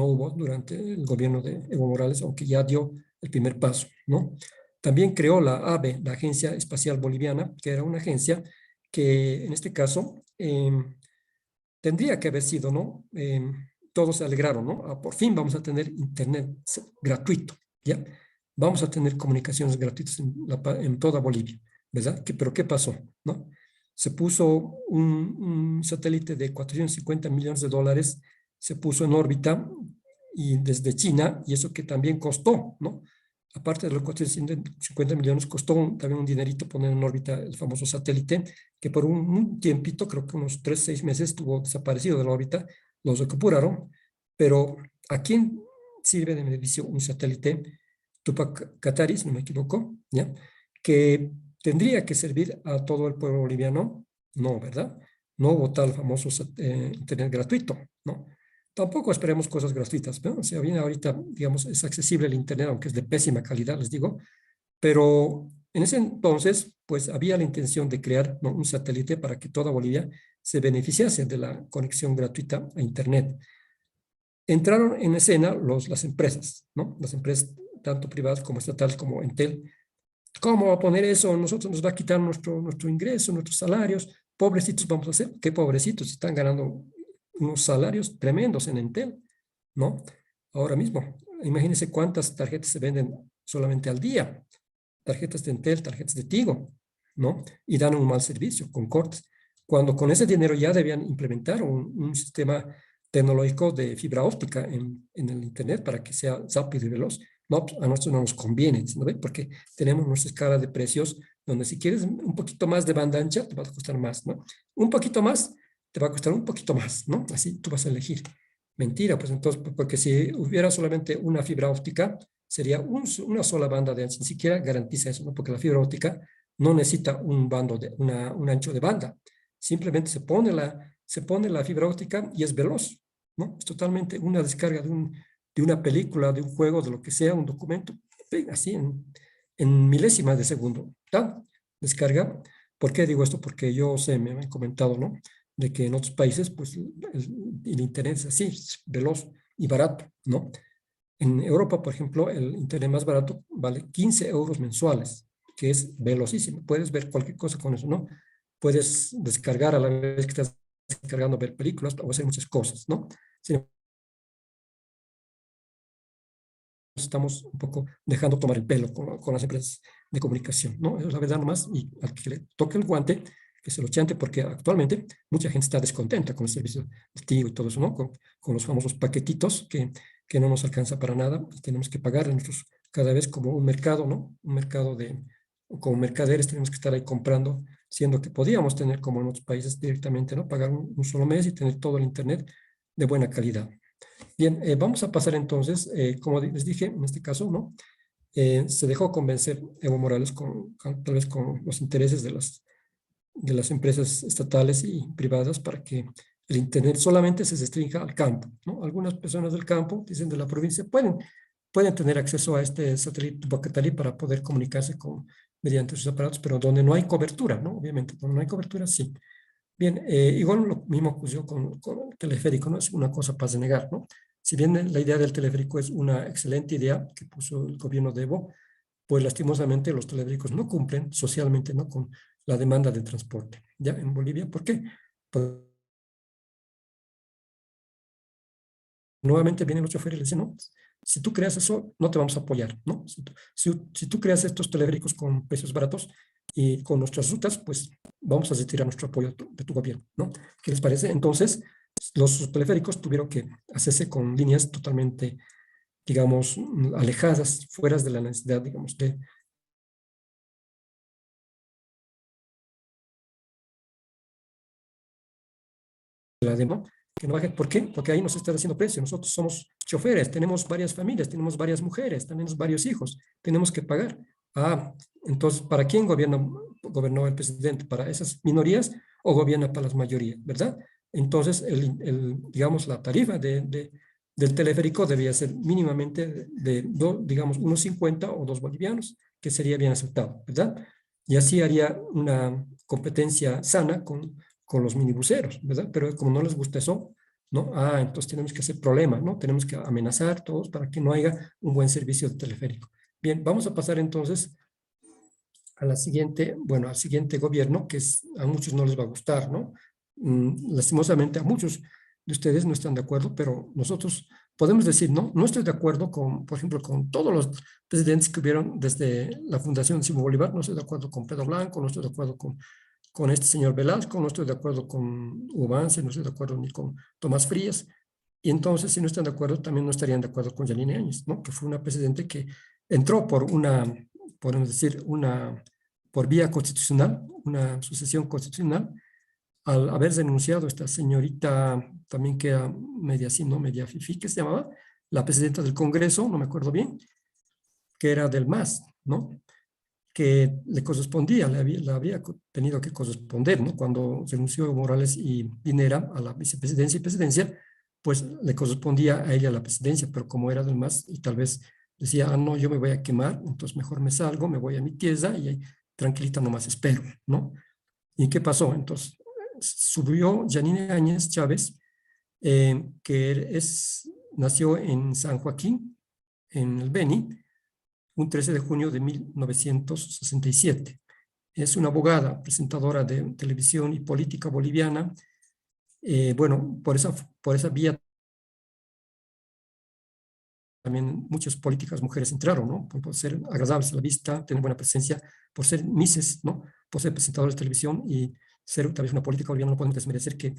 hubo durante el gobierno de Evo Morales, aunque ya dio el primer paso, ¿no? También creó la AVE, la Agencia Espacial Boliviana, que era una agencia que en este caso tendría que haber sido, ¿no? Todos se alegraron, ¿no? Por fin vamos a tener internet gratuito, ¿ya? Vamos a tener comunicaciones gratuitas en toda Bolivia, ¿verdad? ¿Pero qué pasó, no? Se puso un satélite de 450 millones de dólares, se puso en órbita y desde China, y eso que también costó, ¿no? Aparte de los 450 millones, costó también un dinerito poner en órbita el famoso satélite, que por un tiempito, creo que unos 3, 6 meses, estuvo desaparecido de la órbita, los recuperaron, pero ¿a quién sirve de beneficio un satélite? Tupac Katari, si no me equivoco, ¿ya?, que tendría que servir a todo el pueblo boliviano. No, ¿verdad? No hubo tal famoso internet gratuito, ¿no? Tampoco esperemos cosas gratuitas, ¿no? O sea, bien ahorita, digamos, es accesible el internet, aunque es de pésima calidad, les digo, pero en ese entonces, pues había la intención de crear, ¿no?, un satélite para que toda Bolivia se beneficiase de la conexión gratuita a internet. Entraron en escena las empresas, ¿no? Las empresas tanto privadas como estatales como Entel. ¿Cómo va a poner eso? Nosotros nos va a quitar nuestro ingreso, nuestros salarios. Pobrecitos vamos a hacer. ¿Qué pobrecitos? Están ganando unos salarios tremendos en Entel, ¿no? Ahora mismo, imagínense cuántas tarjetas se venden solamente al día. Tarjetas de Entel, tarjetas de Tigo, ¿no? Y dan un mal servicio con cortes. Cuando con ese dinero ya debían implementar un sistema tecnológico de fibra óptica en el Internet para que sea rápido y veloz. No, a nosotros no nos conviene, ¿no? Porque tenemos nuestra escala de precios donde si quieres un poquito más de banda ancha, te va a costar más, ¿no? Un poquito más, te va a costar un poquito más, ¿no? Así tú vas a elegir. Mentira, pues entonces, porque si hubiera solamente una fibra óptica, sería una sola banda de ancho, ni siquiera garantiza eso, ¿no? Porque la fibra óptica no necesita un ancho de banda, simplemente se pone la fibra óptica y es veloz, ¿no? Es totalmente una descarga de una película, de un juego, de lo que sea, un documento, así en milésimas de segundo, ¿tá? Descarga. ¿Por qué digo esto? Porque yo sé, me han comentado, ¿no?, de que en otros países, pues, el internet es así, es veloz y barato, ¿no? En Europa, por ejemplo, el internet más barato vale 15 euros mensuales, que es velocísimo. Puedes ver cualquier cosa con eso, ¿no? Puedes descargar a la vez que estás descargando, ver películas o hacer muchas cosas, ¿no? Sin embargo, estamos un poco dejando tomar el pelo con las empresas de comunicación, ¿no? Eso es la verdad nomás, y al que le toque el guante, que se lo chante, porque actualmente mucha gente está descontenta con el servicio de Tigo y todo eso, ¿no? Con los famosos paquetitos que no nos alcanza para nada y tenemos que pagar a nosotros cada vez como un mercado, ¿no? Un mercado como mercaderes tenemos que estar ahí comprando, siendo que podíamos tener como en otros países directamente, ¿no? Pagar un solo mes y tener todo el internet de buena calidad. Bien, vamos a pasar entonces, como les dije, en este caso, ¿no? Se dejó convencer Evo Morales tal vez con los intereses de las empresas estatales y privadas para que el Internet solamente se restrinja al campo, ¿no? Algunas personas del campo, dicen de la provincia, pueden tener acceso a este satélite Tupac-Katari para poder comunicarse mediante sus aparatos, pero donde no hay cobertura, ¿no? Obviamente, donde no hay cobertura, sí. Bien, igual lo mismo ocurrió con el teleférico, no es una cosa para negar, ¿no? Si bien la idea del teleférico es una excelente idea que puso el gobierno de Evo, pues lastimosamente los teleféricos no cumplen socialmente, ¿no? Con la demanda de transporte. ¿Ya? En Bolivia, ¿por qué? Pues nuevamente vienen los choferes y le dicen, no, si tú creas eso, no te vamos a apoyar, ¿no? Si tú creas estos teleféricos con precios baratos y con nuestras rutas, pues vamos a retirar nuestro apoyo de tu gobierno, ¿no? ¿Qué les parece? Entonces, los teleféricos tuvieron que hacerse con líneas totalmente, digamos, alejadas, fuera de la necesidad, digamos, de la demo, que no baje. ¿Por qué? Porque ahí nos está haciendo precio. Nosotros somos choferes, tenemos varias familias, tenemos varias mujeres, tenemos varios hijos, tenemos que pagar. Ah, entonces, ¿para quién gobernó el presidente? ¿Para esas minorías o gobierna para las mayorías, verdad? Entonces, digamos, la tarifa del teleférico debía ser mínimamente digamos, unos 50 o 2 bolivianos, que sería bien aceptado, ¿verdad? Y así haría una competencia sana con los minibuseros, ¿verdad? Pero como no les gusta eso, ¿no? Ah, entonces tenemos que hacer problema, ¿no? Tenemos que amenazar todos para que no haya un buen servicio de teleférico. Bien, vamos a pasar entonces a la siguiente, bueno, al siguiente gobierno, que a muchos no les va a gustar, ¿no? Lastimosamente a muchos de ustedes no están de acuerdo, pero nosotros podemos decir, no, no estoy de acuerdo con, por ejemplo, con todos los presidentes que hubieron desde la fundación Simón Bolívar, no estoy de acuerdo con Pedro Blanco, no estoy de acuerdo con este señor Velasco, no estoy de acuerdo con Ubance, no estoy de acuerdo ni con Tomás Frías, y entonces si no están de acuerdo, también no estarían de acuerdo con Yanine Áñez, ¿no? Que fue una presidente que entró podemos decir, por vía constitucional, una sucesión constitucional, al haber denunciado esta señorita también que era media así, ¿no? Media fifí, que se llamaba, la presidenta del Congreso, no me acuerdo bien, que era del MAS, ¿no? Que le correspondía, le habría tenido que corresponder, ¿no? Cuando renunció Morales y Pinera a la vicepresidencia y presidencia, pues le correspondía a ella la presidencia, pero como era del MAS y tal vez decía, ah, no, yo me voy a quemar, entonces mejor me salgo, me voy a mi tierra y ahí tranquilita nomás espero, ¿no? ¿Y qué pasó? Entonces subió Yanine Áñez Chávez, nació en San Joaquín, en el Beni, un 13 de junio de 1967. Es una abogada, presentadora de televisión y política boliviana. Bueno, por esa vía también muchas políticas mujeres entraron, ¿no? Por ser agradables a la vista, tener buena presencia, por ser mises, ¿no? Por ser presentadoras de televisión y ser tal vez una política boliviana, no podemos desmerecer que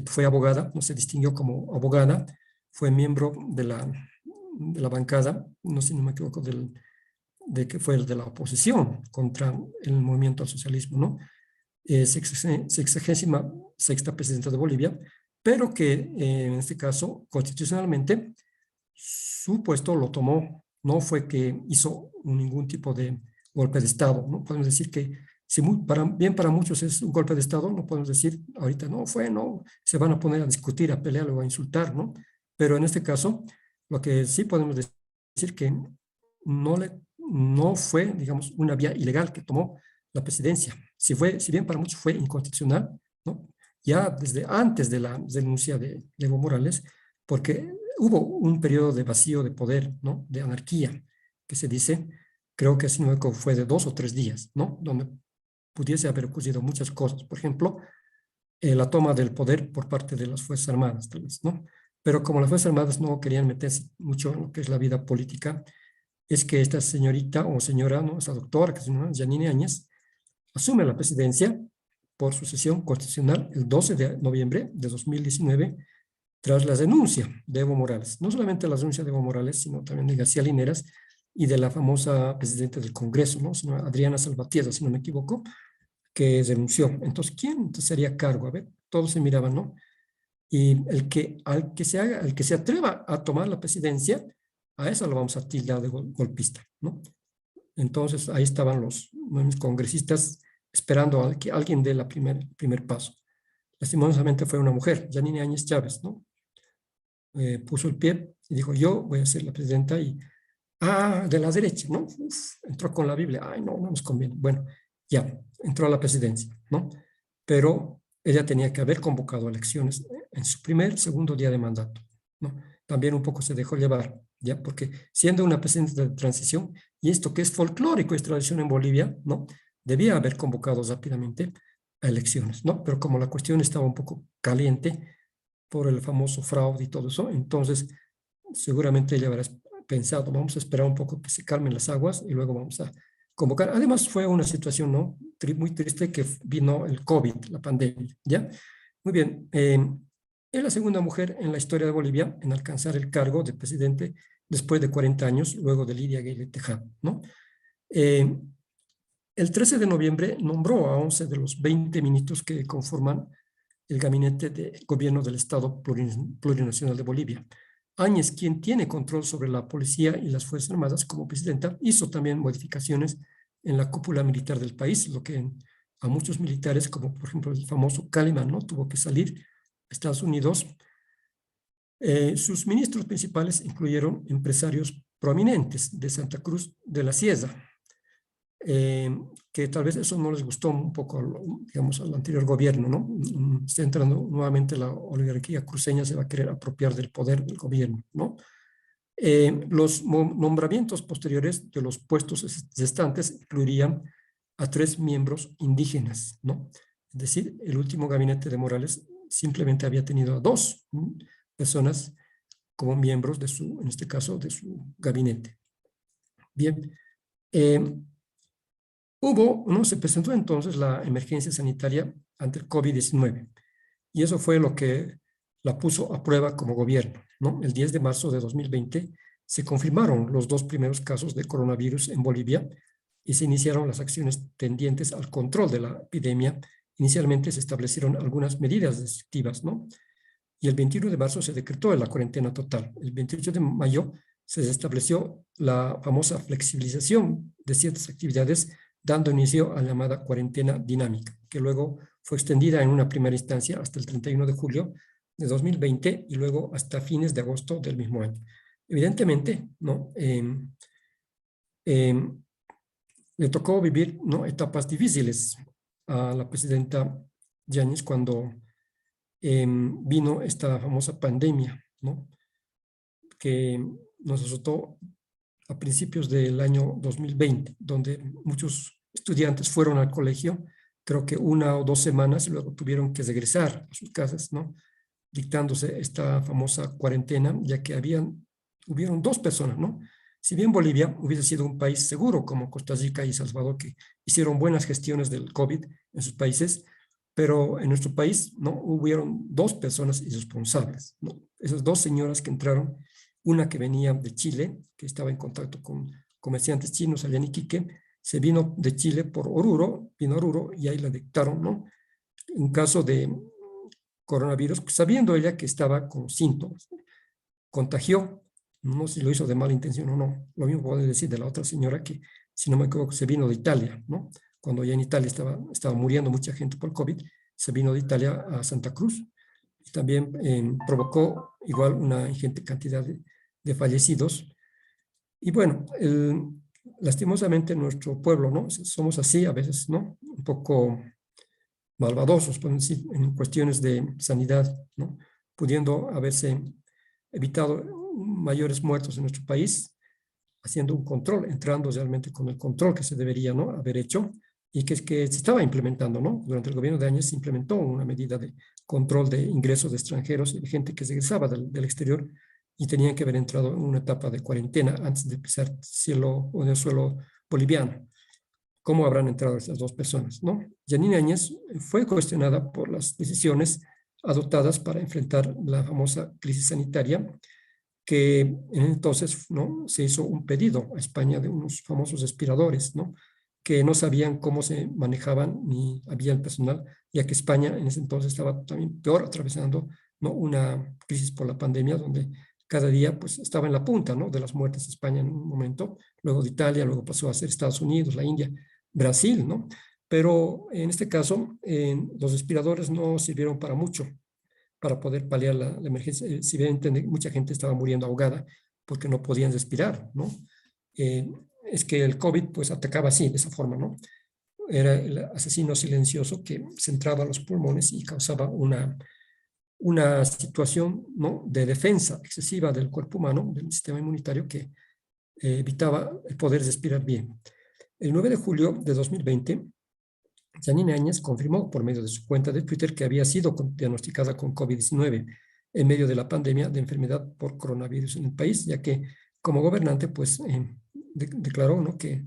fue abogada, no se distinguió como abogada, fue miembro de la bancada, no sé si no me equivoco, de que fue el de la oposición contra el movimiento al socialismo, ¿no? Sexagésima sexta presidenta de Bolivia, pero que en este caso, constitucionalmente, su puesto lo tomó, no fue que hizo ningún tipo de golpe de Estado, ¿no? Podemos decir que si bien para muchos es un golpe de Estado, no podemos decir ahorita no, se van a poner a discutir, a pelear o a insultar, ¿no? Pero en este caso, lo que sí podemos decir que no fue, digamos, una vía ilegal que tomó la presidencia. Si bien para muchos fue inconstitucional, ¿no? Ya desde antes de la denuncia de Evo Morales, porque hubo un periodo de vacío de poder, ¿no? De anarquía, que se dice, creo que si no me equivoco, fue de 2 o 3 días, ¿no? Donde pudiese haber ocurrido muchas cosas. Por ejemplo, la toma del poder por parte de las Fuerzas Armadas, tal vez, ¿no? Pero como las Fuerzas Armadas no querían meterse mucho en lo que es la vida política, es que esta señorita o señora, ¿no? Esa doctora, que se llama Yanine Áñez, asume la presidencia por sucesión constitucional el 12 de noviembre de 2019, tras la denuncia de Evo Morales. No solamente la denuncia de Evo Morales, sino también de García Lineras y de la famosa presidenta del Congreso, ¿no? Sino Adriana Salvatierra, si no me equivoco, que denunció. Entonces, ¿quién se haría cargo? A ver, todos se miraban, ¿no? Y al que se atreva a tomar la presidencia, a eso lo vamos a tildar de golpista, ¿no? Entonces, ahí estaban los congresistas esperando a que alguien dé el primer paso. Lastimosamente fue una mujer, Yanine Áñez Chávez, ¿no? Puso el pie y dijo, yo voy a ser la presidenta y, de la derecha, ¿no? Uf, entró con la Biblia, ay, no, no nos conviene. Bueno, ya, entró a la presidencia, ¿no? Pero ella tenía que haber convocado elecciones en su segundo día de mandato, ¿no? También un poco se dejó llevar, ¿ya? Porque siendo una presidenta de transición, y esto que es folclórico, es tradición en Bolivia, ¿no? Debía haber convocado rápidamente a elecciones, ¿no? Pero como la cuestión estaba un poco caliente por el famoso fraude y todo eso, entonces seguramente ella habrá pensado, vamos a esperar un poco que se calmen las aguas y luego vamos a convocar. Además fue una situación, ¿no? Muy triste, que vino el COVID, la pandemia, ¿ya? Muy bien, es la segunda mujer en la historia de Bolivia en alcanzar el cargo de presidente después de 40 años, luego de Lidia Aguirre Tejada, ¿no? El 13 de noviembre nombró a 11 de los 20 ministros que conforman el gabinete de gobierno del Estado Plurinacional de Bolivia. Áñez, quien tiene control sobre la policía y las Fuerzas Armadas como presidenta, hizo también modificaciones en la cúpula militar del país, lo que a muchos militares, como por ejemplo el famoso Kaliman, ¿no? Tuvo que salir a Estados Unidos. Sus ministros principales incluyeron empresarios prominentes de Santa Cruz de la Sierra, que tal vez eso no les gustó un poco, digamos, al anterior gobierno, ¿no? Está entrando nuevamente la oligarquía cruceña, se va a querer apropiar del poder del gobierno, ¿no? Los nombramientos posteriores de los puestos restantes incluirían a 3 miembros indígenas, ¿no? Es decir, el último gabinete de Morales simplemente había tenido a 2 personas como miembros de en este caso, de su gabinete. Bien, se presentó entonces la emergencia sanitaria ante el COVID-19 y eso fue lo que la puso a prueba como gobierno, ¿no? El 10 de marzo de 2020 se confirmaron los 2 primeros casos de coronavirus en Bolivia y se iniciaron las acciones tendientes al control de la epidemia. Inicialmente se establecieron algunas medidas restrictivas, ¿no? Y el 21 de marzo se decretó la cuarentena total. El 28 de mayo se estableció la famosa flexibilización de ciertas actividades, dando inicio a la llamada cuarentena dinámica, que luego fue extendida en una primera instancia hasta el 31 de julio de 2020 y luego hasta fines de agosto del mismo año. Evidentemente, ¿no? Le tocó vivir, ¿no? Etapas difíciles a la presidenta Yáñez cuando vino esta famosa pandemia, ¿no? Que nos azotó a principios del año 2020, donde muchos estudiantes fueron al colegio, creo que 1 o 2 semanas, y luego tuvieron que regresar a sus casas, ¿no? Dictándose esta famosa cuarentena, ya que hubieron 2 personas, ¿no? Si bien Bolivia hubiese sido un país seguro, como Costa Rica y Salvador, que hicieron buenas gestiones del COVID en sus países, pero en nuestro país, ¿no? Hubieron 2 personas irresponsables, ¿no? Esas 2 señoras que entraron, una que venía de Chile, que estaba en contacto con comerciantes chinos allá en Iquique, se vino de Chile por Oruro, vino a Oruro y ahí la dictaron, ¿no? Un caso de coronavirus, sabiendo ella que estaba con síntomas. Contagió, no sé si lo hizo de mala intención o no. Lo mismo puedo decir de la otra señora que, si no me equivoco, se vino de Italia, ¿no? Cuando ya en Italia estaba muriendo mucha gente por COVID, se vino de Italia a Santa Cruz y también provocó igual una ingente cantidad de fallecidos. Y bueno, lastimosamente nuestro pueblo, ¿no? Somos así a veces, ¿no? Un poco malvadosos, podemos decir, en cuestiones de sanidad, ¿no? Pudiendo haberse evitado mayores muertos en nuestro país, haciendo un control, entrando realmente con el control que se debería, ¿no?, haber hecho y que se estaba implementando, ¿no? Durante el gobierno de Áñez se implementó una medida de control de ingresos de extranjeros y de gente que regresaba del exterior y tenían que haber entrado en una etapa de cuarentena antes de pisar cielo o del suelo boliviano. ¿Cómo habrán entrado esas dos personas, no? Yanine Áñez fue cuestionada por las decisiones adoptadas para enfrentar la famosa crisis sanitaria, que entonces, ¿no?, se hizo un pedido a España de unos famosos respiradores, ¿no?, que no sabían cómo se manejaban ni había el personal, ya que España en ese entonces estaba también peor atravesando, ¿no?, una crisis por la pandemia, donde cada día pues estaba en la punta, ¿no?, de las muertes España en un momento, luego de Italia, luego pasó a ser Estados Unidos, la India, Brasil, ¿no? Pero en este caso, los respiradores no sirvieron para mucho, para poder paliar la emergencia. Si bien mucha gente estaba muriendo ahogada porque no podían respirar, ¿no? Es que el COVID pues atacaba así, de esa forma, ¿no? Era el asesino silencioso que centraba los pulmones y causaba una situación, ¿no?, de defensa excesiva del cuerpo humano, del sistema inmunitario, que evitaba el poder respirar bien. El 9 de julio de 2020, Yanine Áñez confirmó por medio de su cuenta de Twitter que había sido diagnosticada con COVID-19 en medio de la pandemia de enfermedad por coronavirus en el país, ya que como gobernante pues declaró, ¿no?, que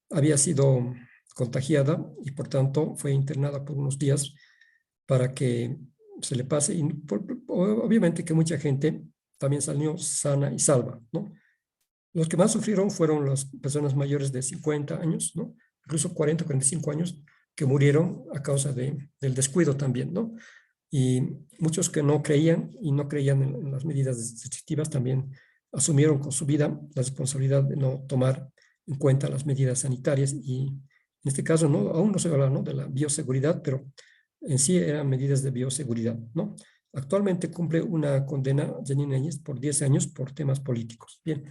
había sido contagiada y por tanto fue internada por unos días para que se le pase y obviamente que mucha gente también salió sana y salva, ¿no? Los que más sufrieron fueron las personas mayores de 50 años, ¿no?, incluso 40, 45 años, que murieron a causa del descuido también, ¿no? Y muchos que no creían y no creían en las medidas restrictivas también asumieron con su vida la responsabilidad de no tomar en cuenta las medidas sanitarias y en este caso no, aún no se habla, ¿no?, de la bioseguridad, pero en sí eran medidas de bioseguridad, ¿no? Actualmente cumple una condena Yanine Áñez por 10 años por temas políticos. Bien,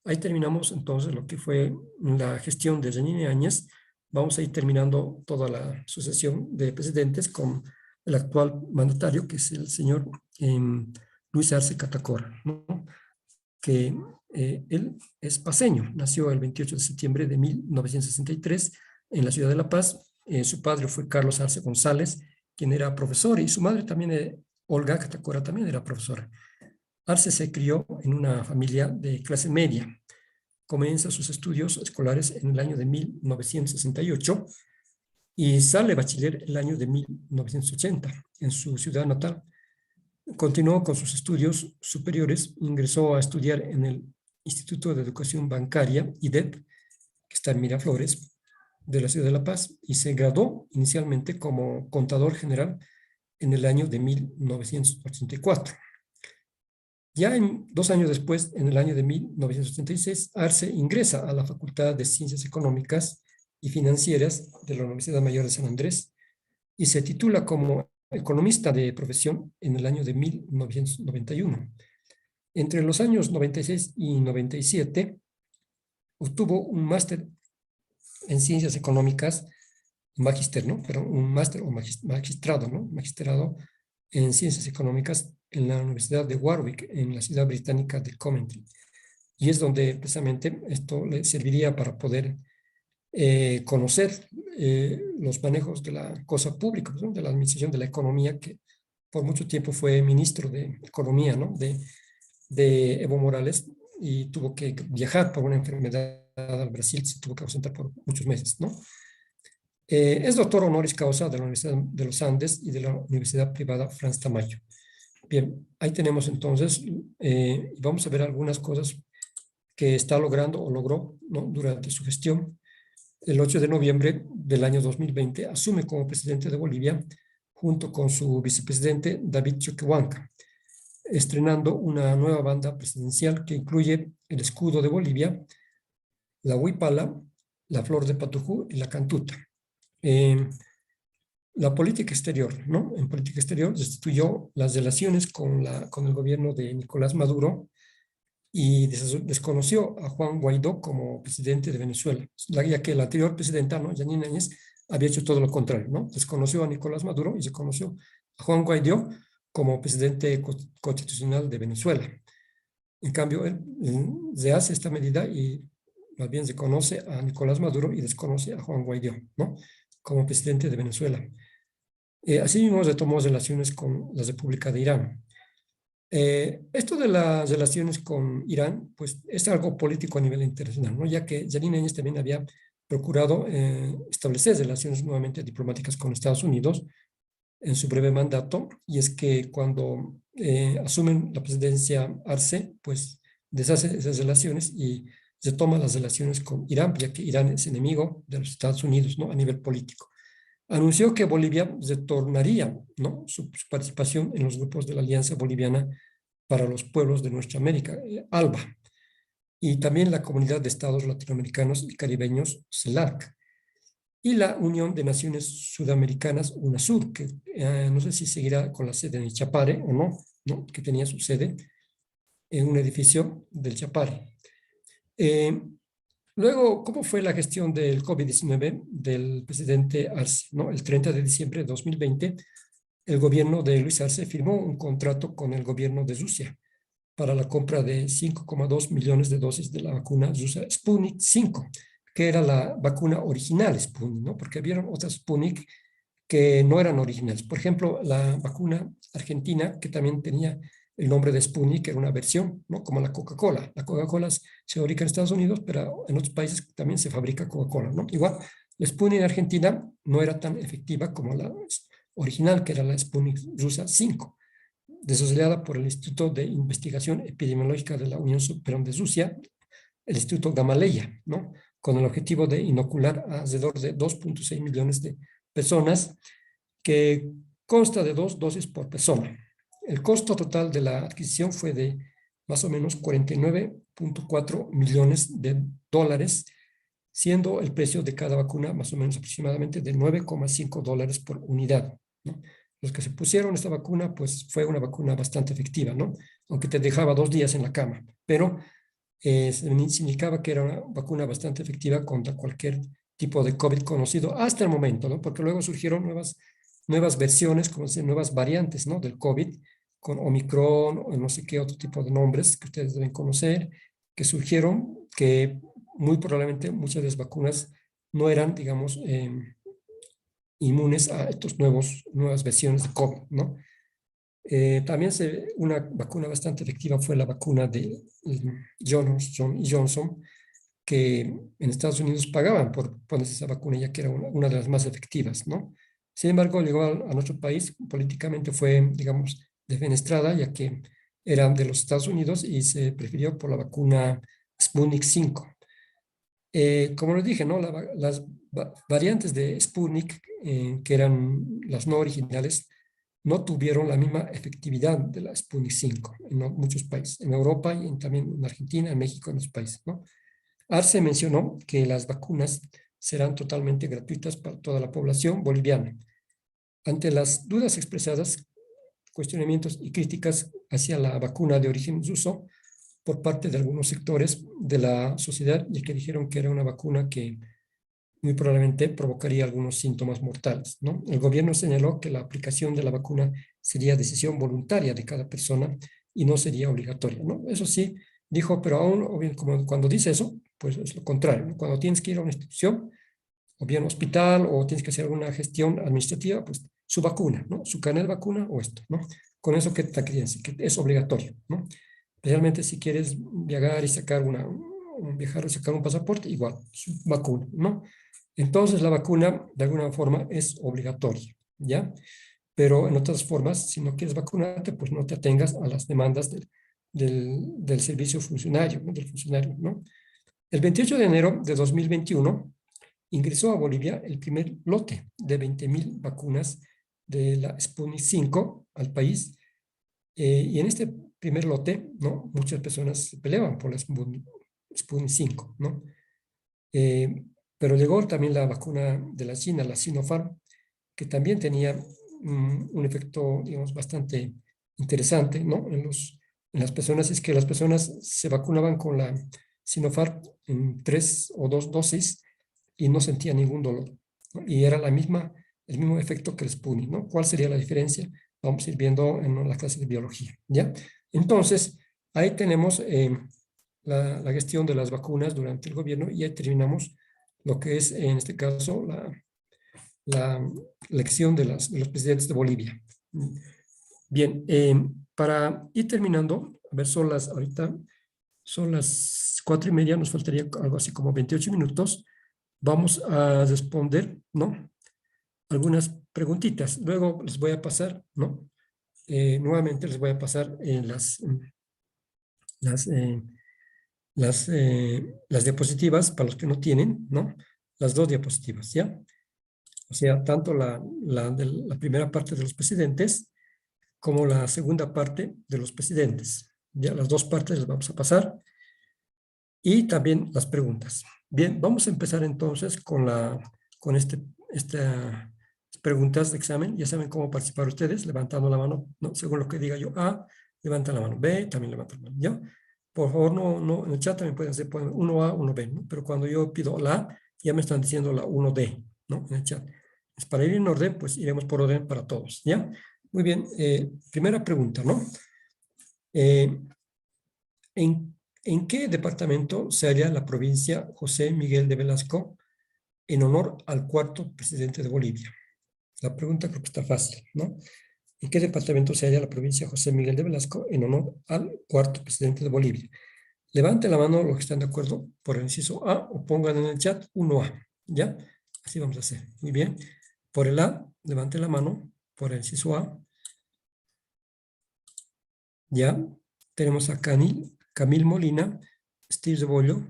ahí terminamos entonces lo que fue la gestión de Yanine Áñez. Vamos a ir terminando toda la sucesión de presidentes con el actual mandatario, que es el señor Luis Arce Catacora, ¿no?, que él es paceño, nació el 28 de septiembre de 1963 en la ciudad de La Paz. Su padre fue Carlos Arce González, quien era profesor, y su madre también, Olga Catacora, también era profesora. Arce se crió en una familia de clase media. Comienza sus estudios escolares en el año de 1968 y sale bachiller el año de 1980 en su ciudad natal. Continuó con sus estudios superiores, ingresó a estudiar en el Instituto de Educación Bancaria, IDEB, que está en Miraflores, de la ciudad de La Paz, y se graduó inicialmente como contador general en el año de 1984. Ya 2 años después, en el año de 1986, Arce ingresa a la Facultad de Ciencias Económicas y Financieras de la Universidad Mayor de San Andrés y se titula como economista de profesión en el año de 1991. Entre los años 96 y 97 obtuvo un máster en Ciencias Económicas, magíster, ¿no?, pero un máster o magistrado, ¿no?, magisterado en Ciencias Económicas en la Universidad de Warwick, en la ciudad británica de Coventry. Y es donde precisamente esto le serviría para poder conocer los manejos de la cosa pública, ¿no?, de la administración de la economía, que por mucho tiempo fue ministro de Economía, ¿no?, de Evo Morales, y tuvo que viajar por una enfermedad al Brasil, se tuvo que ausentar por muchos meses, ¿no? Es doctor honoris causa de la Universidad de los Andes y de la Universidad Privada Franz Tamayo. Bien, ahí tenemos entonces, vamos a ver algunas cosas que está logrando o logró, ¿no?, durante su gestión. El 8 de noviembre del año 2020 asume como presidente de Bolivia junto con su vicepresidente David Choquehuanca, estrenando una nueva banda presidencial que incluye el escudo de Bolivia, la huipala, la flor de patujú y la cantuta. La política exterior, ¿no? En política exterior destituyó las relaciones con el gobierno de Nicolás Maduro y desconoció a Juan Guaidó como presidente de Venezuela, ya que el anterior presidente, ¿no?, Yanine Áñez, había hecho todo lo contrario, ¿no? Desconoció a Nicolás Maduro y se conoció a Juan Guaidó como presidente constitucional de Venezuela. En cambio, él, se hace esta medida y más bien se conoce a Nicolás Maduro y desconoce a Juan Guaidó, ¿no? Como presidente de Venezuela. Asimismo, retomó relaciones con la República de Irán. Esto de las relaciones con Irán, pues es algo político a nivel internacional, ¿no? Ya que Janine Áñez también había procurado establecer relaciones nuevamente diplomáticas con Estados Unidos en su breve mandato, y es que cuando asumen la presidencia Arce, pues deshace esas relaciones y retoma las relaciones con Irán, ya que Irán es enemigo de los Estados Unidos, ¿no? A nivel político. Anunció que Bolivia retornaría, ¿no? Su participación en los grupos de la Alianza Boliviana para los Pueblos de Nuestra América, ALBA, y también la Comunidad de Estados Latinoamericanos y Caribeños, CELAC, y la Unión de Naciones Sudamericanas, UNASUR, que no sé si seguirá con la sede en el Chapare o no, ¿no? Que tenía su sede en un edificio del Chapare. Luego, ¿cómo fue la gestión del COVID-19 del presidente Arce, ¿no? El 30 de diciembre de 2020, el gobierno de Luis Arce firmó un contrato con el gobierno de Rusia para la compra de 5,2 millones de dosis de la vacuna rusa Sputnik 5, que era la vacuna original Sputnik, ¿no? Porque había otras Sputnik que no eran originales. Por ejemplo, la vacuna argentina, que también tenía el nombre de Sputnik, que era una versión, ¿no? Como la Coca-Cola. La Coca-Cola se fabrica en Estados Unidos, pero en otros países también se fabrica Coca-Cola, ¿no? Igual, la Sputnik en Argentina no era tan efectiva como la original, que era la Sputnik rusa 5, desarrollada por el Instituto de Investigación Epidemiológica de la Unión de Rusia, el Instituto Gamaleya, ¿no? Con el objetivo de inocular a alrededor de 2,6 millones de personas, que consta de 2 dosis por persona. El costo total de la adquisición fue de más o menos 49,4 millones de dólares, siendo el precio de cada vacuna más o menos aproximadamente de 9,5 dólares por unidad, ¿no? Los que se pusieron esta vacuna, pues fue una vacuna bastante efectiva, ¿no? Aunque te dejaba 2 días en la cama, pero significaba que era una vacuna bastante efectiva contra cualquier tipo de COVID conocido hasta el momento, ¿no? Porque luego surgieron nuevas versiones, como se nuevas variantes, ¿no? Del COVID, con Omicron o no sé qué otro tipo de nombres que ustedes deben conocer, que surgieron, que muy probablemente muchas de las vacunas no eran, digamos, inmunes a estas nuevas versiones de COVID, ¿no? También una vacuna bastante efectiva fue la vacuna de Johnson y Johnson, que en Estados Unidos pagaban por ponerse esa vacuna, ya que era una de las más efectivas, ¿no? Sin embargo, llegó a nuestro país, políticamente fue, digamos, defenestrada, ya que era de los Estados Unidos y se prefirió por la vacuna Sputnik 5. Como les dije, ¿no? Las variantes de Sputnik, que eran las no originales, no tuvieron la misma efectividad de la Sputnik 5 en muchos países, en Europa y también en Argentina, en México, en los países, ¿no? Arce mencionó que las vacunas serán totalmente gratuitas para toda la población boliviana. Ante las dudas expresadas, cuestionamientos y críticas hacia la vacuna de origen ruso por parte de algunos sectores de la sociedad, y que dijeron que era una vacuna que muy probablemente provocaría algunos síntomas mortales, ¿no? El gobierno señaló que la aplicación de la vacuna sería decisión voluntaria de cada persona y no sería obligatoria, ¿no? Eso sí, dijo, pero aún, o bien, como cuando dice eso, pues es lo contrario, ¿no? Cuando tienes que ir a una institución, o bien hospital, o tienes que hacer alguna gestión administrativa, pues su vacuna, ¿no? Su carnet de vacuna o esto, ¿no? Con eso que te decir que es obligatorio, ¿no? Especialmente si quieres viajar y viajar y sacar un pasaporte, igual, su vacuna, ¿no? Entonces la vacuna de alguna forma es obligatoria, ¿ya? Pero en otras formas, si no quieres vacunarte, pues no te atengas a las demandas del servicio funcionario, ¿no? Del funcionario, ¿no? El 28 de enero de 2021 ingresó a Bolivia el primer lote de 20,000 vacunas de la Sputnik 5 al país, y en este primer lote, ¿no? Muchas personas se peleaban por la Sputnik 5, ¿no? Pero llegó también la vacuna de la China, la Sinopharm, que también tenía un efecto, digamos, bastante interesante, ¿no? En las personas, es que las personas se vacunaban con la Sinopharm en 3 o 2 dosis y no sentían ningún dolor, ¿no? Y era el mismo efecto que el Sputnik, ¿no? ¿Cuál sería la diferencia? Vamos a ir viendo en la clase de biología, ¿ya? Entonces, ahí tenemos la gestión de las vacunas durante el gobierno y ahí terminamos lo que es, en este caso, la elección de los presidentes de Bolivia. Bien, para ir terminando, a ver, ahorita son las 4:30, nos faltaría algo así como 28 minutos. Vamos a responder, ¿no? Algunas preguntitas. Luego les voy a pasar, ¿no? Nuevamente les voy a pasar las diapositivas para los que no tienen, ¿no? Las dos diapositivas, ¿ya? O sea, tanto la primera parte de los presidentes como la segunda parte de los presidentes. Ya las dos partes las vamos a pasar y también las preguntas. Bien, vamos a empezar entonces con estas preguntas de examen. Ya saben cómo participar ustedes, levantando la mano, ¿no? Según lo que diga yo, A, levantan la mano, B, también levantan la mano, ¿ya? Por favor, no, en el chat también pueden hacer 1A, 1B, ¿no? Pero cuando yo pido la A, ya me están diciendo la 1D, ¿no? En el chat. Es para ir en orden, pues iremos por orden para todos, ¿ya? Muy bien, primera pregunta, ¿no? ¿En qué departamento se halla la provincia José Miguel de Velasco en honor al cuarto presidente de Bolivia? La pregunta creo que está fácil, ¿no? ¿En qué departamento se halla la provincia José Miguel de Velasco en honor al cuarto presidente de Bolivia? Levante la mano los que están de acuerdo por el inciso A o pongan en el chat 1A, ¿ya? Así vamos a hacer. Muy bien. Por el A, levante la mano por el inciso A. Ya. Tenemos a Camil Molina, Steve Cebollo,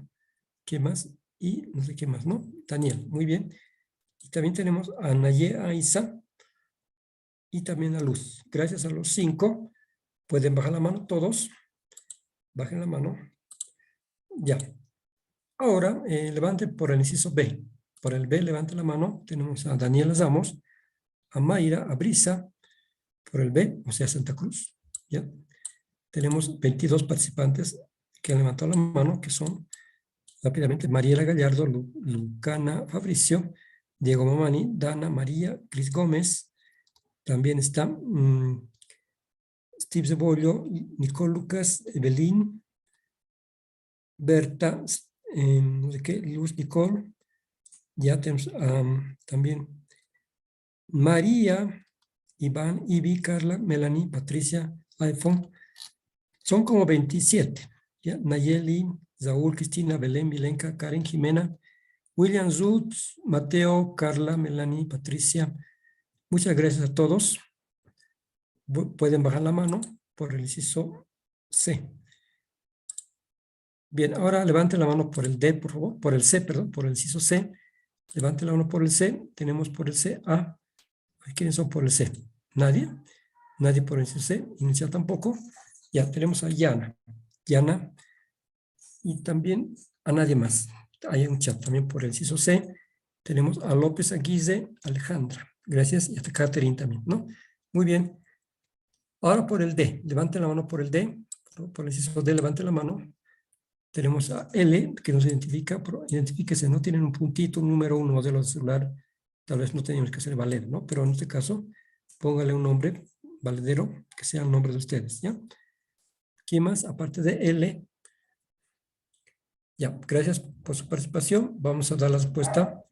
¿qué más? Y no sé qué más, ¿no? Daniel, muy bien. Y también tenemos a Naye Aiza y también a Luz. Gracias a los 5. Pueden bajar la mano todos. Bajen la mano. Ya. Ahora, levanten por el inciso B. Por el B, levanten la mano. Tenemos a Daniela Ramos, a Mayra, a Brisa, por el B, o sea, Santa Cruz. ¿Ya? Tenemos 22 participantes que han levantado la mano, que son rápidamente Mariela Gallardo, Lucana Fabricio, Diego Mamani, Dana María, Cris Gómez. También está Steve Cebollo, Nicole Lucas, Evelyn, Berta, no sé qué, Luz Nicole. Ya tenemos también María, Iván, Ivy, Carla, Melanie, Patricia, iPhone. Son como 27. ¿Ya? Nayeli, Saúl, Cristina, Belén, Milenka, Karen, Jimena, William Zut, Mateo, Carla, Melanie, Patricia. Muchas gracias a todos. Pueden bajar la mano por el inciso C. Bien, ahora levanten la mano por el D, por favor. Por el C, perdón, por el inciso C. Levanten la mano por el C. Tenemos por el C A. ¿Quiénes son por el C? ¿Nadie? Nadie por el inciso C. Inicial tampoco. Ya, tenemos a Yana. Yana. Y también a nadie más. Hay un chat también por el inciso C. Tenemos a López Aguirre, Alejandra. Gracias. Y hasta Catherine también, ¿no? Muy bien. Ahora por el D. Levanten la mano por el D. Por el inciso D, levanten la mano. Tenemos a L, que nos identifica. Identifíquese, no tienen un puntito, un número, un modelo de celular. Tal vez no teníamos que hacer valer, ¿no? Pero en este caso, póngale un nombre valedero, que sea el nombre de ustedes, ¿ya? ¿Quién más? Aparte de L. Ya, gracias por su participación. Vamos a dar la respuesta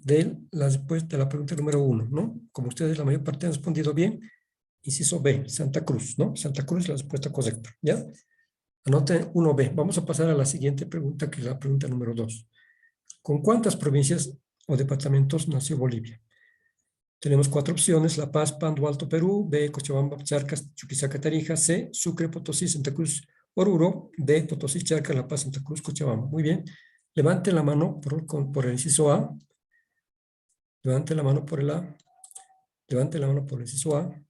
de la pregunta número 1, ¿no? Como ustedes la mayor parte han respondido bien, inciso B, Santa Cruz, ¿no? Santa Cruz es la respuesta correcta, ¿ya? Anoten 1B. Vamos a pasar a la siguiente pregunta, que es la pregunta número 2. ¿Con cuántas provincias o departamentos nació Bolivia? Tenemos 4 opciones: La Paz, Pando, Alto Perú; B, Cochabamba, Charcas, Chuquisaca, Tarija; C, Sucre, Potosí, Santa Cruz, Oruro; D, Potosí, Charcas, La Paz, Santa Cruz, Cochabamba. Muy bien. Levante la mano por el inciso A. Levante la mano por el A. Levante la mano por el inciso A.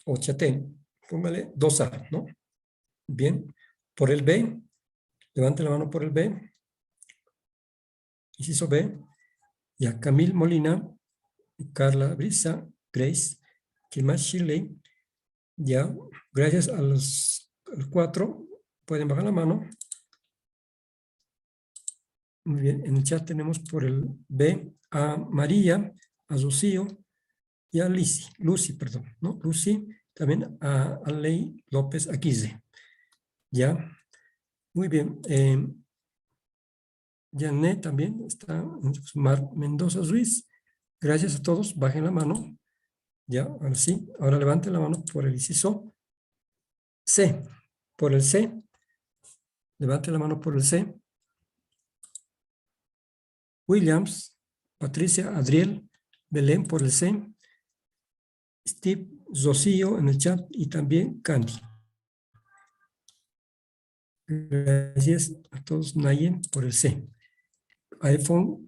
O chaten. Póngale 2A, ¿no? Bien. Por el B. Levante la mano por el B. Inciso B. Ya, Camil Molina, Carla Brisa, Grace, Kilmas Shirley. Ya, gracias a los 4. Pueden bajar la mano. Muy bien, en el chat tenemos por el B a María, a Rocío y a Lucy, perdón, ¿no? Lucy, también a Aley López Aquise. ¿Ya? Muy bien. Janet también está. Mar Mendoza Ruiz. Gracias a todos. Bajen la mano. Ya, ahora sí. Ahora levanten la mano por el inciso C. Por el C. Levanten la mano por el C. Williams, Patricia, Adriel, Belén por el C. Steve, Rocío en el chat y también Candy. Gracias a todos, Nayen, por el C. iPhone,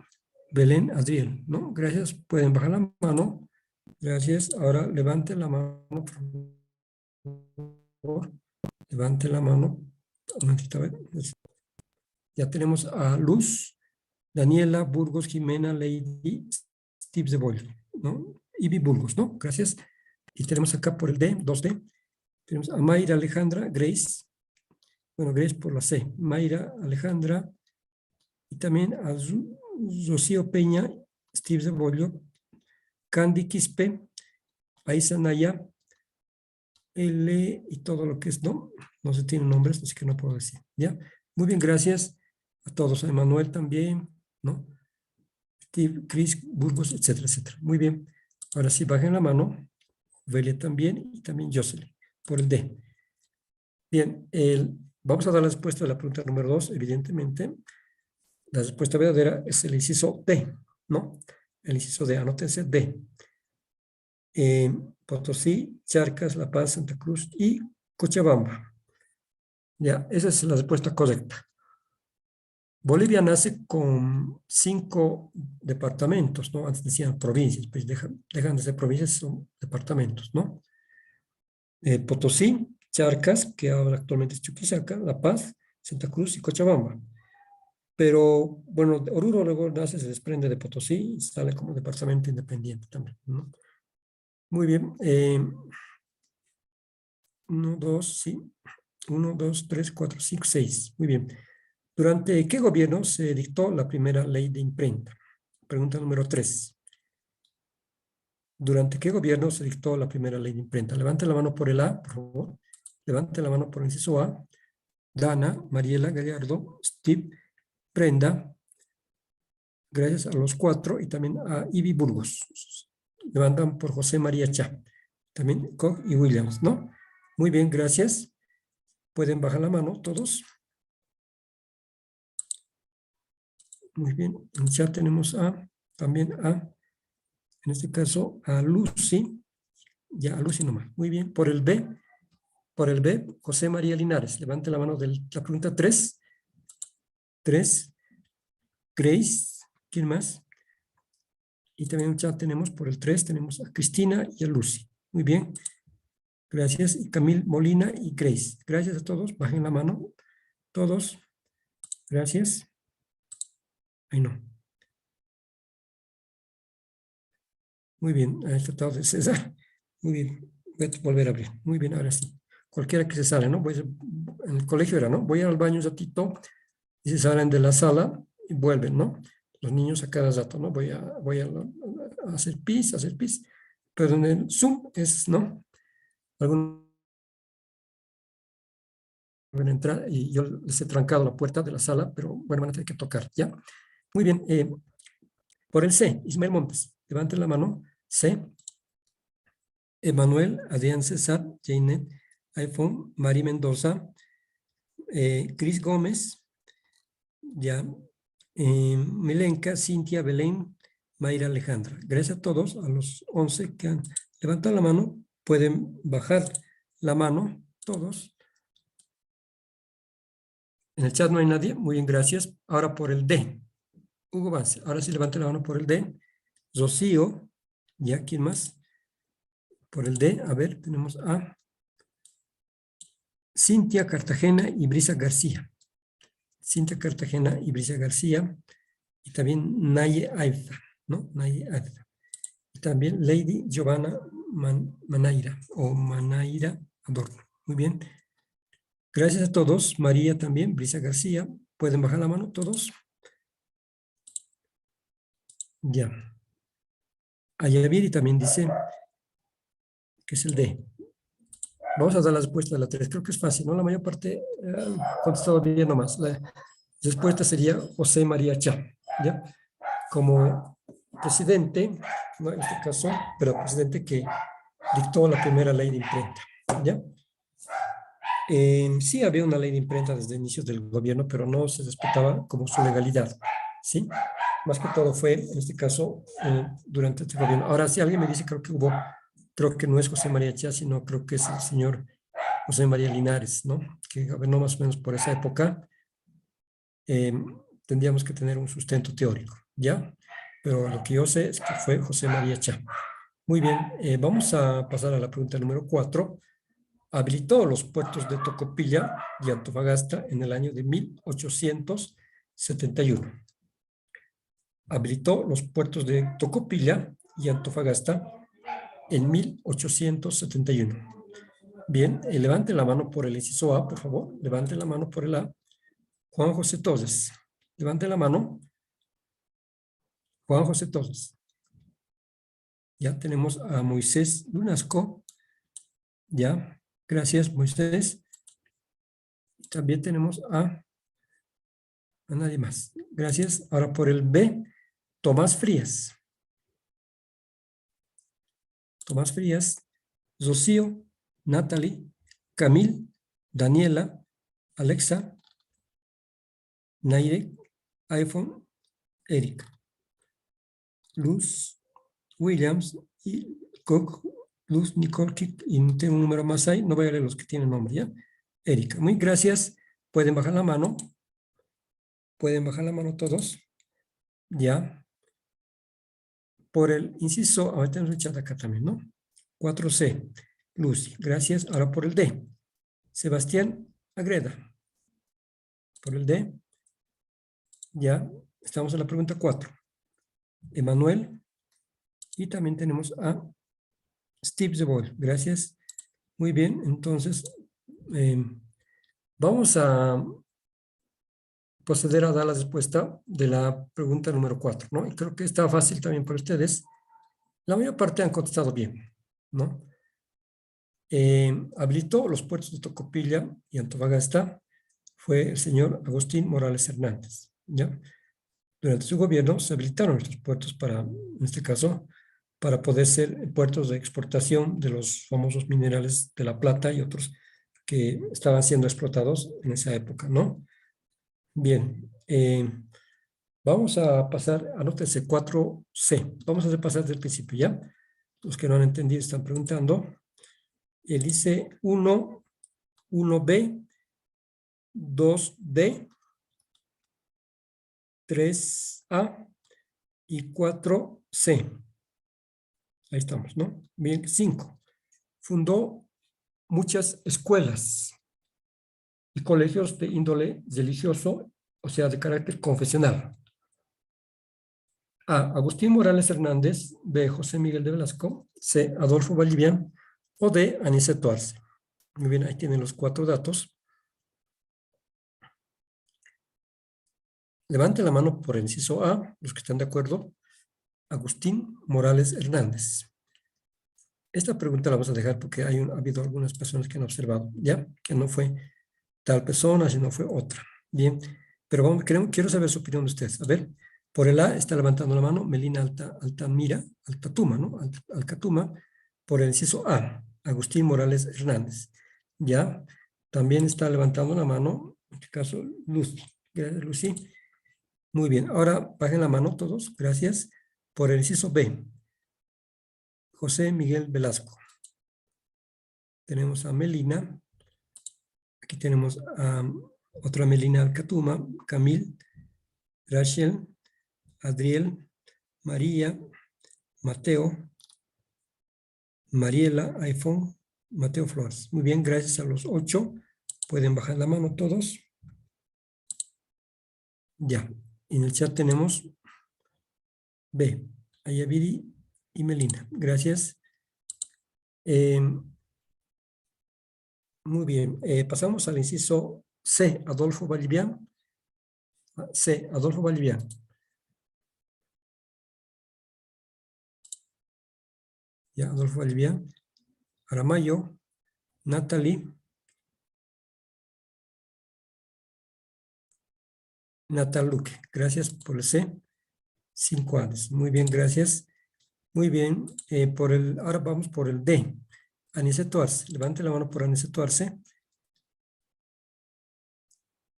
Belén, Adriel, ¿no? Gracias. Pueden bajar la mano. Gracias. Ahora levanten la mano, por favor. Levanten la mano. Un momentito, a ver. Ya tenemos a Luz, Daniela, Burgos, Jimena, Lady, Steve Zebollo, ¿no? Ivy Burgos, ¿no? Gracias. Y tenemos acá por el D, 2D. Tenemos a Mayra, Alejandra, Grace. Bueno, Grace por la C. Mayra, Alejandra. Y también a Rocío Peña, Steve Zebollo, Candy Quispe, Aisa Naya, L y todo lo que es, ¿no? No se tienen nombres, así que no puedo decir, ¿ya? Muy bien, gracias a todos. A Emanuel también, ¿no? Steve, Chris, Burgos, etcétera, etcétera. Muy bien. Ahora sí, bajen la mano. Velia también y también Jocelyn, por el D. Bien, vamos a dar la respuesta a la pregunta número 2, evidentemente. La respuesta verdadera es el inciso D, ¿no? El inciso D, anótense D. Potosí, Charcas, La Paz, Santa Cruz y Cochabamba. Ya, esa es la respuesta correcta. Bolivia nace con 5 departamentos, ¿no? Antes decían provincias, pues dejan de ser provincias, son departamentos, ¿no? Potosí, Charcas, que ahora actualmente es Chuquisaca, La Paz, Santa Cruz y Cochabamba. Pero, bueno, Oruro luego nace, se desprende de Potosí y sale como departamento independiente también, ¿no? Muy bien. 1, 2, sí. 1, 2, 3, 4, 5, 6. Muy bien. ¿Durante qué gobierno se dictó la primera ley de imprenta? Pregunta número 3. ¿Durante qué gobierno se dictó la primera ley de imprenta? Levanten la mano por el A, por favor. Levanten la mano por el inciso A. Dana, Mariela, Gallardo, Steve, Prenda. Gracias a los 4 y también a Ivy Burgos. Levantan por José María Chá. También Koch y Williams, ¿no? Muy bien, gracias. Pueden bajar la mano todos. Muy bien. En el chat tenemos también en este caso, a Lucy. Ya, a Lucy nomás. Muy bien. Por el B, José María Linares. Levante la mano de la pregunta 3. 3. Grace. ¿Quién más? Y también en el chat tenemos por el 3, tenemos a Cristina y a Lucy. Muy bien. Gracias. Y Camil Molina y Grace. Gracias a todos. Bajen la mano. Todos. Gracias. Ahí no. Muy bien. Ha tratado de cesar. Muy bien. Voy a volver a abrir. Muy bien, ahora sí. Cualquiera que se sale, ¿no? En el colegio era, ¿no? Voy al baño un ratito y se salen de la sala y vuelven, ¿no? Los niños a cada rato, ¿no? Voy a hacer pis, pero en el Zoom es, ¿no? Algunos van a entrar y yo les he trancado la puerta de la sala, pero bueno, van a tener que tocar, ¿ya? Muy bien. Por el C, Ismael Montes. Levanten la mano. C. Emanuel, Adrián César, Janet, iPhone, Mari Mendoza, Cris Gómez, ya, Milenka, Cintia, Belén, Mayra Alejandra. Gracias a todos, a los 11 que han levantado la mano. Pueden bajar la mano, todos. En el chat no hay nadie. Muy bien, gracias. Ahora por el D. Hugo Vance. Ahora sí levante la mano por el D. Rocío. ¿Ya? ¿Quién más? Por el D. A ver, tenemos a Cintia Cartagena y Brisa García. Cintia Cartagena y Brisa García. Y también Naye Aiza, ¿no? Naye Aiza. Y también Lady Giovanna Manaira o Manaira Adorno. Muy bien. Gracias a todos. María también, Brisa García. ¿Pueden bajar la mano todos? Ya. Ayaviri también dice que es el D. Vamos a dar la respuesta de la 3. Creo que es fácil, ¿no? La mayor parte contestado bien nomás. La respuesta sería José María Chá, ¿ya? Como presidente, ¿no? En este caso, pero presidente que dictó la primera ley de imprenta, ¿ya? Sí había una ley de imprenta desde inicios del gobierno, pero no se respetaba como su legalidad, ¿sí? Más que todo fue, en este caso, durante este gobierno. Ahora, si alguien me dice, creo que no es José María Chá, sino creo que es el señor José María Linares, ¿no? Que gobernó más o menos por esa época. Tendríamos que tener un sustento teórico, ¿ya? Pero lo que yo sé es que fue José María Chá. Muy bien, vamos a pasar a la pregunta número 4. Habilitó los puertos de Tocopilla y Antofagasta en el año de 1871. Habilitó los puertos de Tocopilla y Antofagasta en 1871. Bien, levante la mano por el inciso A, por favor. Levante la mano por el A. Juan José Torres. Levante la mano. Juan José Torres. Ya tenemos a Moisés Lunasco. Ya, gracias Moisés. También tenemos a nadie más. Gracias. Ahora por el B, Tomás Frías. Tomás Frías, Rocío, Natalie, Camil, Daniela, Alexa, Naire, iPhone, Erika, Luz, Williams y Cook, Luz, Nicole, y no tengo un número más ahí, no voy a leer los que tienen nombre, ¿ya? Erika, muy gracias. Pueden bajar la mano. Pueden bajar la mano todos. Ya. Por el inciso, ahora tenemos el chat acá también, ¿no? 4C, Lucy, gracias. Ahora por el D, Sebastián Agreda. Por el D, ya estamos en la pregunta 4. Emanuel, y también tenemos a Steve Zebol, gracias. Muy bien, entonces vamos a proceder a dar la respuesta de la pregunta número 4, ¿no? Y creo que está fácil también para ustedes. La mayor parte han contestado bien, ¿no? Habilitó los puertos de Tocopilla y Antofagasta fue el señor Agustín Morales Hernández, ¿ya? Durante su gobierno se habilitaron estos puertos para, en este caso, para poder ser puertos de exportación de los famosos minerales de la plata y otros que estaban siendo explotados en esa época, ¿no? Bien, vamos a pasar, anótense 4C, vamos a repasar desde el principio, ¿ya? Los que no han entendido están preguntando. Él dice 1B, 2D, 3A y 4C. Ahí estamos, ¿no? Bien, 5. Fundó muchas escuelas y colegios de índole religioso, o sea, de carácter confesional. A. Agustín Morales Hernández. B. José Miguel de Velasco. C. Adolfo Vallivian. O D. Aniceto Arce. Muy bien, ahí tienen los 4 datos. Levante la mano por el inciso A, los que están de acuerdo. Agustín Morales Hernández. Esta pregunta la vamos a dejar porque ha habido algunas personas que han observado, ¿ya? Que no fue tal persona, sino fue otra. Bien, pero vamos, quiero saber su opinión de ustedes. A ver, por el A está levantando la mano Melina Altatuma, ¿no? Alcatuma. Por el inciso A, Agustín Morales Hernández. ¿Ya? También está levantando la mano, en este caso, Lucy. Gracias, Lucy. Muy bien, ahora bajen la mano todos, gracias. Por el inciso B, José Miguel Velasco. Tenemos a Melina. Aquí tenemos a otra Melina Alcatuma, Camil, Rachel, Adriel, María, Mateo, Mariela, iPhone, Mateo Flores. Muy bien, gracias a los 8. Pueden bajar la mano todos. Ya, en el chat tenemos B, Ayaviri y Melina. Gracias. Muy bien, pasamos al inciso C, Adolfo Vallivian. C, Adolfo Vallivian. Ya, Adolfo Vallivian. Aramayo, Natalie. Nataluque, gracias por el C. 5 años. Muy bien, gracias. Muy bien. Ahora vamos por el D. Aniceto Arce. Levante la mano por Aniceto Arce.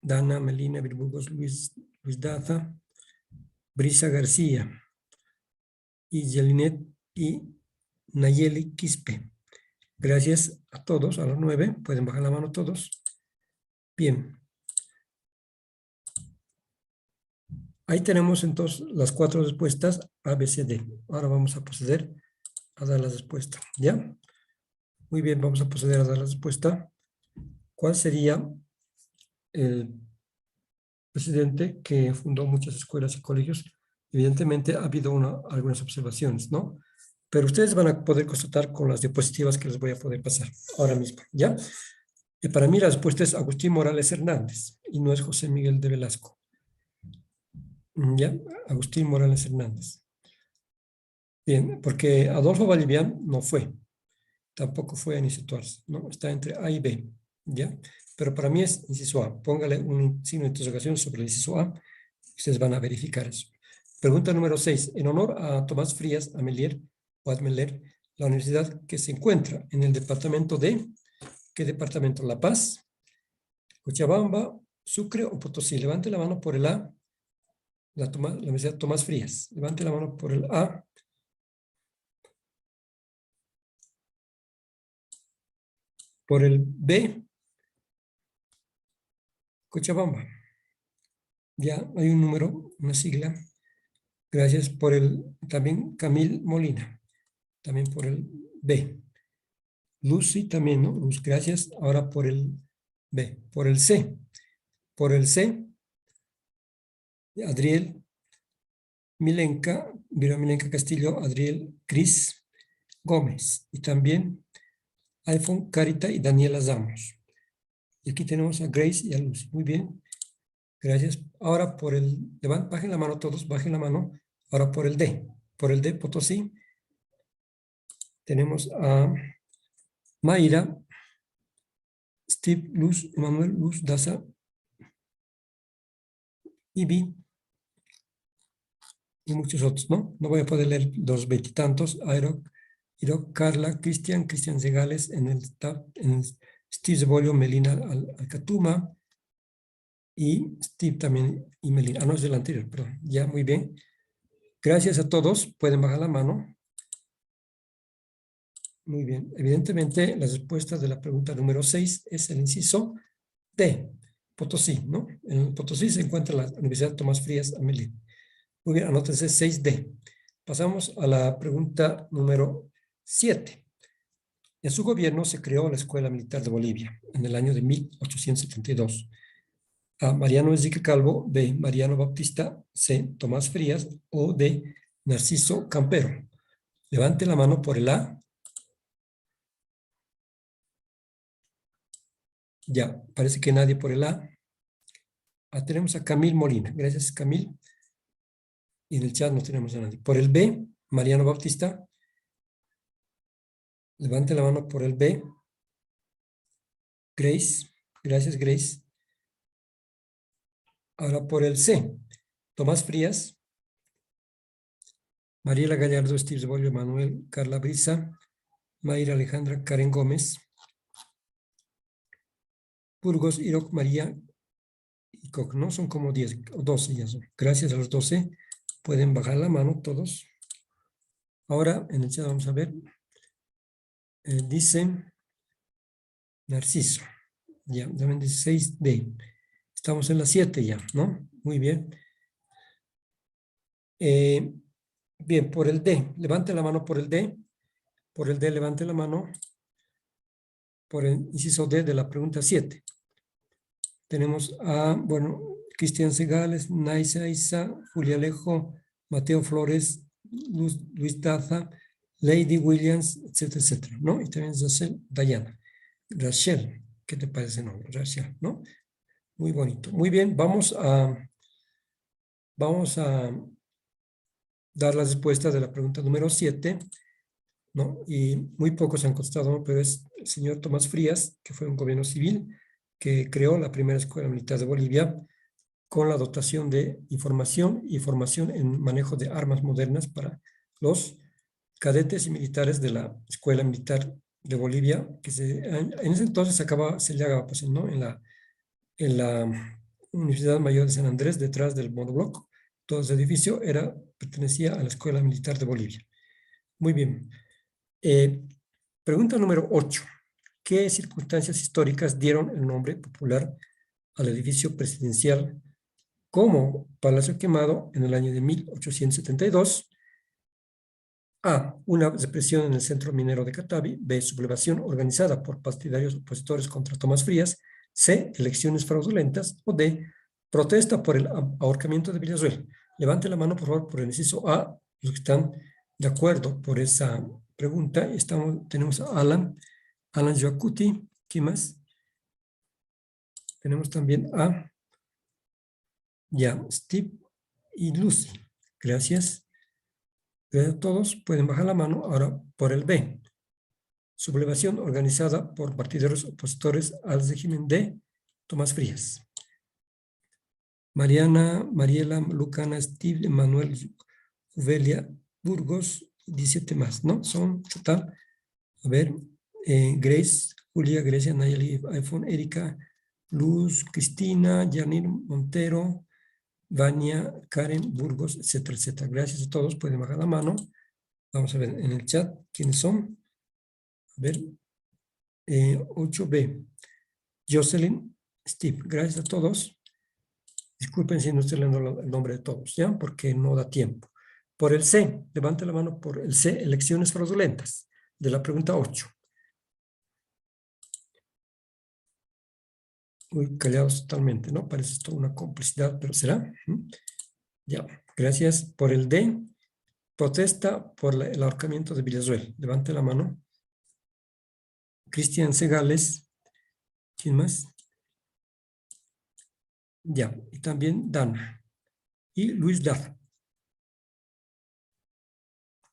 Dana, Melina, Virburgos, Luis Daza, Brisa García, y Yelinet y Nayeli Quispe. Gracias a todos, a los 9. Pueden bajar la mano todos. Bien. Ahí tenemos entonces las 4 respuestas A, B, C, D. Ahora vamos a proceder a dar la respuesta. ¿Ya? Muy bien, vamos a proceder a dar la respuesta. ¿Cuál sería el presidente que fundó muchas escuelas y colegios? Evidentemente ha habido algunas observaciones, ¿no? Pero ustedes van a poder constatar con las diapositivas que les voy a poder pasar ahora mismo, ¿ya? Y para mí la respuesta es Agustín Morales Hernández y no es José Miguel de Velasco. ¿Ya? Agustín Morales Hernández. Bien, porque Adolfo Vallivian no fue, tampoco fue Aniceto Arce, ¿no? Está entre A y B, ¿ya? Pero para mí es inciso A. Póngale un signo de interrogación sobre el inciso A. Ustedes van a verificar eso. Pregunta número 6. En honor a Tomás Frías Amelier o Admeler, la universidad que se encuentra en el departamento de, ¿qué departamento? La Paz, Cochabamba, Sucre o Potosí. Levante la mano por el A. La Universidad Tomás Frías. Levante la mano por el A. Por el B. Cochabamba. Ya hay un número, una sigla. Gracias por también Camil Molina. También por el B. Lucy también, ¿no? Luz, gracias. Ahora por el B. Por el C. Por el C. Adriel Milenka, Vira Milenka Castillo, Adriel Cris Gómez. Y también iPhone, Carita y Daniela Zamos. Y aquí tenemos a Grace y a Lucy. Muy bien. Gracias. Ahora por bajen la mano todos, bajen la mano. Ahora por el D. Por el D, Potosí. Tenemos a Mayra, Steve, Luz, Emanuel, Luz, Daza, Ibi y muchos otros, ¿no? No voy a poder leer los veintitantos. Airo, Carla, Cristian Segales, en el Steve Zebolio, Melina Alcatuma y Steve también y Melina. Ah, no, es del anterior, perdón. Ya, muy bien. Gracias a todos. Pueden bajar la mano. Muy bien. Evidentemente, las respuestas de la pregunta número 6 es el inciso D, Potosí, ¿no? En Potosí se encuentra la Universidad Tomás Frías Amelie. Muy bien, anótense 6D. Pasamos a la pregunta número 7. En su gobierno se creó la Escuela Militar de Bolivia en el año de 1872. A. Mariano Enrique Calvo. B. Mariano Bautista. C. Tomás Frías. O D. Narciso Campero. Levante la mano por el A. Ya, parece que nadie por el A. Tenemos a Camil Molina. Gracias, Camil. Y en el chat no tenemos a nadie. Por el B, Mariano Bautista. Levante la mano por el B. Grace. Gracias, Grace. Ahora por el C, Tomás Frías. Mariela Gallardo, Steve Zebolio, Manuel, Carla Brisa, Mayra Alejandra, Karen Gómez. Burgos, Iroc, María y Koch, ¿no? Son como 10 o 12 ya son. Gracias a los 12. Pueden bajar la mano todos. Ahora en el chat vamos a ver. Dice Narciso. Ya, también dice 6D. Estamos en la 7 ya, ¿no? Muy bien. Bien, por el D. Levante la mano por el D. Por el D, levante la mano. Por el inciso D de la pregunta 7. Tenemos a, bueno, Cristian Segales, Naisa Isa, Julia Alejo, Mateo Flores, Luis Daza, Lady Williams, etcétera, etcétera, ¿no? Y también Rachel Dayana. Rachel, ¿qué te parece el nombre? Rachel, ¿no? Muy bonito. Muy bien, vamos a dar las respuestas de la pregunta número 7. ¿no? Y muy pocos han contestado, ¿no? Pero es el señor Tomás Frías, que fue un gobierno civil, que creó la primera escuela militar de Bolivia con la dotación de información y formación en manejo de armas modernas para los cadetes y militares de la Escuela Militar de Bolivia, que en ese entonces se llegaba pues, ¿no? En la Universidad Mayor de San Andrés, detrás del monobloc. Todo ese edificio pertenecía a la Escuela Militar de Bolivia. Muy bien. Pregunta número 8. ¿Qué circunstancias históricas dieron el nombre popular al edificio presidencial como Palacio Quemado en el año de 1872? A. Una represión en el centro minero de Catavi. B. Sublevación organizada por partidarios opositores contra Tomás Frías. C. Elecciones fraudulentas. O D. Protesta por el ahorcamiento de Villazuel. Levante la mano, por favor, por el inciso A, los que están de acuerdo por esa pregunta. Tenemos a Alan Joacuti. ¿Quién más? Tenemos también a Steve y Lucy. Gracias. Gracias a todos. Pueden bajar la mano. Ahora por el B. Sublevación organizada por partidarios opositores al régimen de Tomás Frías. Mariela, Lucana, Steve, Manuel, Juvelia, Burgos, 17 más, ¿no? Son total. A ver, Grace, Julia, Grecia, Nayeli, iPhone, Erika, Luz, Cristina, Janir Montero, Vania, Karen, Burgos, etcétera, etcétera. Gracias a todos. Pueden bajar la mano. Vamos a ver en el chat quiénes son. A ver, 8B. Jocelyn, Steve, gracias a todos. Disculpen si no estoy leyendo el nombre de todos, ¿ya? Porque no da tiempo. Por el C, levante la mano por el C, elecciones fraudulentas, de la pregunta 8. Uy, callados totalmente, ¿no? Parece esto una complicidad, pero ¿será? Ya, gracias. Por el D, protesta por el ahorcamiento de Villazuel. Levante la mano. Cristian Segales. ¿Quién más? Ya, y también Dana. Y Luis Dar.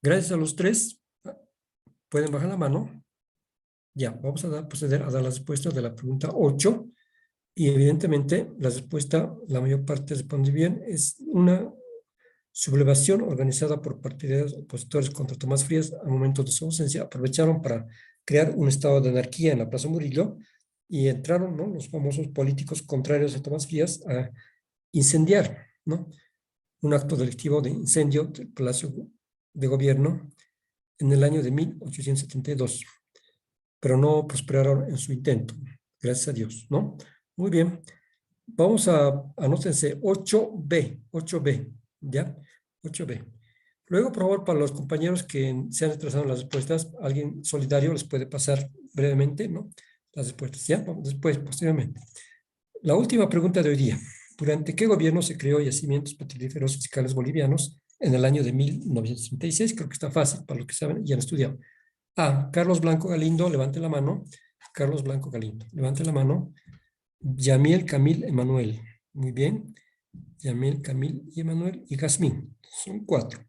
Gracias a los tres. Pueden bajar la mano. Ya, vamos a proceder a dar las respuestas de la pregunta 8. Y evidentemente la respuesta, la mayor parte responde bien, es una sublevación organizada por partidarios opositores contra Tomás Frías a momentos de su ausencia. Aprovecharon para crear un estado de anarquía en la Plaza Murillo y entraron, ¿no?, los famosos políticos contrarios a Tomás Frías a incendiar, ¿no?, un acto delictivo de incendio del Palacio de Gobierno en el año de 1872, pero no prosperaron en su intento, gracias a Dios, ¿no? Muy bien, vamos anótense 8B, ¿ya? 8B. Luego, por favor, para los compañeros que se han retrasado en las respuestas, alguien solidario les puede pasar brevemente, ¿no?, las respuestas, ¿ya? Después, posteriormente. La última pregunta de hoy día. ¿Durante qué gobierno se creó Yacimientos Petrolíferos Fiscales Bolivianos en el año de 1936? Creo que está fácil para los que saben y han estudiado. A. Carlos Blanco Galindo, levante la mano. Carlos Blanco Galindo, levante la mano. Yamiel Camil Emanuel. Muy bien. Yamiel Camil y Emanuel y Jazmín. Son 4.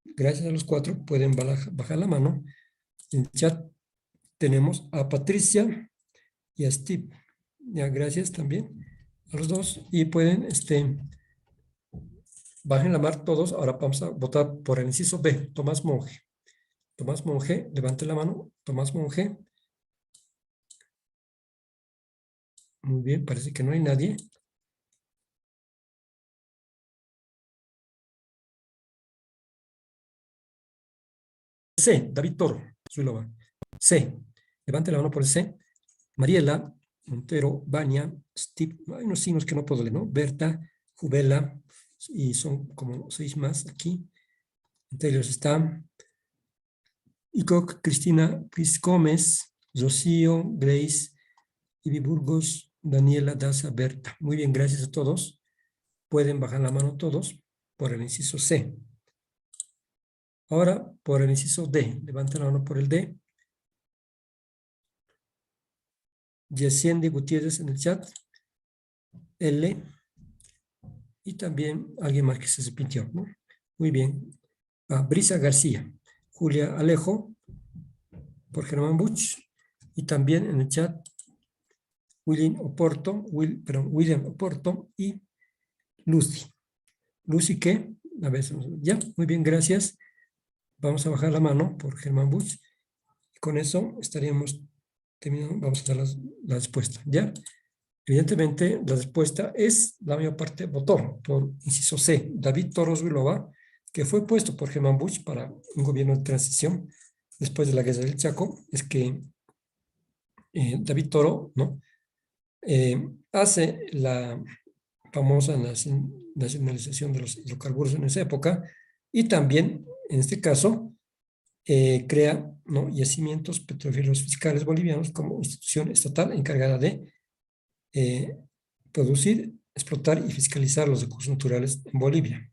Gracias a los 4 pueden bajar la mano. En el chat tenemos a Patricia y a Steve. Ya, gracias también a los dos. Y pueden, bajen la mano todos. Ahora vamos a votar por el inciso B. Tomás Monge. Tomás Monge, levante la mano. Tomás Monge. Muy bien, parece que no hay nadie. C. David Toro. Zuloba. C. Levante la mano por el C. Mariela Montero, Vania, Steve, hay unos signos que no puedo leer, ¿no? Berta, Jubela, y son como 6 más aquí. Entre ellos están Icoc, Cristina, Cris Gómez, Rocío, Grace, Ibi Burgos, Daniela, Daza, Berta. Muy bien, gracias a todos. Pueden bajar la mano todos por el inciso C. Ahora por el inciso D. Levanten la mano por el D. Yesiendi Gutiérrez en el chat. L. Y también alguien más que se repitió, ¿no? Muy bien. Brisa García. Julia Alejo. por Germán Buch. Y también en el chat, William Oporto y Lucy. Lucy, ¿qué? A ver, ya, muy bien, gracias. Vamos a bajar la mano por Germán Buch. Y con eso estaríamos terminando. Vamos a dar la respuesta, ¿ya? Evidentemente, la respuesta es, la mayor parte votó por inciso C, David Toro Ruilova, que fue puesto por Germán Buch para un gobierno de transición después de la guerra del Chaco. Es que David Toro, ¿no? Hace la famosa nacionalización de los hidrocarburos en esa época y también, en este caso, crea, ¿no?, yacimientos petrolíferos fiscales bolivianos como institución estatal encargada de producir, explotar y fiscalizar los recursos naturales en Bolivia.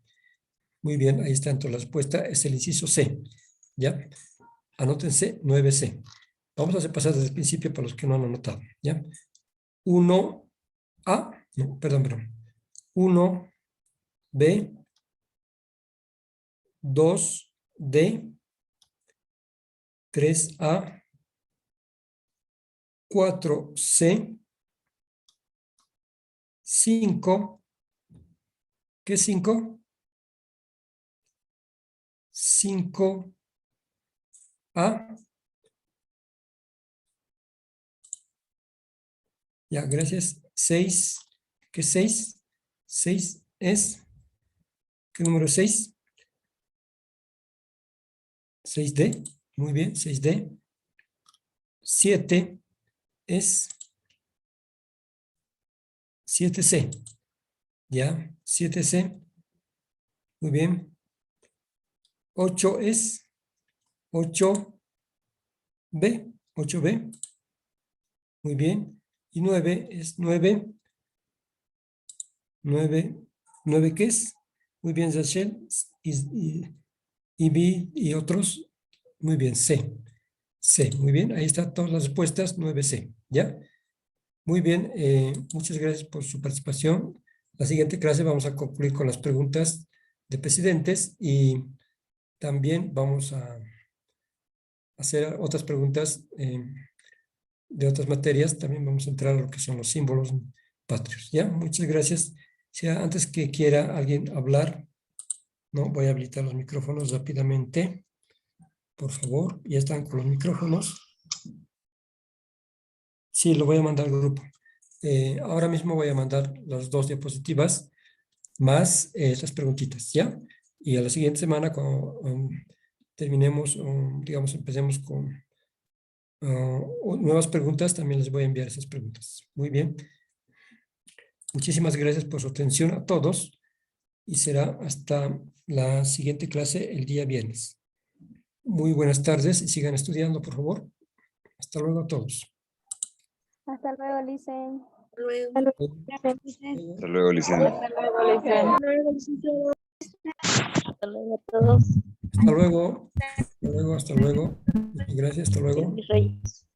Muy bien, ahí está entonces la respuesta, es el inciso C, ¿ya? Anótense 9C. Vamos a pasar desde el principio para los que no han anotado, ¿ya? 1A, no, perdón. 1B, 2D, 3A, 4C, 5, ¿qué es 5? 5A, ya, gracias. 6, ¿qué es 6? 6 es, ¿qué número es 6? 6D, muy bien, 6D. 7 es 7C, ya, 7C, muy bien. 8 es 8B, 8B, muy bien. Y 9 es 9, 9 ¿qué es? Muy bien, Zachel, y B y otros, muy bien, C, muy bien, ahí están todas las respuestas, 9C, ¿ya? Muy bien, muchas gracias por su participación. La siguiente clase vamos a concluir con las preguntas de presidentes y también vamos a hacer otras preguntas de otras materias. También vamos a entrar a lo que son los símbolos patrios, ¿ya? Muchas gracias. Si antes que quiera alguien hablar, no, voy a habilitar los micrófonos rápidamente. Por favor, ya están con los micrófonos. Sí, lo voy a mandar al grupo. Ahora mismo voy a mandar las 2 diapositivas más estas preguntitas, ¿ya? Y a la siguiente semana, cuando terminemos, digamos, empecemos con nuevas preguntas, también les voy a enviar esas preguntas. Muy bien. Muchísimas gracias por su atención a todos y será hasta la siguiente clase el día viernes. Muy buenas tardes y sigan estudiando, por favor. Hasta luego a todos. Hasta luego, Licen. Hasta luego, Licen. Hasta luego, Licen. Hasta luego a todos. Hasta luego. Hasta luego. Hasta luego. Muchas gracias. Hasta luego. Mis reyes.